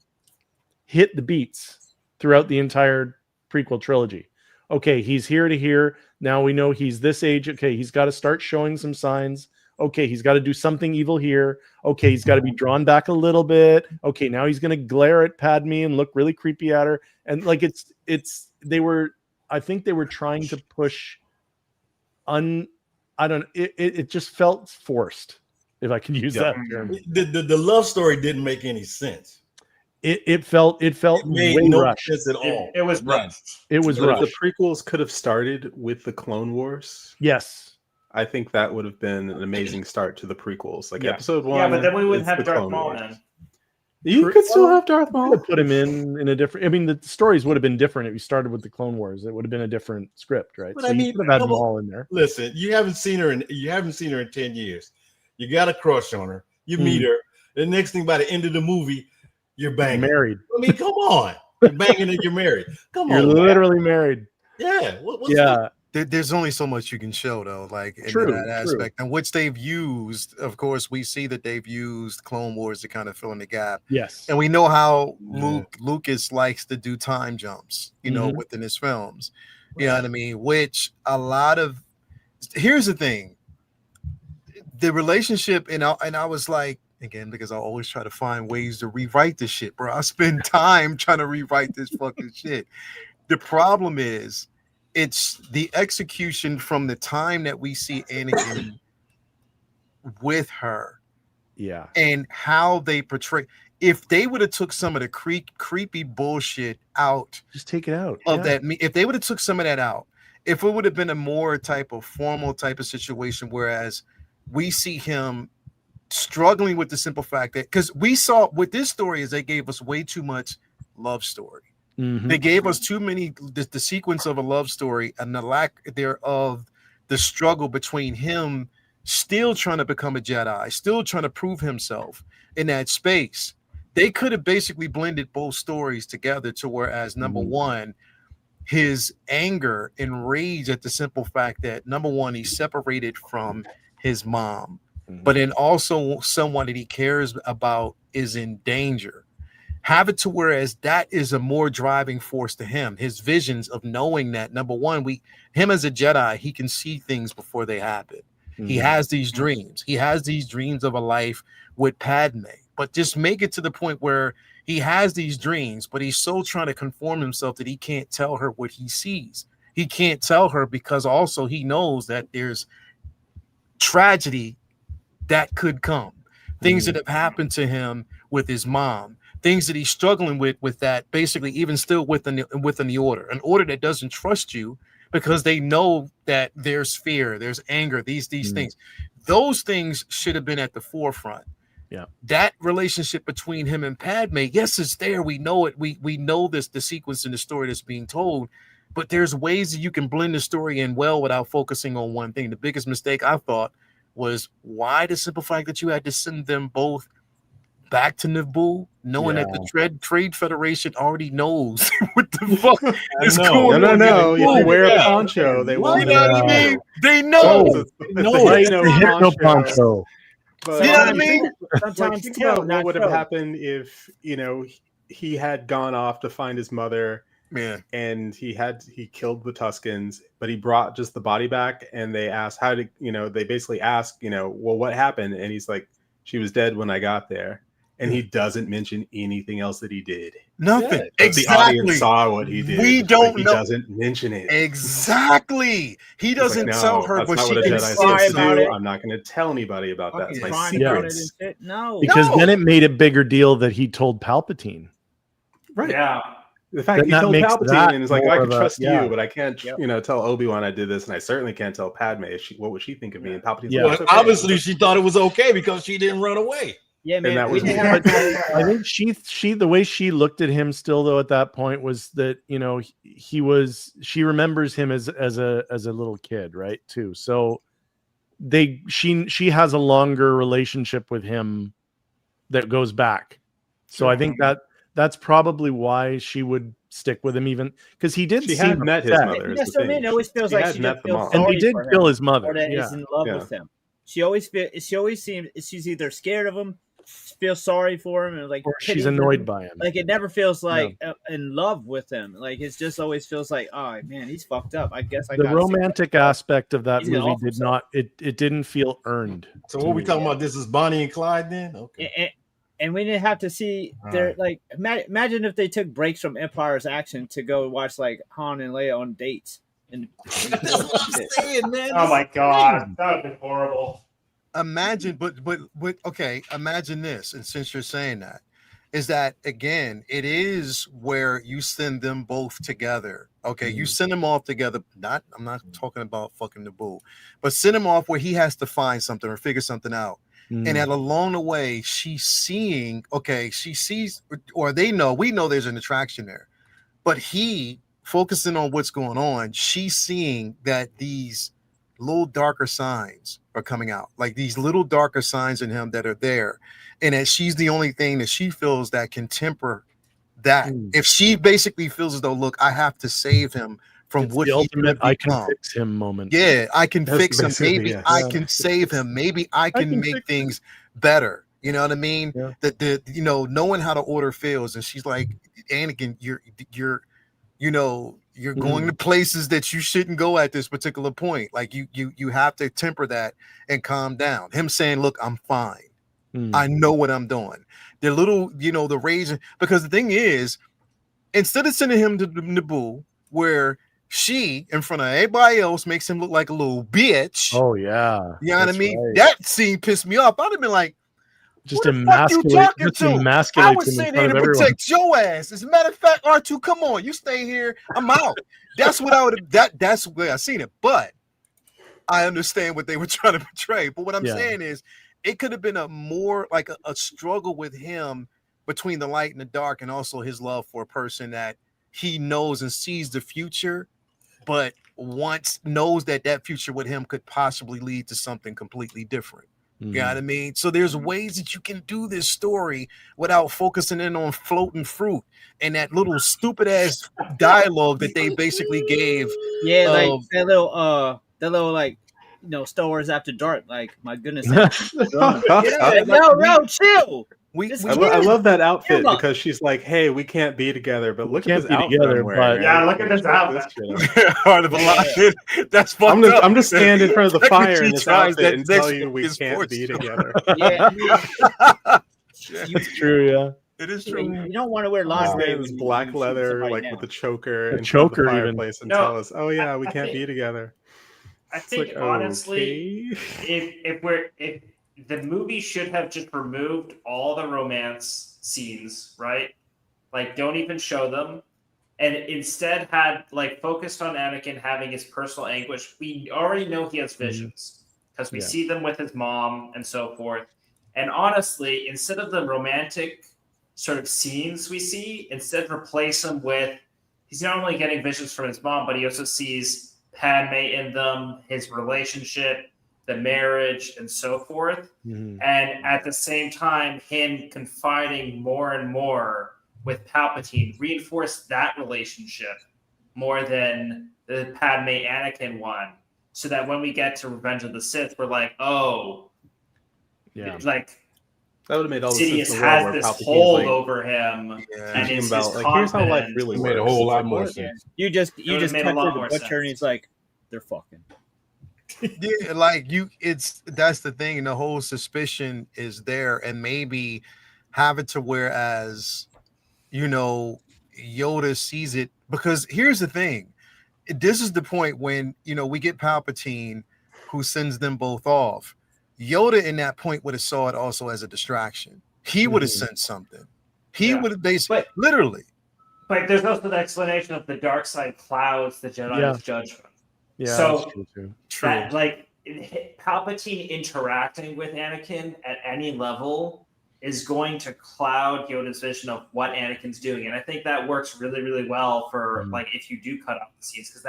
hit the beats throughout the entire prequel trilogy. Okay, he's here to here. Now we know he's this age. Okay, he's got to start showing some signs. Okay, he's got to do something evil here. Okay, he's got to be drawn back a little bit. Okay, now he's going to glare at Padme and look really creepy at her. And like I think they were trying to push it just felt forced, if I can use that term. The love story didn't make any sense. It felt made way no rushed. sense at all. It was rushed. It was rushed. If the prequels could have started with the Clone Wars, Yes. I think that would have been an amazing start to the prequels. Like Yeah. episode 1. Yeah, but then we wouldn't is have the Darth Clone Maul Wars. then. You could still have Darth Maul. Put him in a different. I mean, the stories would have been different if you started with the Clone Wars. It would have been a different script, right? But So I you mean, could have had come them on. all in there. Listen, you haven't seen her in 10 years. You got a crush on her. You meet her. The next thing by the end of the movie, you're banging. Married. I mean, come on. You're banging and you're married. Come You're on. man. literally married. Yeah. What's Yeah. There's only so much you can show though, like in True, that aspect, and which they've used. Of course, we see that they've used Clone Wars to kind of fill in the gap, Yes. and we know how Lucas likes to do time jumps, within his films. You know what I mean? Which a lot of here's the thing, the relationship, and I was like, again, because I always try to find ways to rewrite this shit, bro. I spend time trying to rewrite this fucking shit. The problem is it's the execution from the time that we see Anakin with her, and how they portray. If they would have took some of the creepy bullshit out, just take it out of that. If they would have took some of that out, if it would have been a more type of formal type of situation, whereas we see him struggling with the simple fact that, because we saw with this story is they gave us way too much love story. They gave us too many, the sequence of a love story and the lack thereof, the struggle between him still trying to become a Jedi, still trying to prove himself in that space. They could have basically blended both stories together to whereas number one, his anger and rage at the simple fact that number one, he's separated from his mom, but then also someone that he cares about is in danger. Have it to whereas that is a more driving force to him. His visions of knowing that number one, him as a Jedi, he can see things before they happen. He has these dreams. He has these dreams of a life with Padme, but just make it to the point where he has these dreams, but he's so trying to conform himself that he can't tell her what he sees. He can't tell her because also he knows that there's tragedy that could come. Things that have happened to him with his mom, things that he's struggling with that basically even still within the order, an order that doesn't trust you because they know that there's fear, there's anger, these things. Those things should have been at the forefront. Yeah. That relationship between him and Padme, yes, it's there. We know it. We know this, the sequence in the story that's being told, but there's ways that you can blend the story in well without focusing on one thing. The biggest mistake I thought was why the simple fact that you had to send them both back to Naboo, knowing that the Trade Federation already knows what the fuck is going on. No. You wear a poncho. They want you know what I mean? They know. No poncho. But, you know what I mean? Like, think about what would have happened if he had gone off to find his mother. Yeah. And he killed the Tuskens, but he brought just the body back, and they asked they basically asked, well, what happened? And he's like, she was dead when I got there. And he doesn't mention anything else that he did. Nothing. Yeah. Exactly. The audience saw what he did. We don't know. He doesn't mention it. Exactly. He doesn't tell her, but she can say about it. I'm not going to tell anybody about that. It's my secrets. No, because then it made a bigger deal that he told Palpatine. Right. Yeah. The fact he told Palpatine and is like, I can trust you, but I can't, tell Obi-Wan I did this, and I certainly can't tell Padme. What would she think of me? And Palpatine's like, well, obviously she thought it was okay because she didn't run away. Yeah, man. That was I think she the way she looked at him still though at that point was that she remembers him as a little kid, right? Too. So she has a longer relationship with him that goes back. So I think that's probably why she would stick with him, even because he did. She had met his mother. It always feels like she did feel sorry and he did kill his mother. Or that is in love with him. She always seems she's either scared of him, feels sorry for him, and like or she's annoyed by him. Like it never feels like in love with him. Like it just always feels like, oh man, he's fucked up. I guess the romantic aspect of that movie did not. It didn't feel earned. So what are we talking about? This is Bonnie and Clyde then? Okay. And we didn't have to see their like. Imagine if they took breaks from Empire's action to go watch like Han and Leia on dates. And that's what I'm saying, man. Oh my god, that would have been horrible. Imagine, but okay. Imagine this, and since you're saying that, is that again, it is where you send them both together. Okay, you send them off together. I'm not talking about fucking Naboo, but send them off where he has to find something or figure something out. And that along the way, she's seeing, she sees, or we know there's an attraction there, but he focusing on what's going on, she's seeing that these little darker signs are coming out, like these little darker signs in him that are there. And that she's the only thing that she feels that can temper that. If she basically feels as though, look, I have to save him from what the ultimate I can become. Fix him moment. Yeah, I can fix him. Maybe I can save him. Maybe I can make things better. You know what I mean? Yeah. That knowing how the order feels. And she's like, Anakin, you're going to places that you shouldn't go at this particular point. Like you have to temper that and calm down. Him saying, look, I'm fine. I know what I'm doing. The little, the rage, because the thing is, instead of sending him to Naboo, where she, in front of everybody else, makes him look like a little bitch. Oh yeah. You know what I mean? Right. That scene pissed me off. I'd have been like, just who the fuck you talking to? I was was sitting here to protect your ass. As a matter of fact, R2, come on, you stay here. I'm out. That's what I would have. That's where I seen it. But I understand what they were trying to portray. But what I'm saying is, it could have been a more like a struggle with him between the light and the dark, and also his love for a person that he knows and sees the future, but knows that future with him could possibly lead to something completely different. You know what I mean? So there's ways that you can do this story without focusing in on floating fruit and that little stupid ass dialogue that they basically gave. Yeah, like that little like, you know, Star Wars After Dark. Like, my goodness. Yo, chill. I love that outfit because she's like, "Hey, we can't be together, but look at this outfit I'm wearing." Yeah, look at this outfit. That's fucked up. I'm just stand in front of the fire in this outfit and tell you we can't be together. Yeah, it's true. Yeah, it is true. You don't want to wear lingerie. This black leather, like with the choker, and choker fireplace, and tell us, "Oh yeah, we can't be together." I think honestly, if the movie should have just removed all the romance scenes, right? Like, don't even show them, and instead had like focused on Anakin having his personal anguish. We already know he has visions because we see them with his mom and so forth. And honestly, instead of the romantic sort of scenes we see, instead replace them with, he's not only getting visions from his mom, but he also sees Padme in them, his relationship, the marriage, and so forth. And at the same time, him confiding more and more with Palpatine, reinforce that relationship more than the Padme Anakin one, so that when we get to Revenge of the Sith, we're like, oh, like that would have made all the Sidious has this hold over him, and it's about like, here's how life really made a whole lot more sense. You just cut to the butcher, and he's like, they're fucking. Yeah, like that's the thing, and the whole suspicion is there, and maybe have it to whereas, you know, Yoda sees it, because here's the thing, this is the point when, you know, we get Palpatine who sends them both off. Yoda in that point would have saw it also as a distraction. He would have sent something. He would have basically literally. But there's also the explanation of the dark side clouds the Jedi's judgment. Yeah, so true. That, like, Palpatine interacting with Anakin at any level is going to cloud Yoda's vision of what Anakin's doing, and I think that works really, really well for like if you do cut off the scenes, because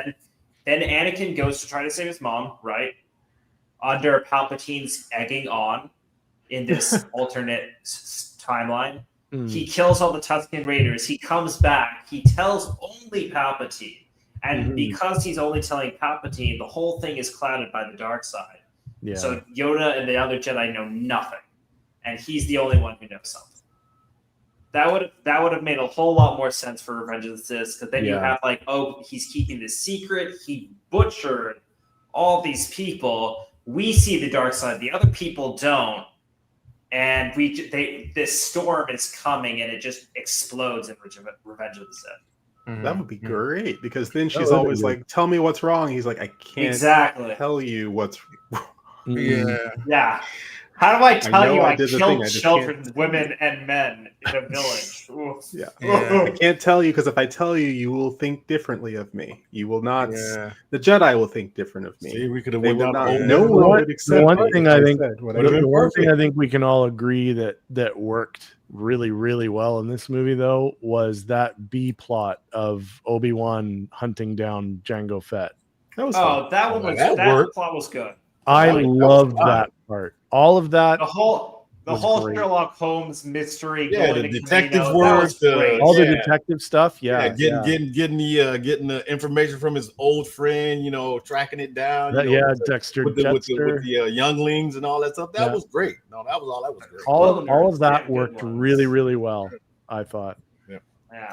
then Anakin goes to try to save his mom, right? Under Palpatine's egging on in this alternate timeline. He kills all the Tusken Raiders. He comes back. He tells only Palpatine. And because he's only telling Palpatine, the whole thing is clouded by the dark side. Yeah. So Yoda and the other Jedi know nothing. And he's the only one who knows something. That would have made a whole lot more sense for Revenge of the Sith, because then you have like, oh, he's keeping this secret. He butchered all these people. We see the dark side. The other people don't. And this storm is coming, and it just explodes in Revenge of the Sith. That would be great, because then she's always like, "Tell me what's wrong." He's like, "I can't tell you what's wrong." Yeah. How do I tell you I killed children, women, and men in a village? I can't tell you, because if I tell you, you will think differently of me. You will not. The Jedi will think different of me. See, we could have went down. No one would accept. The one thing I think we can all agree that worked really, really well in this movie, though, was that B plot of Obi-Wan hunting down Jango Fett. That was fun. That plot was good. I love that part. All of that. The whole Sherlock Holmes mystery. The detective work, all the detective stuff. Getting the information from his old friend. You know, tracking it down. Dexter with the younglings and all that stuff. That was great. No, that was great. All of that worked really, really well, I thought. Yeah.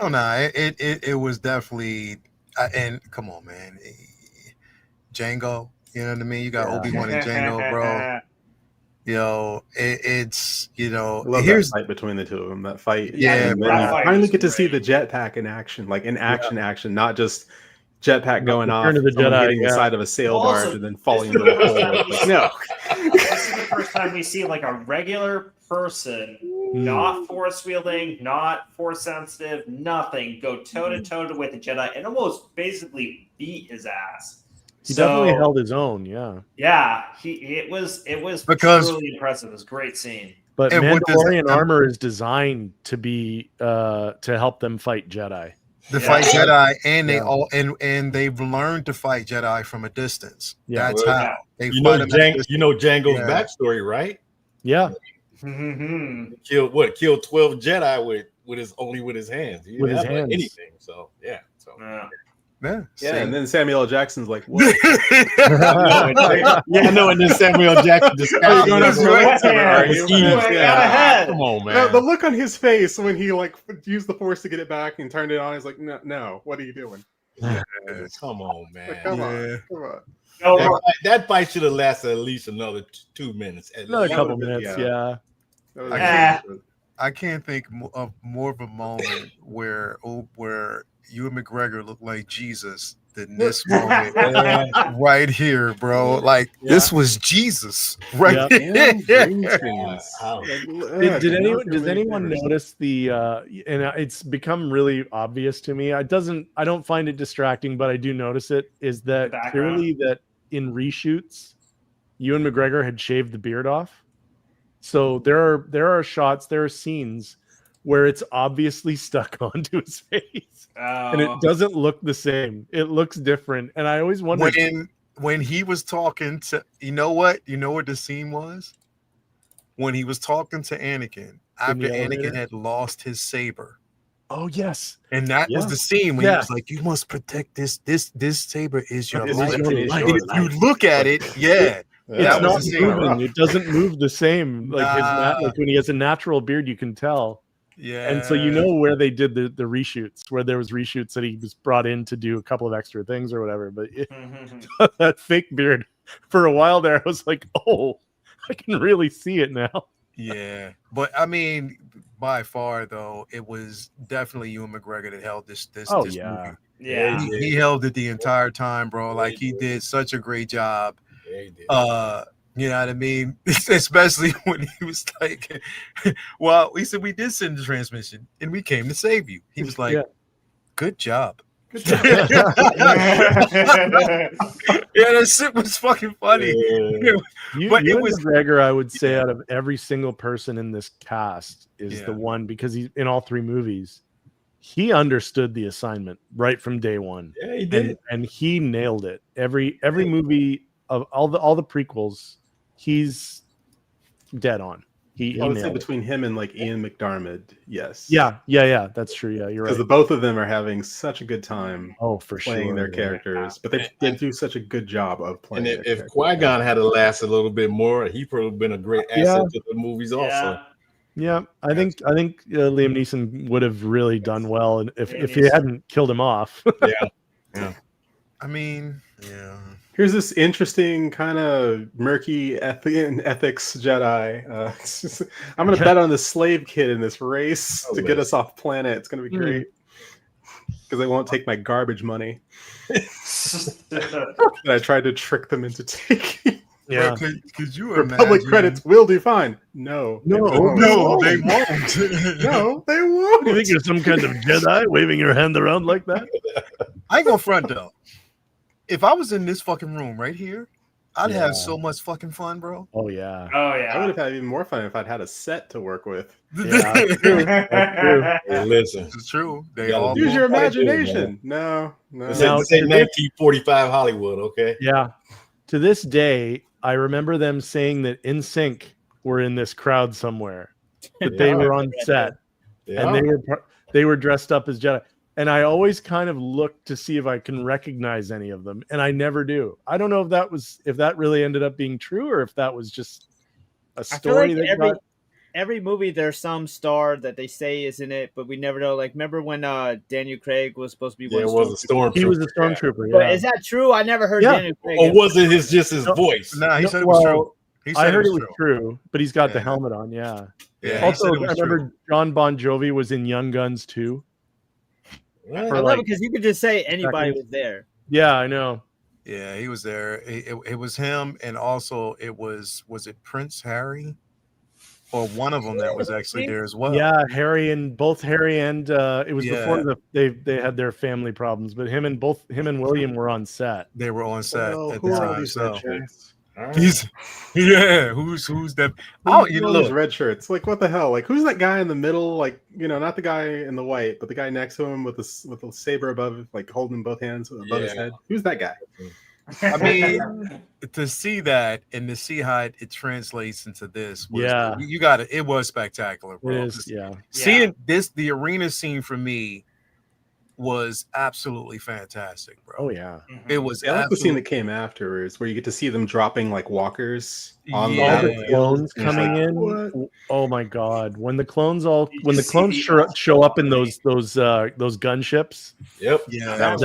Oh no, it was definitely. And come on, man, Django. You know what I mean? You got Obi-Wan and Django, bro. You know, it's, you know, here's that fight between the two of them. That fight, finally get to see the jetpack in action, like in action, not just jetpack going off, Return of the someone Jedi, hitting the yeah. side of a sail Also, barge, and then falling into a hole. Like, no. This is the first time we see like a regular person, not force wielding, not force sensitive, nothing, go toe to toe with the Jedi and almost basically beat his ass. He definitely held his own, yeah. Yeah, it was Because- truly impressive. It was a great scene. But And what does- Mandalorian armor is designed to be to help them fight Jedi. The fight Jedi, and they Yeah. all and they've learned to fight Jedi from a distance. Yeah. That's Well, how they You fight know, them. you know Django's Yeah. backstory, right? Yeah, Mm-hmm. Killed 12 Jedi with his hands. He didn't With his have, like, hands. anything. So yeah. So Yeah. Yeah, And then Samuel L. Jackson's like, what? yeah, no, and then Samuel Jackson just Are you going after my lightsaber, are you? Yeah. Come on, No, man. the look on his face when he like used the force to get it back and turned it on, he's like, no, what are you doing? Come on, man. Like, come Yeah. on, come on. No, That fight should have lasted at least another 2 minutes. At another least. couple been- minutes, yeah. yeah. That was- Ah. I can't think of more of a moment where Ewan McGregor looked like Jesus than this moment right here, bro. Like this was Jesus right Damn here. green screens. Wow. Does anyone notice the and it's become really obvious to me. I don't find it distracting, but I do notice it, is that Background. clearly that in reshoots Ewan McGregor had shaved the beard off. So there are shots, there are scenes where it's obviously stuck onto his face. And it doesn't look the same. It looks different. And I always wonder When he was talking to you know what the scene was? When he was talking to Anakin after the elevator? Anakin had lost his saber. Oh yes. And that was Yeah. the scene when Yeah. he was like, "You must protect this saber is your This is life." your And life. if you look at it, yeah. It's that not was the scene. moving. It doesn't move the same. Like Nah. like when he has a natural beard, you can tell. Yeah. And so you know where they did the reshoots, where there was reshoots that he was brought in to do a couple of extra things or whatever. But that fake beard, for a while there, I was like, oh, I can really see it now. Yeah, but I mean, by far though, it was definitely Ewan McGregor that held this Oh, this yeah. movie. Yeah. He held it the entire time, bro. Like he did such a great job. Yeah, he did. You know what I mean? Especially when he was like, well, he said, we did send the transmission and we came to save you. He was like, Yeah. good job. Good job. Yeah, that shit was fucking funny. But it Ewan was- McGregor, I would say, out of every single person in this cast, is Yeah. the one, because he's in all three movies. He understood the assignment right from day one. Yeah, he did. And he nailed it. Every movie of all the prequels, he's dead on. He I would say nailed it. between him and like Ian McDiarmid, yes. Yeah, that's true. Yeah, you're Because right. the both of them are having such a good time Oh, for playing sure. their yeah. characters, but they do such a good job of playing. And their if characters. Qui-Gon had lasted a little bit more, he probably been a great asset to the movies also. Yeah. Yeah, I think Liam Neeson would have really done well, and if he hadn't killed him off. I mean, yeah. Here's this interesting kind of murky ethics Jedi. I'm going to bet on the slave kid in this race to get us off planet. It's going to be great because they won't take my garbage money that I tried to trick them into taking. Yeah. Bro, could you For imagine? public credits will do fine. No, No, they won't. no, they won't. You think you're some kind of Jedi waving your hand around like that? I ain't gonna front though. If I was in this fucking room right here, I'd have so much fucking fun, bro. Oh yeah. Oh I would yeah. have had even more fun if I'd had a set to work with. Yeah, that's true. That's true. Hey, listen, It's true. They You gotta all Use your What I do, imagination. No. this Now, ain't 1945 Hollywood, okay? Yeah. To this day, I remember them saying that NSYNC were in this crowd somewhere, that they were on set, and they were dressed up as Jedi. And I always kind of look to see if I can recognize any of them, and I never do. I don't know if that really ended up being true, or if that was just a I feel story like that every movie there's some star that they say is in it, but we never know. Like, remember when Daniel Craig was supposed to be one? It was a stormtrooper. he was a stormtrooper. But Yeah. is that true? I never heard Yeah. Daniel Craig. Or was it just his voice? Nah, he No, said it was well, true. He said I heard it was true. true, but he's got the Yeah. helmet on. Yeah. Yeah, he Also, said it was I remember true. John Bon Jovi was in Young Guns too. What? For I love like it because you could just say anybody was there. Yeah, I know. Yeah, he was there. It was him, and also it was it Prince Harry, or one of them that was actually there as well. Yeah, Harry and it was before Yeah. they had their family problems, but him and William were on set. They were on set Well, at who the are all time. these So red shirts? he's who's that? Oh, you Who are all look. these red shirts? Like, what the hell? Like, who's that guy in the middle? Like, not the guy in the white, but the guy next to him with the saber above, like holding both hands above his head. Who's that guy? I mean, to see that and to see how it translates into this, you got it. It was spectacular, bro. It is, yeah. Seeing the arena scene for me was absolutely fantastic, bro. Oh yeah, it was. I like the scene that came afterwards, where you get to see them dropping like walkers on all the the clones coming in. What? Oh my god, when the clones show up in those gunships. Yep. Yeah,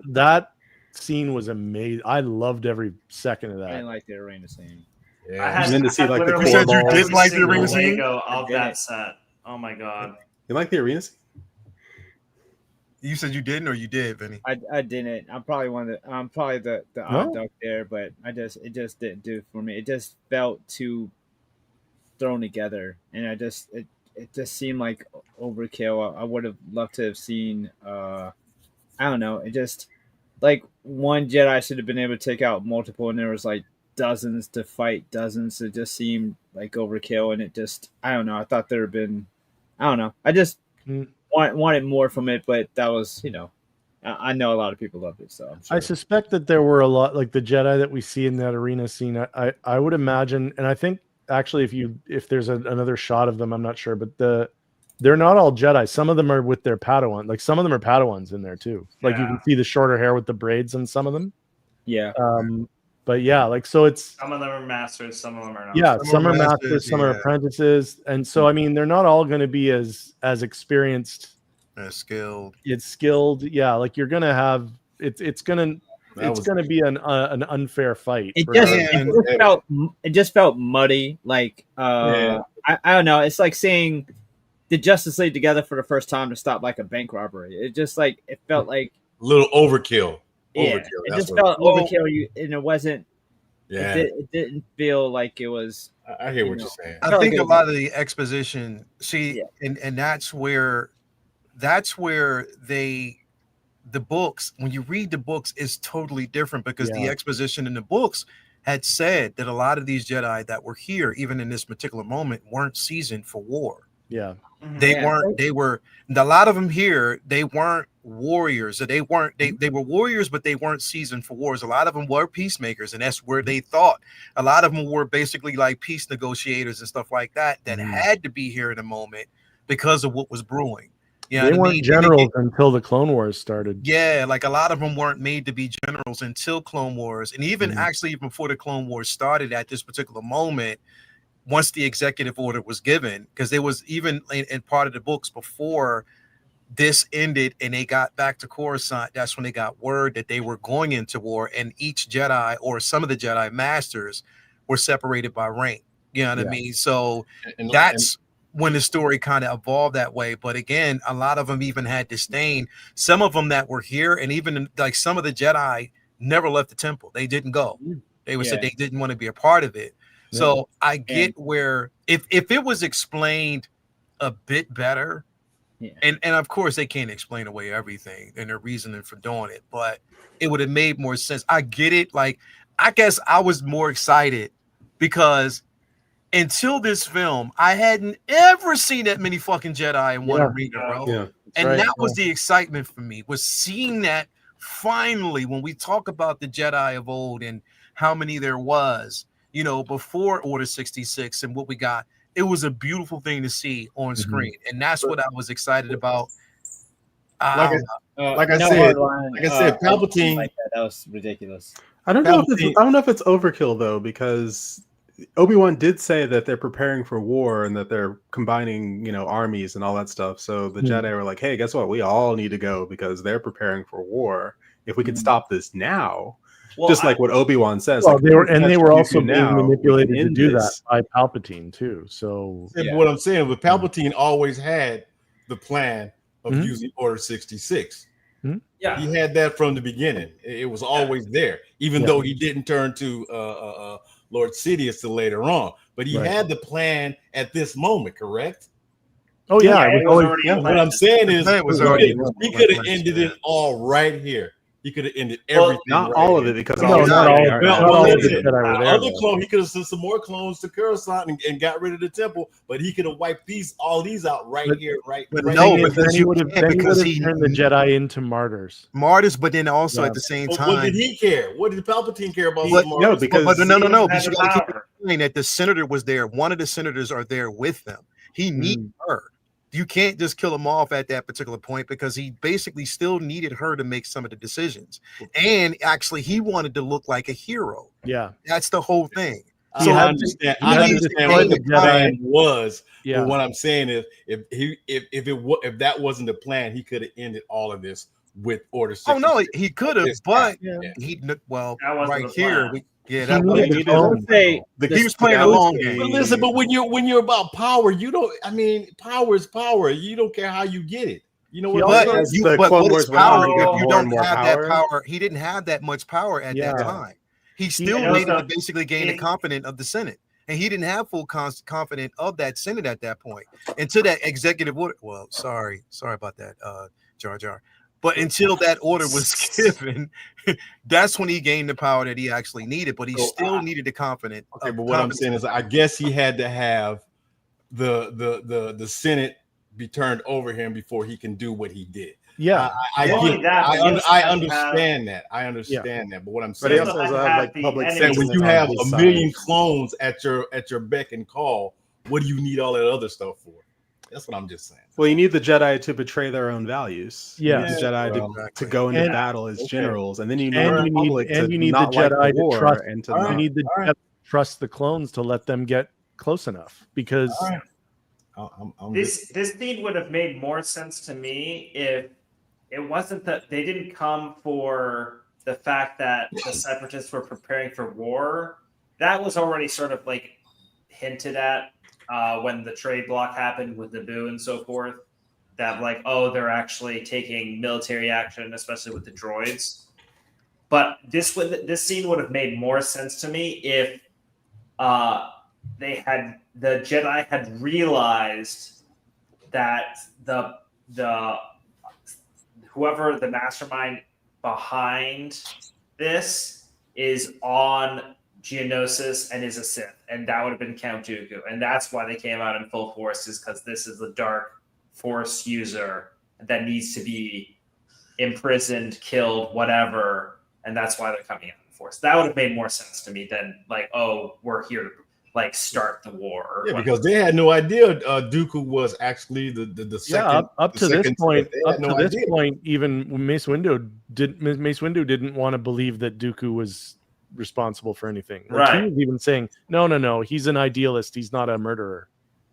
that scene was amazing. I loved every second of I that. didn't like the arena scene. Yeah. And then to see like the You said you balls. did like the arena scene? Lego of that set. Oh my god. You like the arena scene? You said you didn't, or you did, Vinny? I didn't. I'm probably I'm probably the odd duck there, but it just didn't do it for me. It just felt too thrown together, and it just seemed like overkill. I would have loved to have seen. I don't know. It just like one Jedi should have been able to take out multiple, and there was like dozens to fight dozens. It just seemed like overkill, and it just I don't know. I thought there had been. I don't know. I just wanted more from it, but that was I know a lot of people loved it, so I'm sure. I suspect that there were a lot like the Jedi that we see in that arena scene. I would imagine, and I think actually if there's another shot of them, I'm not sure, but they're not all Jedi. Some of them are with their Padawan. Like some of them are Padawans in there too. Like you can see the shorter hair with the braids on some of them. Yeah. But yeah, like so it's some of them are masters, some of them are not. Yeah, some are masters, some are apprentices, and so I mean they're not all going to be as experienced, as skilled. It's skilled, yeah. Like you're gonna have it's gonna be an unfair fight. It just felt muddy. Like I don't know. It's like seeing the Justice League together for the first time to stop like a bank robbery. It just like it felt like a little overkill. Yeah, it just felt overkill. And it wasn't. Yeah, it didn't feel like it was. I hear what you're saying. I think a lot of the exposition, and that's where the books. When you read the books, is totally different because the exposition in the books had said that a lot of these Jedi that were here, even in this particular moment, weren't seasoned for war. Yeah. They weren't. They were a lot of them here. They weren't warriors. They weren't. They were warriors, but they weren't seasoned for wars. A lot of them were peacemakers, and that's where they thought. A lot of them were basically like peace negotiators and stuff like that. That had to be here in a moment because of what was brewing. You know they weren't generals until the Clone Wars started. Yeah, like a lot of them weren't made to be generals until Clone Wars, and even actually even before the Clone Wars started at this particular moment. Once the executive order was given, because there was even in part of the books before this ended and they got back to Coruscant, that's when they got word that they were going into war, and each Jedi or some of the Jedi masters were separated by rank. You know what I mean? So that's when the story kind of evolved that way. But again, a lot of them even had disdain. Some of them that were here, and even like some of the Jedi never left the temple. They didn't go. They said they didn't want to be a part of it. So I get where if it was explained a bit better, and of course they can't explain away everything and their reasoning for doing it, but it would have made more sense. I get it. Like I guess I was more excited because until this film, I hadn't ever seen that many fucking Jedi in one arena, bro. Yeah, and that was the excitement for me, was seeing that finally when we talk about the Jedi of old and how many there was. You know, before Order 66 and what we got, it was a beautiful thing to see on screen, and that's what I was excited about. Like I said, Palpatine. Like that was ridiculous. I don't know if it's overkill though, because Obi-Wan did say that they're preparing for war and that they're combining, armies and all that stuff. So the Jedi were like, "Hey, guess what? We all need to go because they're preparing for war. If we could stop this now." Well, just like what Obi-Wan says. Well, they were also being manipulated to do that by Palpatine too. So what I'm saying, but Palpatine always had the plan of using Order 66. Yeah. He had that from the beginning. It was always there, even though he didn't turn to Lord Sidious till later on. But he had the plan at this moment, correct? Oh yeah, it was already What I'm saying is, It was already he could have ended it all right here. He could have ended everything. Not right all of here. it, because No, all not all of it. Well, Not all of the listen, Jedi were there, other though. clone, he could have sent some more clones to Coruscant and got rid of the temple, but he could have wiped all these out here, right? But right no, here. because he you would have can't, because he turned the Jedi into martyrs. martyrs, but then also Yeah. at the same But time, what did he care? What did Palpatine care about? But, some no, martyrs? because but no. He But had you the got to keep power. in mind that the senator was there. One of the senators are there with them. He needed her. You can't just kill him off at that particular point, because he basically still needed her to make some of the decisions. And actually, he wanted to look like a hero. Yeah, That's the whole thing. So I understand. I understand what the plan was. Yeah. But what I'm saying is, if that wasn't the plan, he could have ended all of this with Order 66. Oh no, he could have, but Yeah. he well That wasn't right the here. plan. That needed was the the clone. he was playing a long game. But listen, but when you're about power, you don't. I mean, power is power. You don't care how you get it. You know what? But As you, the but Clone what Wars is went on, power he if got you more and don't more have power. that power? He didn't have that much power at that time. He still and needed also, to basically gain the confidence of the Senate, and he didn't have full confidence of that Senate at that point until that executive order. Well, sorry about that, Jar Jar. But until that order was given, that's when he gained the power that he actually needed. But he still needed the confidence. Okay, but what I'm saying is, I guess he had to have the Senate be turned over him before he can do what he did. Yeah, I understand that. I understand Yeah. that. But what I'm But he saying also is, has like public that sentiment when you on have his a side. million clones at your beck and call, what do you need all that other stuff for? That's what I'm just saying. Well, you need the Jedi to betray their own values. You need Yeah. the Jedi to go into battle as generals, and then you need the public to not the Jedi like the to war trust. and to You not. need the Jedi to trust the clones to let them get close enough, because This scene would have made more sense to me if it wasn't that they didn't come for the fact that the separatists were preparing for war. That was already sort of like hinted at when the trade block happened with Naboo and so forth. That like, oh, they're actually taking military action, especially with the droids. But this scene would have made more sense to me if the Jedi had realized that the whoever the mastermind behind this is on Geonosis and is a Sith, and that would have been Count Dooku, and that's why they came out in full force, is because this is the dark Force user that needs to be imprisoned, killed, whatever, and that's why they're coming out in force. That would have made more sense to me than like, oh, we're here to like start the war. Yeah, because they had no idea Dooku was actually the second. Up to this point, idea. even Mace Windu didn't want to believe that Dooku was responsible for anything. Like, right. He was even saying, no, he's an idealist. He's not a murderer.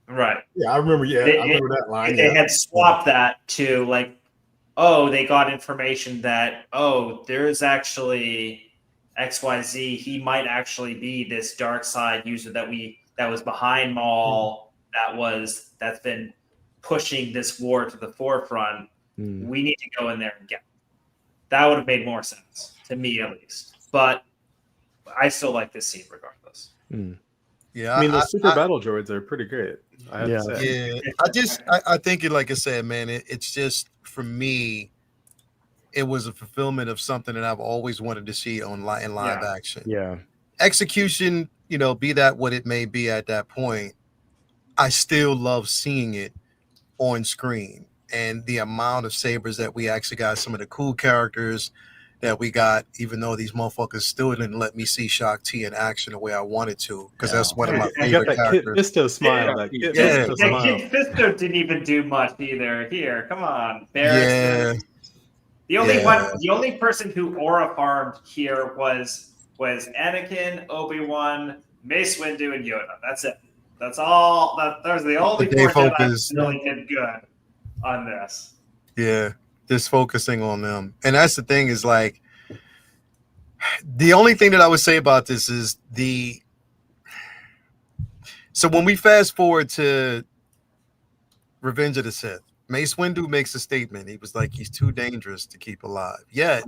Right. Yeah, I remember. Yeah, I remember that line. They had swapped that to like, oh, they got information that, oh, there's actually XYZ. He might actually be this dark side user that was behind Maul, that's been pushing this war to the forefront. We need to go in there and get him. That would have made more sense to me, at least. But I still like this scene regardless. Yeah, I mean, the super battle droids are pretty great. I have to say. Yeah, I think it, like I said, man, it's just, for me, it was a fulfillment of something that I've always wanted to see in live action. Yeah. Execution, be that what it may be at that point, I still love seeing it on screen. And the amount of sabers that we actually got, some of the cool characters that we got, even though these motherfuckers still didn't let me see Shakti in action the way I wanted to, because that's one of my favorite characters. Kit Fisto smile. Kit Fisto didn't even do much either. Here, come on, Barristan. The only person who aura farmed here was Anakin, Obi-Wan, Mace Windu, and Yoda. That's it. That's all. Those are the only four Jedi that really did good on this. Yeah, just focusing on them. And that's the thing, is like, the only thing that I would say about this is so when we fast forward to Revenge of the Sith, Mace Windu makes a statement. He was like, he's too dangerous to keep alive. Yet,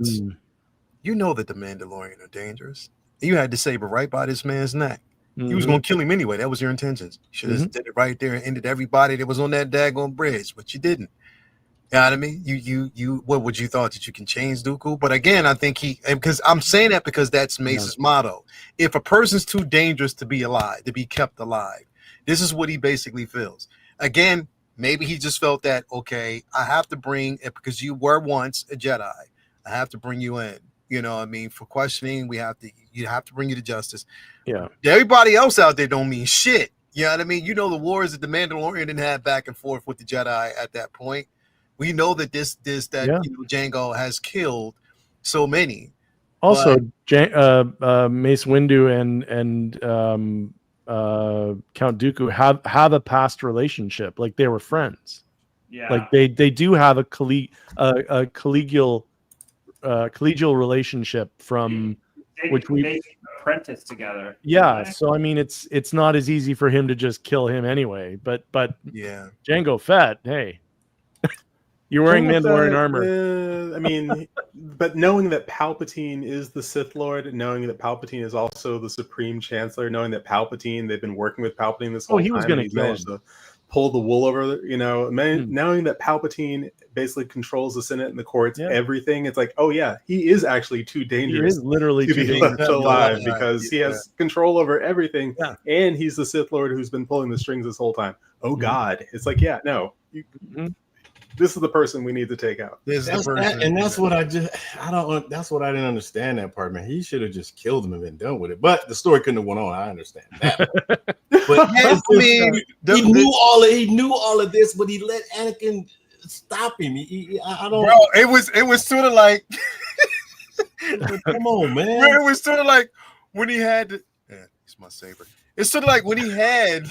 you know that the Mandalorian are dangerous. You had the saber right by this man's neck. You was gonna kill him anyway. That was your intentions. You should have did it right there and ended everybody that was on that daggone bridge, but you didn't. You know what I mean? You what would you thought that you can change Dooku? But again, I think because I'm saying that because that's Mace's motto. If a person's too dangerous to be alive, to be kept alive, this is what he basically feels. Again, maybe he just felt that, okay, I have to bring it because you were once a Jedi. I have to bring you in. You know what I mean? For questioning, you have to bring you to justice. Yeah. Everybody else out there don't mean shit. You know what I mean? You know the wars that the Mandalorian didn't have back and forth with the Jedi at that point. We know that Jango has killed so many. Also, Mace Windu and Count Dooku have a past relationship. Like they were friends. Yeah. Like they do have a collegial relationship from which we apprentice together. Yeah, so I mean it's not as easy for him to just kill him anyway. But yeah, Jango Fett, hey. You're wearing Mandalorian armor. I mean, but knowing that Palpatine is the Sith Lord, knowing that Palpatine is also the Supreme Chancellor, knowing that Palpatine, they've been working with Palpatine this whole time. He was going to managed to pull the wool over, knowing that Palpatine basically controls the Senate and the courts, everything. It's like, oh yeah, he is actually too dangerous. He is literally to too be left alive because he has control over everything, and he's the Sith Lord who's been pulling the strings this whole time. Oh God, it's like, yeah, no. This is the person we need to take out. That's what I didn't understand that part, man. He should have just killed him and been done with it. But the story couldn't have went on. I understand that. But he knew all of this, but he let Anakin stop him. I don't. Bro, it was sort of like, come on, man. Bro, it was sort of like when he had, it's my saber. It's sort of like when he had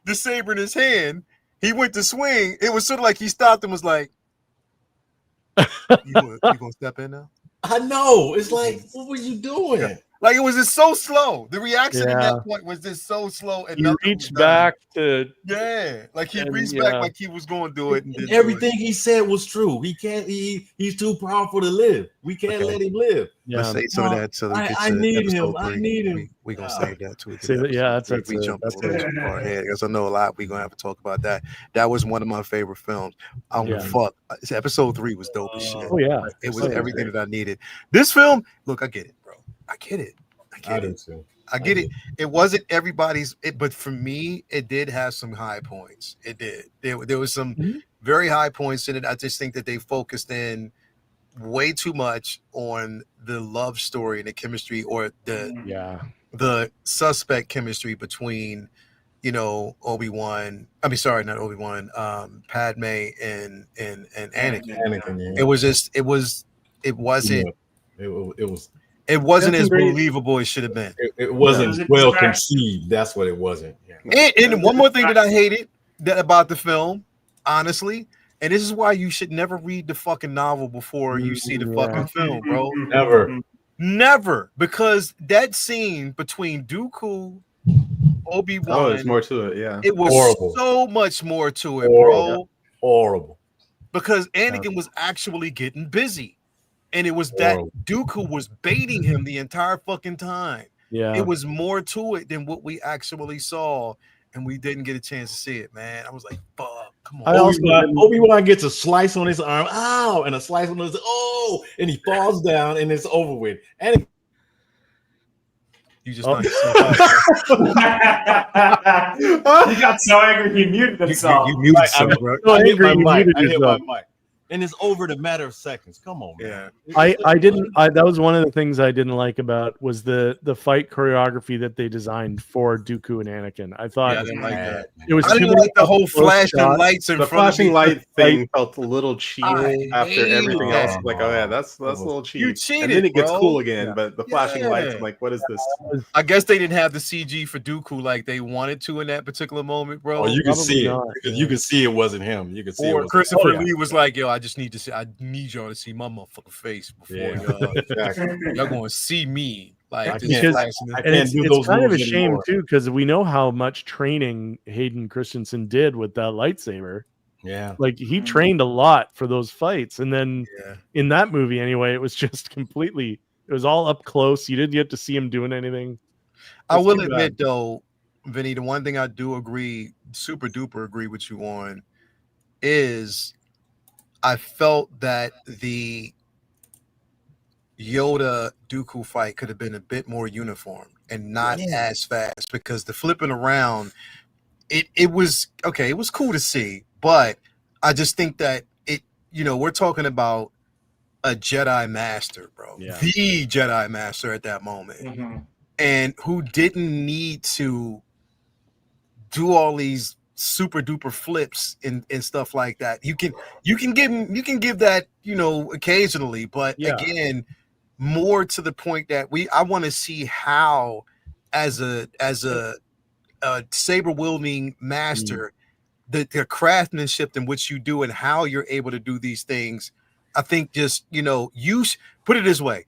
the saber in his hand. He went to swing. It was sort of like he stopped and was like, you gonna step in now? I know. It's like, what were you doing? Yeah. Like it was just so slow. The reaction at that point was just so slow. And he reached back to like he reached back like he was going to do it. And everything he said was true. He can't. He's too powerful to live. We can't let him live. Yeah. Let's say some of that. So I need him. I need him. We're gonna save that too. That's we jump a little too far ahead because I know a lot. We're gonna have to talk about that. That was one of my favorite films. Fuck. Episode 3 was dope as shit. Oh yeah, it was everything that I needed. This film, look, I get it, bro. I get it. I get it. It wasn't everybody's, but for me, it did have some high points. It did. There was some very high points in it. I just think that they focused in way too much on the love story and the chemistry, or the suspect chemistry between, Obi-Wan. I mean, sorry, not Obi-Wan. Padme and Anakin. It wasn't as believable as it should have been. It wasn't well conceived. That's what it wasn't. Yeah. And one more thing that I hated about the film, honestly, and this is why you should never read the fucking novel before you see the fucking film, bro. Never. Because that scene between Dooku, Obi-Wan, there's more to it, yeah. It was so much more to it, bro. Horrible. Because Anakin was actually getting busy. And it was that Dooku was baiting him the entire fucking time. Yeah, it was more to it than what we actually saw, and we didn't get a chance to see it, man. I was like, "Fuck, come on!" Obi-Wan gets a slice on his arm, and a slice on his and he falls down, and it's over with. And you just he got so angry he muted himself. You muted yourself, bro. I hit my mic. And it's over in a matter of seconds. Come on, man. I that was one of the things I didn't like about was the fight choreography that they designed for Dooku and Anakin. I thought I didn't like that. It was I didn't like the whole flashing lights in the front flashing of light thing felt a little cheating after everything else. Like, oh yeah, that's a little cheap. You cheated, and then it gets bro. cool again, but the flashing lights, I'm like, what is this? I guess they didn't have the CG for Dooku like they wanted to in that particular moment, bro. Oh, you can see it. You can see it wasn't him. You can see or Christopher Lee was like, yo, I just need to see. I need y'all to see my motherfucking face before y'all going to see me. Like, it's kind of a shame too, because we know how much training Hayden Christensen did with that lightsaber. Yeah. Like he trained a lot for those fights, and then Yeah. in that movie anyway, it was just completely. It was all up close. You didn't get to see him doing anything. I will too admit bad. though, Vinny, the one thing I do agree, super duper agree with you on, is I felt that the Yoda Dooku fight could have been a bit more uniform and not as fast, because the flipping around, it was okay, it was cool to see, but I just think that we're talking about a Jedi Master, bro. Yeah. The Jedi Master at that moment. Mm-hmm. And who didn't need to do all these super duper flips and stuff like that. You can give that, occasionally, but again, more to the point that I want to see how as a saber wielding master, the craftsmanship in which you do and how you're able to do these things. I think just, put it this way.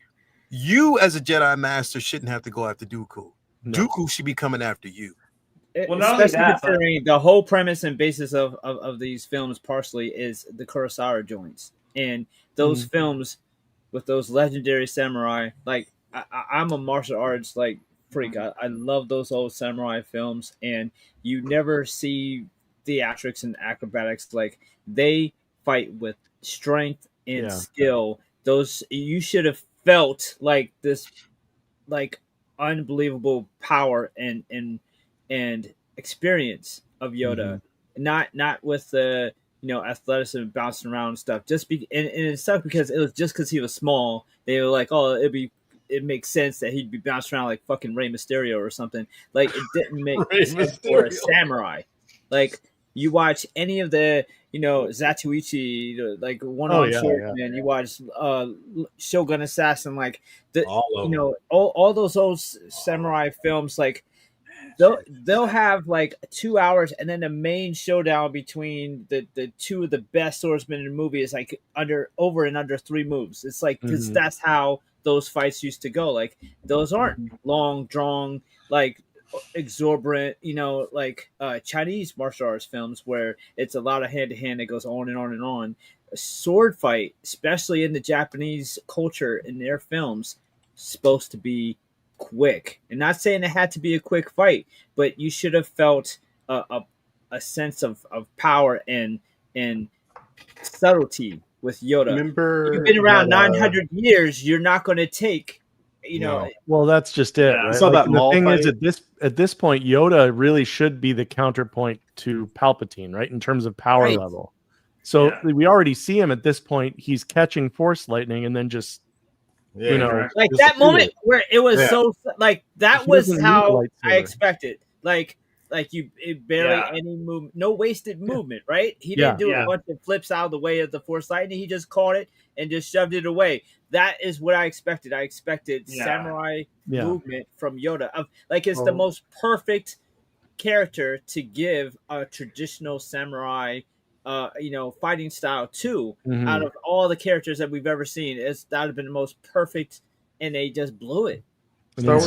You as a Jedi master shouldn't have to go after Dooku. No. Dooku should be coming after you. Well, not only Especially that, but- considering the whole premise and basis of these films partially is the Kurosawa joints. And those films with those legendary samurai, like I'm a martial arts like freak. I love those old samurai films, and you never see theatrics and acrobatics. Like they fight with strength and skill. Those you should have felt like this, like unbelievable power and experience of Yoda, not with the athleticism bouncing around and stuff. And it sucked because it was just because he was small. They were like, oh, it makes sense that he'd be bouncing around like fucking Rey Mysterio or something. Like it didn't make sense for a samurai. Like you watch any of the Zatoichi, like one-armed swordsman. You watch Shogun Assassin, like all those old samurai films, like. They'll have like 2 hours, and then the main showdown between the two of the best swordsmen in the movie is like under 3 moves. It's like because that's how those fights used to go. Like those aren't long drawn, like exorbitant, like Chinese martial arts films where it's a lot of hand to hand that goes on and on and on. A sword fight, especially in the Japanese culture in their films, supposed to be quick. And not saying it had to be a quick fight, but you should have felt a sense of power and subtlety with Yoda. Remember, you've been around 900 years. You're not going to take, Well, that's just it. Right? Saw that the Maul thing fight. is, at this point, Yoda really should be the counterpoint to Palpatine, right? In terms of power level. So we already see him at this point. He's catching Force lightning and then just. Like that moment where it was so like that was how I expected. Like you barely any movement, no wasted movement, right? He didn't do a bunch of flips out of the way of the Force lightning. He just caught it and just shoved it away. That is what I expected. I expected samurai movement from Yoda. It's the most perfect character to give a traditional samurai fighting style too. Out of all the characters that we've ever seen, that would have been the most perfect, and they just blew it. Star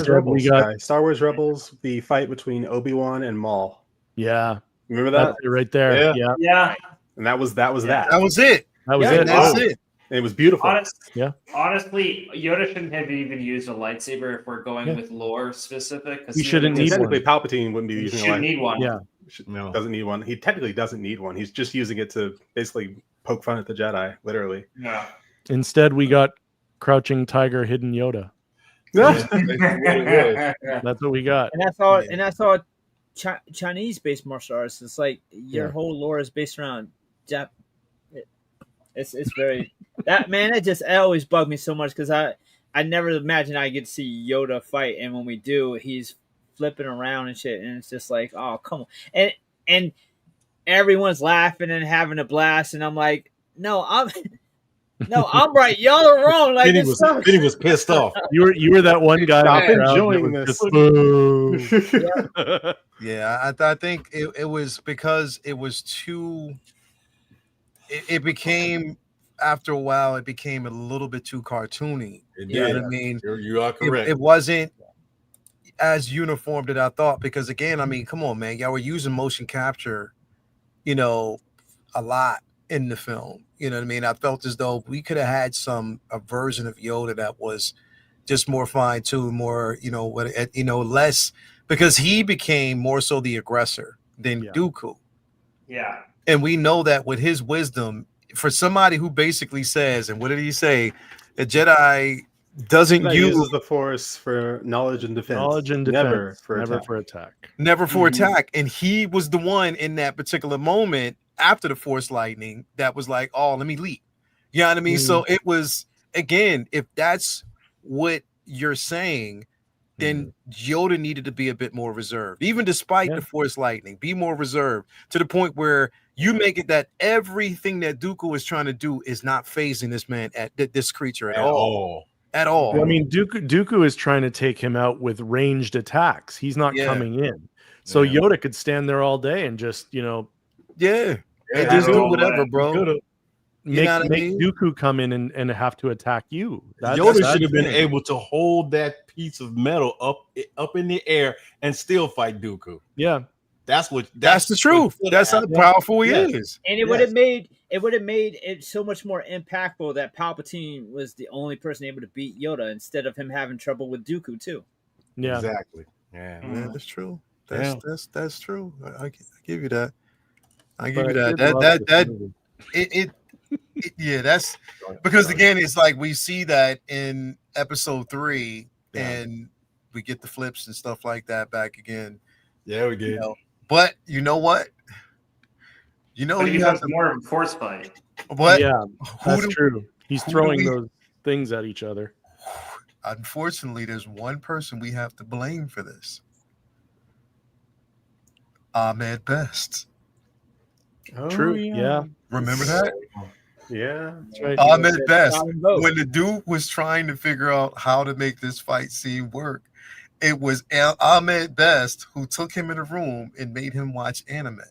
Wars Rebels, the fight between Obi-Wan and Maul. Yeah, remember that? That's it right there. Yeah. And that was that. That was it. That's it. And it was beautiful. Honestly, Yoda shouldn't have even used a lightsaber if we're going with lore specific. He shouldn't need one. Technically, Palpatine wouldn't be using a lightsaber. Need one. Yeah. Doesn't need one. He technically doesn't need one. He's just using it to basically poke fun at the Jedi, literally. Yeah. Instead, we got Crouching Tiger, Hidden Yoda. That's what we got. And that's all Chinese-based martial arts. It's like your whole lore is based around Jap. It's very that man. It always bugged me so much because I never imagined I get to see Yoda fight, and when we do, he's flipping around and shit, and it's just like, oh, come on, and everyone's laughing and having a blast, and I'm like, no, I'm right, y'all are wrong. Like Vinny was pissed off. You were that one guy. Stop enjoying this. I think it was because it was too. It became, after a while, it became a little bit too cartoony. You know what I mean? You are correct. It wasn't as uniform that I thought, because again, I mean, come on, man, y'all were using motion capture, a lot in the film. You know what I mean? I felt as though we could have had a version of Yoda that was just more fine-tuned, more, less, because he became more so the aggressor than Dooku. Yeah. And we know that with his wisdom, for somebody who basically says, and what did he say? A Jedi doesn't uses the Force for knowledge and defense. Never for attack. Never for attack. And he was the one in that particular moment after the Force lightning that was like, oh, let me leap. You know what I mean? So it was, again, if that's what you're saying, then Yoda needed to be a bit more reserved, even despite the Force lightning. Be more reserved to the point where you make it that everything that Dooku is trying to do is not phasing this man this creature at all. At all. Well, I mean, Dooku is trying to take him out with ranged attacks. He's not coming in, so Yoda could stand there all day and just just do whatever, bro. Make Dooku come in and have to attack you. Yoda should have been able to hold that piece of metal up in the air and still fight Dooku. Yeah, that's the truth. That's how powerful he is. And it would have made it so much more impactful that Palpatine was the only person able to beat Yoda instead of him having trouble with Dooku too. Yeah, exactly. Yeah, that's true. That's true. I give you that. I give you that. That's because again, it's like we see that in episode 3, and we get the flips and stuff like that back again. Yeah, we did. But you know what? You have more of a force fight. But that's true. He's throwing those things at each other. Unfortunately, there's one person we have to blame for this. Ahmed Best. True. Yeah. Remember that? Yeah. That's right. Ahmed Best. When the dude was trying to figure out how to make this fight scene work, it was Ahmed Best who took him in a room and made him watch anime.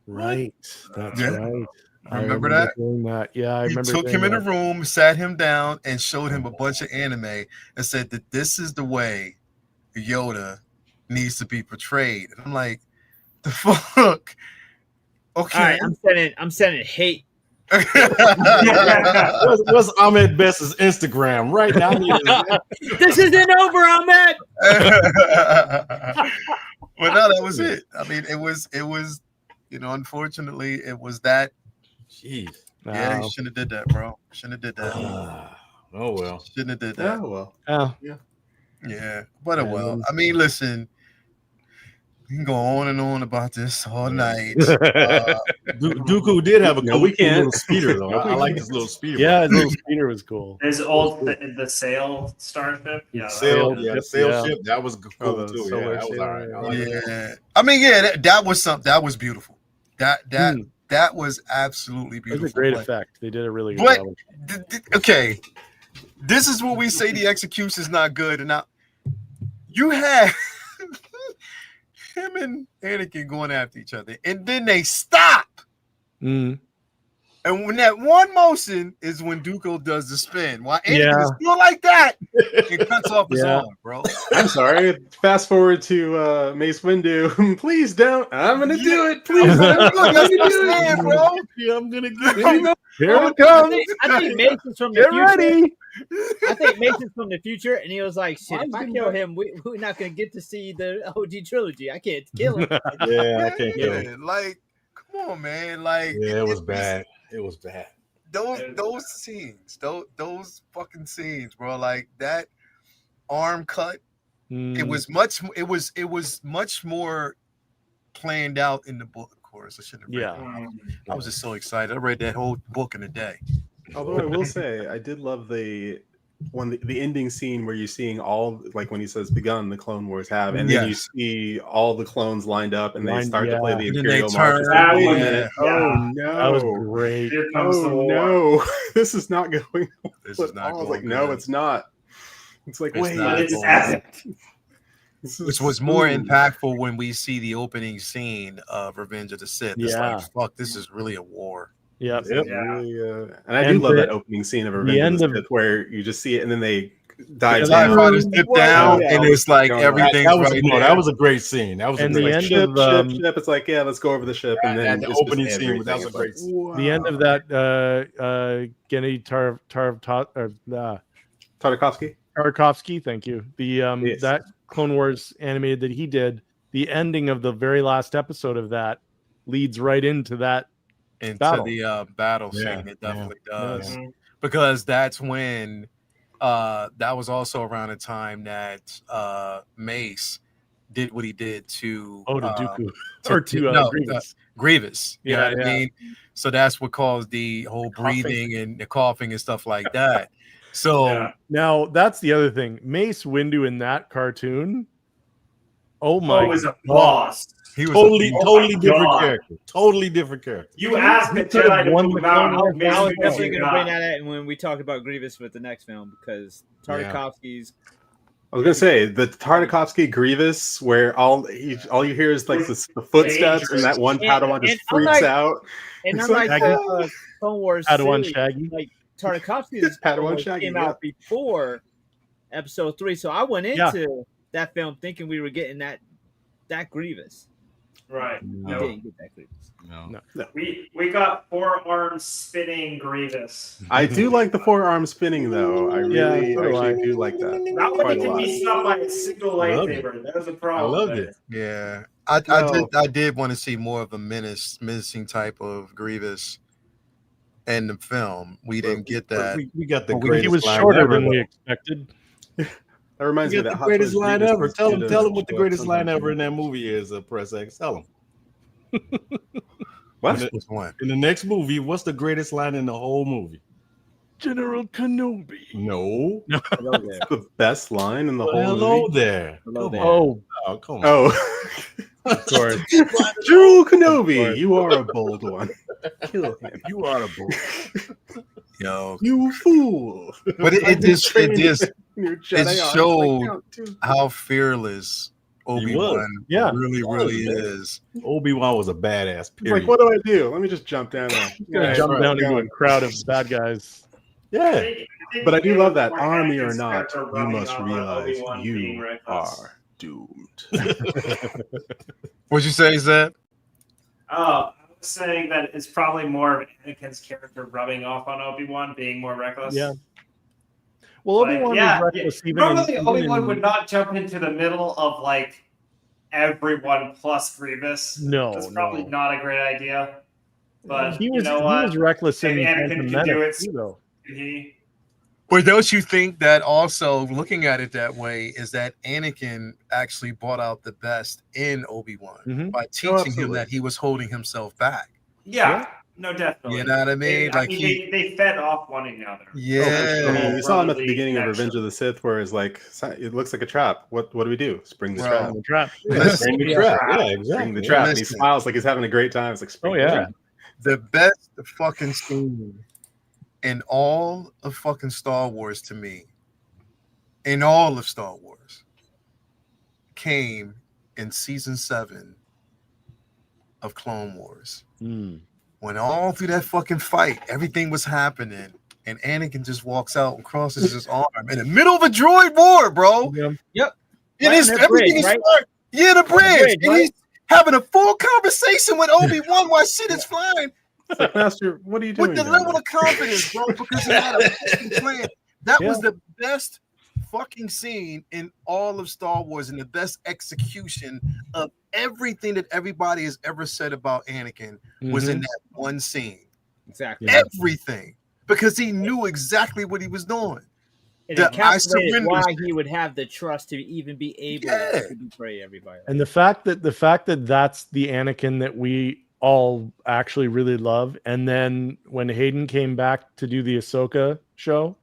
Right. That's right. I remember that? Doing that. Yeah, I remember. He took him in a room, sat him down, and showed him a bunch of anime and said that this is the way Yoda needs to be portrayed. And I'm like, the fuck? Okay. All right, I'm sending hate. What's Ahmed Best's Instagram right now? This isn't over, Ahmed. Well, no, that was it. I mean, it was, unfortunately, it was that. Jeez. Yeah, you shouldn't have did that, bro. Shouldn't have did that. Oh well. Shouldn't have did that. Oh well. Oh. Yeah. But well. I mean, listen. We can go on and on about this all night. Dooku did have a cool little speeder, though. I like his little speeder. Yeah, his little speeder was cool. His the sail starship. Yeah, sail ship. That was cool too. Yeah, that was all right. Yeah. I mean, that was something. That was beautiful. That was absolutely beautiful. It was a great effect. They did a really good job. Okay, this is what we say the execution is not good. And now you had him and Anakin going after each other, and then they stop. And when that one motion is when Dooku does the spin, while Anakin is still like that, it cuts off his arm, bro. I'm sorry. Fast forward to Mace Windu. Please don't. I'm gonna do it. Please don't. bro. Yeah, I'm gonna get it. Here it comes. I think Mace is from the Get future. ready. I think Mace is from the future, and he was like, "Shit, if I kill him, we're not gonna get to see the OG trilogy. I can't kill him." Yeah, I can't kill him. Like, come on, man. Like, yeah, it was bad. It was bad. Those scenes, those fucking scenes, bro. Like that arm cut. It was much more planned out in the book. Of course, I shouldn't have read it. I was just so excited. I read that whole book in a day. Although I will say, I did love the ending scene where you're seeing all, like when he says "begun," the Clone Wars have, and then you see all the clones lined up, and they start to play the Imperial March. Oh no, that was great. Oh no, this is not going. This is not. I was like, no, it's not. It's like, wait, it's epic. Which was more impactful when we see the opening scene of Revenge of the Sith. It's like, fuck, this is really a war. Yeah. Really, and I do love that opening scene of Revenge of the Sith where you just see it, and then they Dive TIE down. fighters dip down, and it's like Going everything's That was right no, there. that was a great scene. That was And a the great end scene. of Ship. It's like, yeah, let's go over the ship, and then And the it's opening just scene, that was a everything. great It's scene. like, the end of that Gennady Tartakovsky, thank you. The Yes. that Clone Wars animated that he did, the ending of the very last episode of that leads right into that into battle. the battle Yeah, scene. It definitely does. Mhm. Because that's when that was also around the time that Mace did what he did to to Dooku to- or to no, Grievous. Grievous. You know Yeah, what I mean? So that's what caused the whole breathing and the coughing and stuff like that. So Yeah. Now that's the other thing. Mace Windu in that cartoon. Oh my! was a God. boss. he was Totally, Oh totally my different God. character. Totally different character. You asked the could have Jedi to won move the Clone out. Wars. Mace I was Windu definitely did going to bring not. that at when we talk about Grievous with the next film because Tartakovsky's. I was gonna say the Tartakovsky Grievous, where all you hear is like the footsteps, and that one Padawan just freaks unlike- out. And It's unlike like, the Clone Wars Padawan series, Shaggy. like Tartakovsky's Padawan Clone Wars Shaggy, came yeah. out before Episode 3, so I went Yeah. into that film thinking we were getting that Grievous. Right. We No. didn't get that Grievous. No. We got forearm spinning Grievous. I do like the forearm spinning though. I really so do I. actually do like that. Not when Quite he a can lot. be stopped by a single I loved lightsaber. That was a I problem. loved there. it. yeah. No. I did want to see more of a menacing type of Grievous in the film. We didn't get that. We got the He greatest was line shorter ever, than we though. expected. That reminds We me got that the greatest Hot Fuzz line Grievous ever. was Tell due him to what the show up greatest line sometime ever in soon. that movie is, Press X. Tell him. What? Which one? In the next movie, what's the greatest line in the whole movie? General Kenobi. No. Hello there. The best line in the whole Hello movie. there. Hello Come there. on. Oh, Come on. Oh, of course. General Kenobi, you are a bold one. Kill him, You are a bull. Yo, you fool! but it just Your Jedi it arms showed like, "Count how fearless Obi-Wan Yeah. really was. is. Obi-Wan was a badass. He's like, Period. what do I do? Let me just jump down there. Gonna Yeah, jump right, down into going. a crowd of bad guys. Yeah. But I do love that. More Army or Anakin's not, character you rubbing must off on realize Obi-Wan being you reckless. are doomed. What'd you say, Zed? I was saying that it's probably more of Anakin's character rubbing off on Obi-Wan being more reckless. Yeah. Well, Like, Obi-Wan yeah, was reckless even normally in, Obi-Wan would not jump into the middle of like everyone plus Grievous. No, That's probably no. not a great idea. But he you was know he what? was reckless in Maybe Anakin Phantom can do Menace it. too, though. He But don't you think that also looking at it that way is that Anakin actually brought out the best in Obi-Wan Mhm. by teaching him absolutely. that he was holding himself back. yeah, no, definitely. You know what I mean? They fed off one another. Yeah. I mean, you saw him at the Brotherly beginning of connection. Revenge of the Sith, where it's like, it looks like a trap. What do we do? Spring the Bro. trap. The trap. Listen, Bring the trap. Yeah, Spring exactly. the trap. And he Listen. smiles like he's having a great time. It's like, spring Oh, the yeah. trap. the best fucking scene in all of fucking Star Wars to me, in all of Star Wars, came in season 7 of Clone Wars. Mm. When all through that fucking fight, everything was happening, and Anakin just walks out and crosses his arm in the middle of a droid war, bro. Yeah. Yep. It Right is on that everything bridge, is right? fine. Yeah, the bridge. bridge, And right? he's having a full conversation with Obi-Wan while shit is flying. It's like, Master, what are you doing? With the down level there? of confidence, bro, because he had a fucking plan. That was the best fucking scene in all of Star Wars and the best execution of everything that everybody has ever said about Anakin was in that one scene. Exactly. Everything. Because he knew exactly what he was doing. It that I encapsulated surrender why shit. he would have the trust to even be able Yeah. to betray everybody. And the fact that that's the Anakin that we all actually really love, and then when Hayden came back to do the Ahsoka show,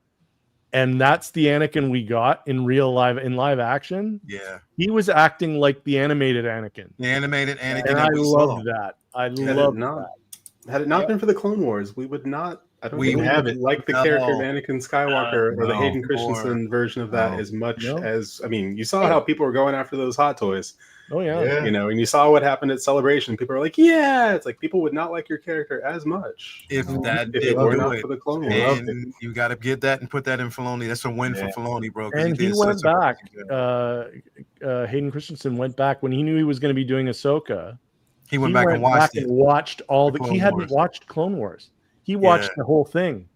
and that's the Anakin we got in live action, Yeah. he was acting like the animated Anakin, The animated Anakin. and that I we saw. loved that. I Had it loved not- that. Had it not been for the Clone Wars, we would not I don't We think have we it. like the No. character of Anakin Skywalker or the No. Hayden Christensen version of that No. as much No. as you saw how people were going after those hot toys. Oh yeah. Yeah. And you saw what happened at Celebration. People are like, yeah, it's like people would not like your character as much if that if it didn't were do not it, for the Clone They Wars. loved and you got to get that and put that in Filoni. That's a win Yeah. for Filoni, bro. 'cause And he did went such a back. great job. Hayden Christensen went back when he knew he was going to be doing Ahsoka. He went back and watched it. and watched all The the. Clone He hadn't Wars. watched Clone Wars. He watched Yeah. the whole thing,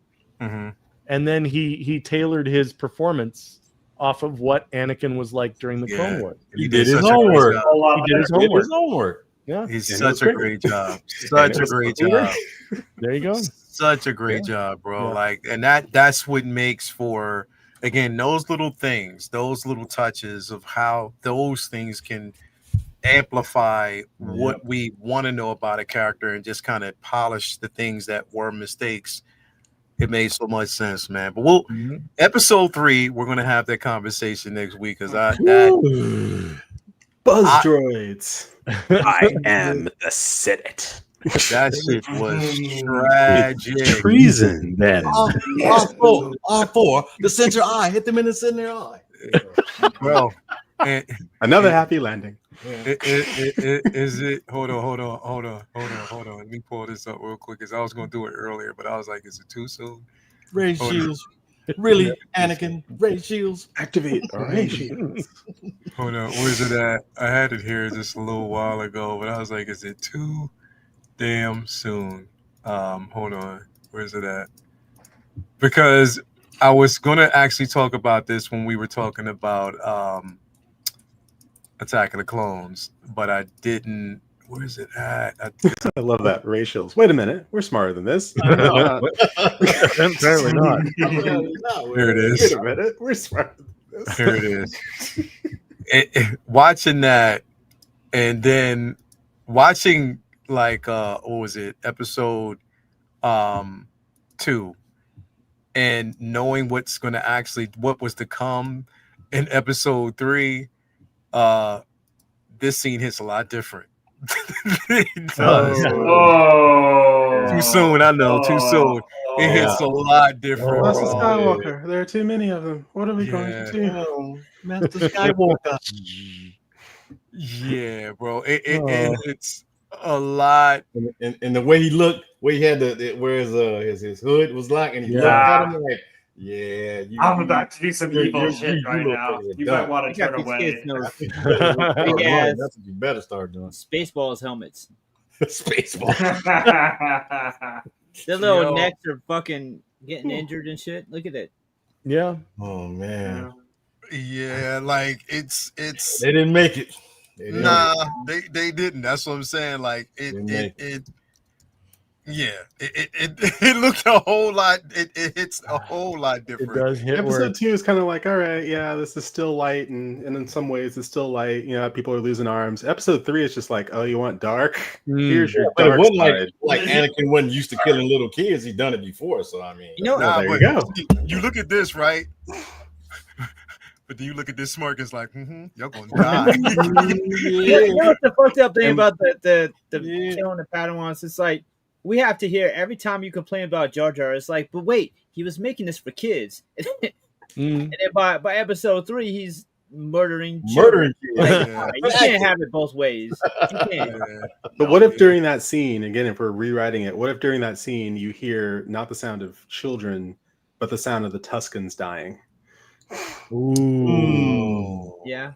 hmm and then he tailored his performance off of what Anakin was like during the Clone Yeah. Wars. He did his such a great homework. job. A lot He did his He did homework. his homework. Yeah, He's And it was such a great. great job. And Such it a was great clear. job. there you go. Such a great job, bro. Yeah. Like, and that's what makes for, again, those little things, those little touches of how those things can amplify what we want to know about a character and just kind of polish the things that were mistakes. It made so much sense, man. But we'll episode 3, we're gonna have that conversation next week because Buzz droids. I am the Senate. that shit was tragic. Treason. Then R4, the center eye. Hit them in the center eye. Well, and Another happy landing. is it? Hold on. Let me pull this up real quick because I was gonna do it earlier, but I was like, is it too soon? Ray Hold on. Shields. Really, Anakin? Ray Shields. Activate our shields. Hold on, where's it at? I had it here just a little while ago, but I was like, is it too damn soon? Hold on, where's it at? Because I was gonna actually talk about this when we were talking about Attack of the Clones, but I didn't. Where's it at? I love that. Racials. Wait a minute. We're smarter than this. Apparently not. Here it is. Wait a minute. We're smarter than this. Here it is. Watching that, and then watching like what was it, episode 2, and knowing what was to come in episode 3, this scene hits a lot different. It does. Oh, Too soon, I know. Too soon. It hits a lot different. Master bro. Skywalker. There are too many of them. What are we going Yeah. to do? Oh, Master Skywalker. Yeah, bro. It hits a lot. And the way he looked, where he had where his hood was like, and he looked at him like, yeah. I'm about to do some evil shit you right look now. pretty You dumb. might want to got turn these away. kids know Big ass. That's what you better start doing. Spaceballs helmets. Spaceball. Their little Yo. necks are fucking getting injured and shit. Look at it. Yeah. Oh man, Yeah, like it's they didn't make it. They didn't nah, they didn't. That's what I'm saying. Like Didn't make it looked a whole lot. It hits a whole lot It different. does hit where Episode 2 is kind of like, all right, yeah, this is still light, and in some ways it's still light. You know, people are losing arms. Episode 3 is just like, oh, you want dark? Here's your But it dark wasn't side. like Anakin wasn't used to killing little kids. He done it before, so I mean, You know, Nah, there but you go. You look at this, right? But then you look at this smirk, it's like, y'all gonna die. you know what the fucked up thing And- about the Yeah. killing the Padawans? It's like we have to hear every time you complain about Jar Jar. It's like, but wait, he was making this for kids, and then by episode 3, he's murdering children. murdering kids. Yeah. You can't have it both ways. You can't. Yeah. But what if during that scene, again, if we're rewriting it, what if during that scene you hear not the sound of children, but the sound of the Tuscans dying? Ooh. Yeah.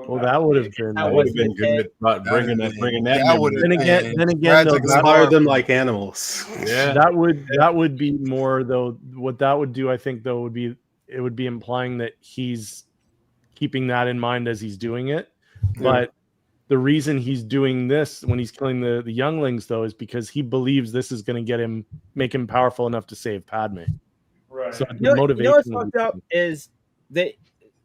well, that would have been. That That would have been good. About bringing that That memory. would've Then again, Brad's though, like, Inspire them like animals. Yeah. that would be more though. What that would do, I think, though, would be it would be implying that he's keeping that in mind as he's doing it. But the reason he's doing this when he's killing the younglings, though, is because he believes this is going to make him powerful enough to save Padme. Right. So the You know motivation. what's would fucked be- up is they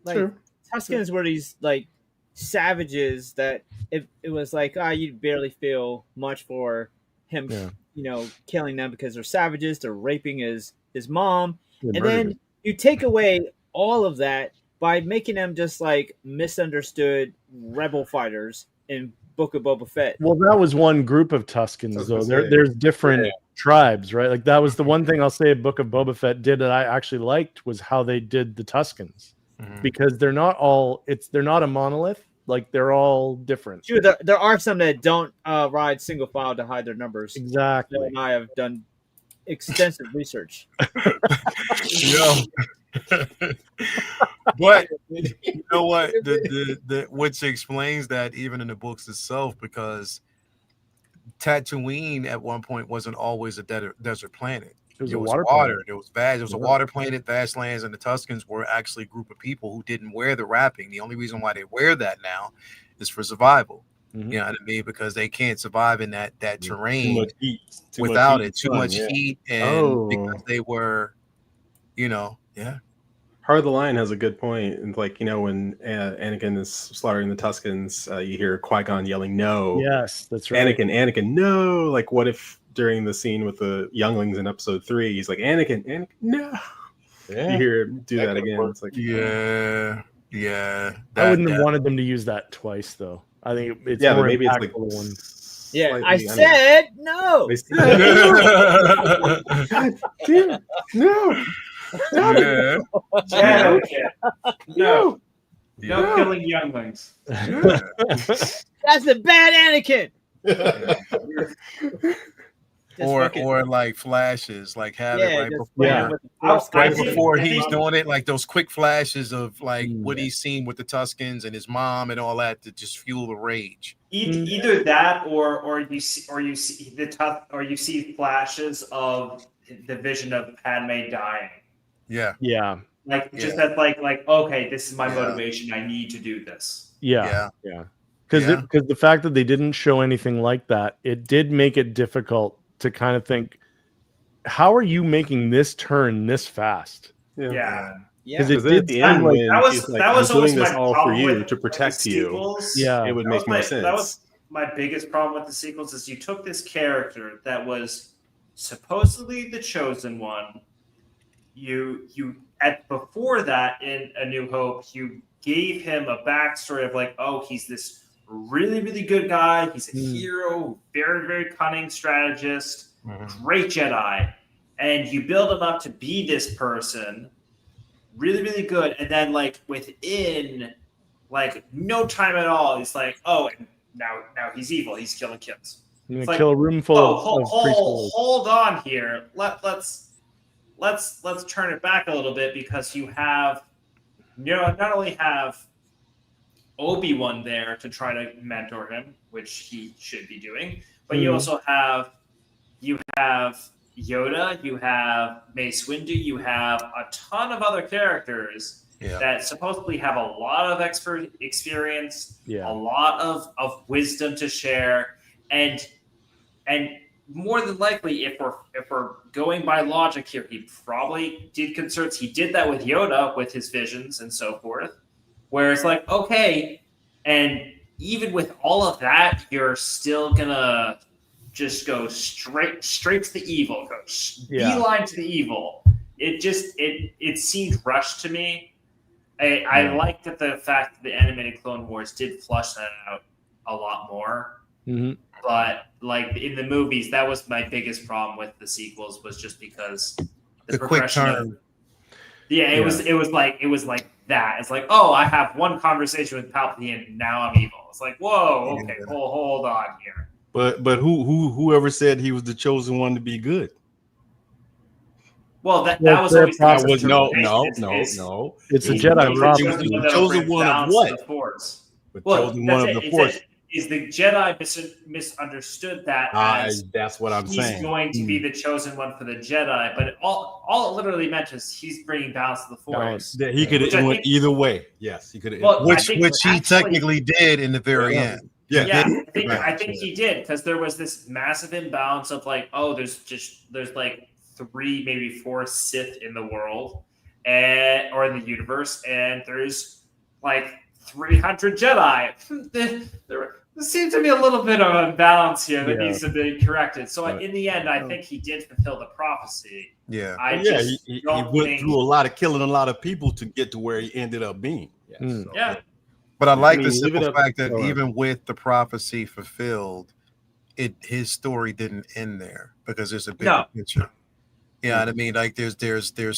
like Sure. Tuskens were these like savages that if it was like you'd barely feel much for him, Yeah. killing them because they're savages, they're raping his mom, Yeah, and murdered then you take away all of that by making them just like misunderstood rebel fighters in Book of Boba Fett. Well, that was one group of Tuskens, I was though. gonna say. There's different tribes, right? Like that was the one thing I'll say a Book of Boba Fett did that I actually liked was how they did the Tuskens, because they're not a monolith. Like they're all different. Sure, there are some that don't ride single file to hide their numbers. Exactly. Joe and I have done extensive research. Yo. But you know what? The which explains that even in the books itself, because Tatooine at one point wasn't always a desert planet. It was There a was water water. planet. There was vast. There was a water planet, vast lands, and the Tuskens were actually a group of people who didn't wear the wrapping. The only reason why they wear that now is for survival. You know what I mean? Because they can't survive in that terrain Too much heat. without it. Too Too much heat, and because they were, Heart of the Lion has a good point. And like, when Anakin is slaughtering the Tuskens, you hear Qui-Gon yelling, "No!" Yes, that's right. Anakin, no! Like, what if during the scene with the younglings in Episode 3, he's like, Anakin, no! Yeah. You hear him do that again. It's like, yeah. I wouldn't have wanted them to use that twice, though. I think it's but more maybe it's like impactful one. Yeah, slightly I said no. God damn it. No! Yeah. No killing younglings. That's a bad Anakin. Or like flashes, like have it right just before he's doing it, like those quick flashes of like what he's seen with the Tuskens and his mom and all that to just fuel the rage. Either that, or you see flashes of the vision of Padme dying. Yeah. Like just that, like okay, this is my motivation. I need to do this. Yeah. Because the fact that they didn't show anything like that, it did make it difficult to kind of think, how are you making this turn this fast? Yeah. Because at the end, when that was I'm doing always this my all for problem you with to protect the you. sequels. It would make more sense. That was my biggest problem with the sequels is you took this character that was supposedly the chosen one. Before that in A New Hope, you gave him a backstory of like, oh, he's this really, really good guy. He's a hero, very, very cunning strategist, great Jedi. And you build him up to be this person, really, really good. And then like within like no time at all, he's like, oh, and now he's evil. He's killing kids. You're gonna kill a room full of preschoolers. Hold on here. Let's turn it back a little bit because you have, not only have Obi-Wan there to try to mentor him, which he should be doing, but you also have Yoda, you have Mace Windu, you have a ton of other characters that supposedly have a lot of experience, a lot of wisdom to share, and more than likely, if we're going by logic here, he probably did concerts. He did that with Yoda, with his visions and so forth, where it's like, okay, and even with all of that, you're still gonna just go straight to the evil, beeline to the evil. It seemed rushed to me. I liked that the fact that the animated Clone Wars did flush that out a lot more. But like in the movies, that was my biggest problem with the sequels, was just because the quick turn. It was like that. It's like, oh, I have one conversation with Palpatine, and now I'm evil. It's like, whoa, okay, hold on here. But whoever said he was the chosen one to be good? Well, that was always no. It's a Jedi prophecy. The chosen one of what? The chosen one of the Force. Is the Jedi misunderstood that as that's what I'm saying. He's going to be the chosen one for the Jedi, but all it literally meant is he's bringing balance to the Force. He could have went either way. Yes, he could have. Well, which he technically did in the very end. I think he did, because there was this massive imbalance of like, oh, there's like 3, maybe 4 Sith in the world, or in the universe, and there's like 300 Jedi. There seems to be a little bit of a balance here that needs to be corrected. So in the end, I think he did fulfill the prophecy. He went through a lot of killing a lot of people to get to where he ended up being. But I like the simple fact that even with the prophecy fulfilled, his story didn't end there because there's a bigger picture. You know what I mean? Like there's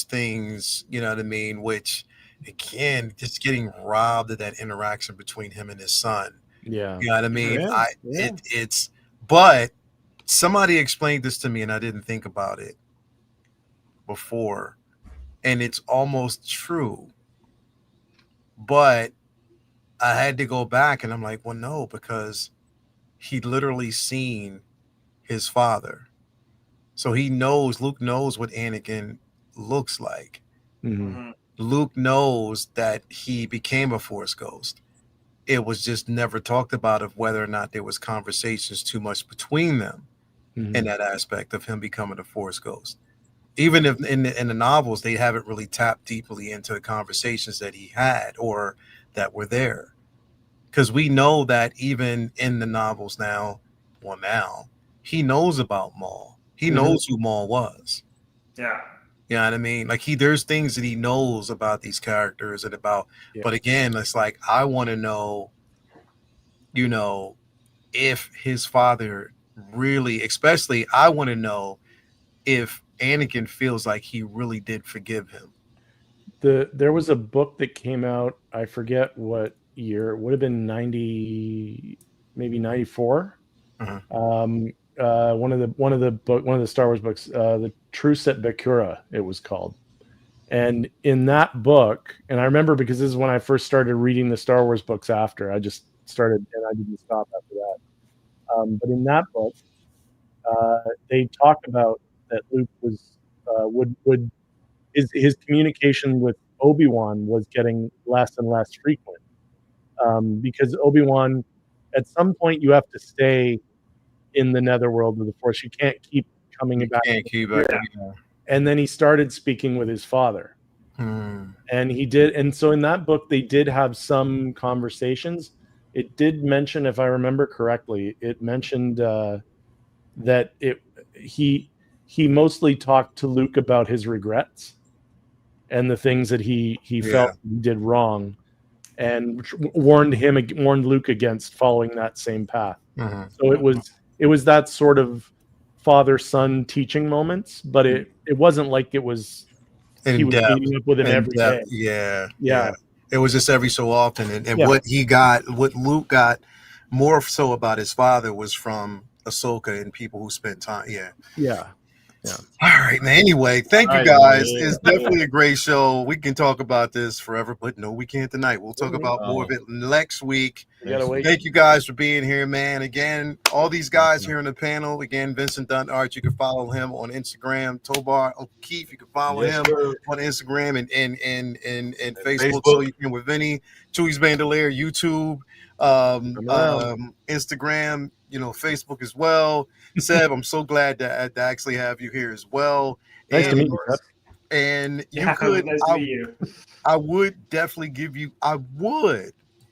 things, you know what I mean, which again, just getting robbed of that interaction between him and his son. Yeah. You know what I mean? Yeah. It's but somebody explained this to me and I didn't think about it before. And it's almost true. But I had to go back and I'm like, well, no, because he literally seen his father. So Luke knows what Anakin looks like. Mm-hmm. Luke knows that he became a Force ghost. It was just never talked about of whether or not there was conversations too much between them in that aspect of him becoming a Force ghost. Even if in the novels, they haven't really tapped deeply into the conversations that he had or that were there. Because we know that even in the novels now, he knows about Maul. He knows who Maul was. Yeah. You know what I mean? Like there's things that he knows about these characters and about, but again, it's like, I want to know, you know, if his father really, especially I want to know if Anakin feels like he really did forgive him. There was a book that came out, I forget what year, it would have been 90, maybe 94. One of the Star Wars books, the Truce at Bakura, it was called. And in that book, and I remember because this is when I first started reading the Star Wars books after. I just started and I didn't stop after that. But in that book, they talk about that Luke was his communication with Obi-Wan was getting less and less frequent, because Obi-Wan, at some point, you have to stay in the netherworld of the Force. You can't keep coming back. And then he started speaking with his father, and he did. And so in that book, they did have some conversations. It did mention, if I remember correctly, it mentioned that he mostly talked to Luke about his regrets and the things that he felt he did wrong, and warned Luke against following that same path. So it was that sort of father-son teaching moments, but it wasn't like it was he was meeting up with him every day. Yeah. It was just every so often, and what Luke got more so about his father was from Ahsoka and people who spent time. Yeah. All right, man. Anyway, thank you guys. It's definitely a great show. We can talk about this forever, but no, we can't tonight. We'll talk about more of it next week. Thank you guys for being here, man. Again, all these guys here on the panel. Again, Vincent Dunn-Art, you can follow him on Instagram. Tobar O'Keefe, you can follow him on Instagram and Facebook. So you can with Vinny, Chewy's Bandolier, YouTube, Instagram, Facebook as well. Seb, I'm so glad to actually have you here as well. Nice to meet you, Seb. And you I would definitely give you,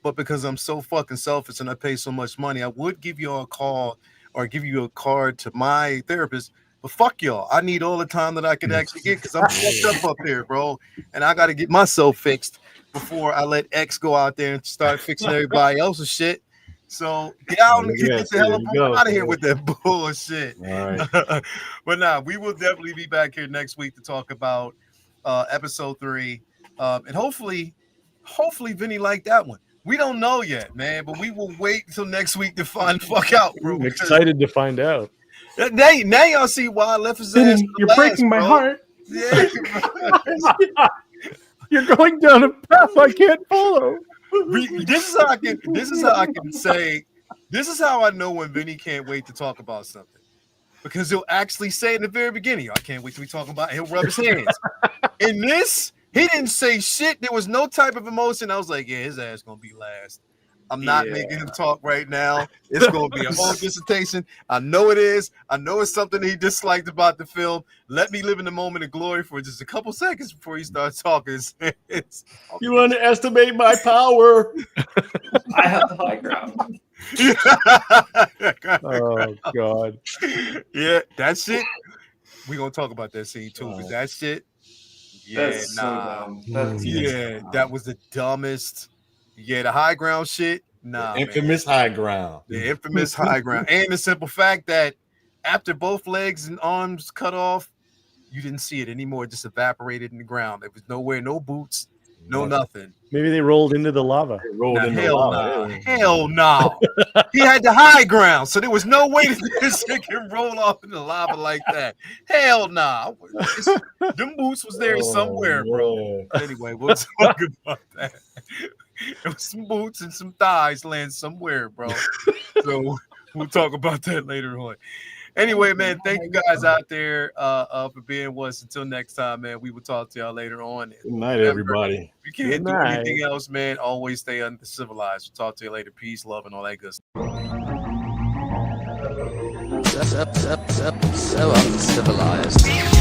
but because I'm so fucking selfish and I pay so much money, I would give you a call or give you a card to my therapist. But fuck y'all, I need all the time that I can actually get because I'm fucked up here, bro. And I got to get myself fixed before I let X go out there and start fixing everybody else's shit. So get out and get the hell out of here with that bullshit. All right. But we will definitely be back here next week to talk about episode 3. And hopefully Vinny liked that one. We don't know yet, man, but we will wait until next week to find the fuck out, bro. I'm excited to find out. Now y'all see why I left his ass. You're breaking my heart. Yeah. You're going down a path I can't follow. This is how I know when Vinny can't wait to talk about something, because he'll actually say in the very beginning, I can't wait till we talk about it. He'll rub his hands. In this, he didn't say shit. There was no type of emotion. I was like, his ass gonna be last. I'm not making him talk right now. It's gonna be a whole dissertation. I know it is. I know it's something he disliked about the film. Let me live in the moment of glory for just a couple seconds before he starts talking. You underestimate my power. I have the high ground. Oh God. Yeah, that shit. We're gonna talk about that scene too, but that shit. That's so dumb. That was the dumbest. Yeah, the high ground shit. Nah, the infamous high ground. The infamous high ground. And the simple fact that after both legs and arms cut off, you didn't see it anymore. It just evaporated in the ground. There was nowhere, no boots, no nothing. Maybe they rolled into the lava. Hell no. He had the high ground, so there was no way that this thing can roll off in the lava like that. Hell no. Them boots was there somewhere, bro. Anyway, we'll talk about that. There was some boots and some thighs laying somewhere, bro. So we'll talk about that later on. Anyway, man, thank you guys out there for being with us. Until next time, man, we will talk to y'all later on. Good night, everybody. If you can't do anything else, man, always stay uncivilized. We'll talk to you later. Peace, love, and all that good stuff. So uncivilized.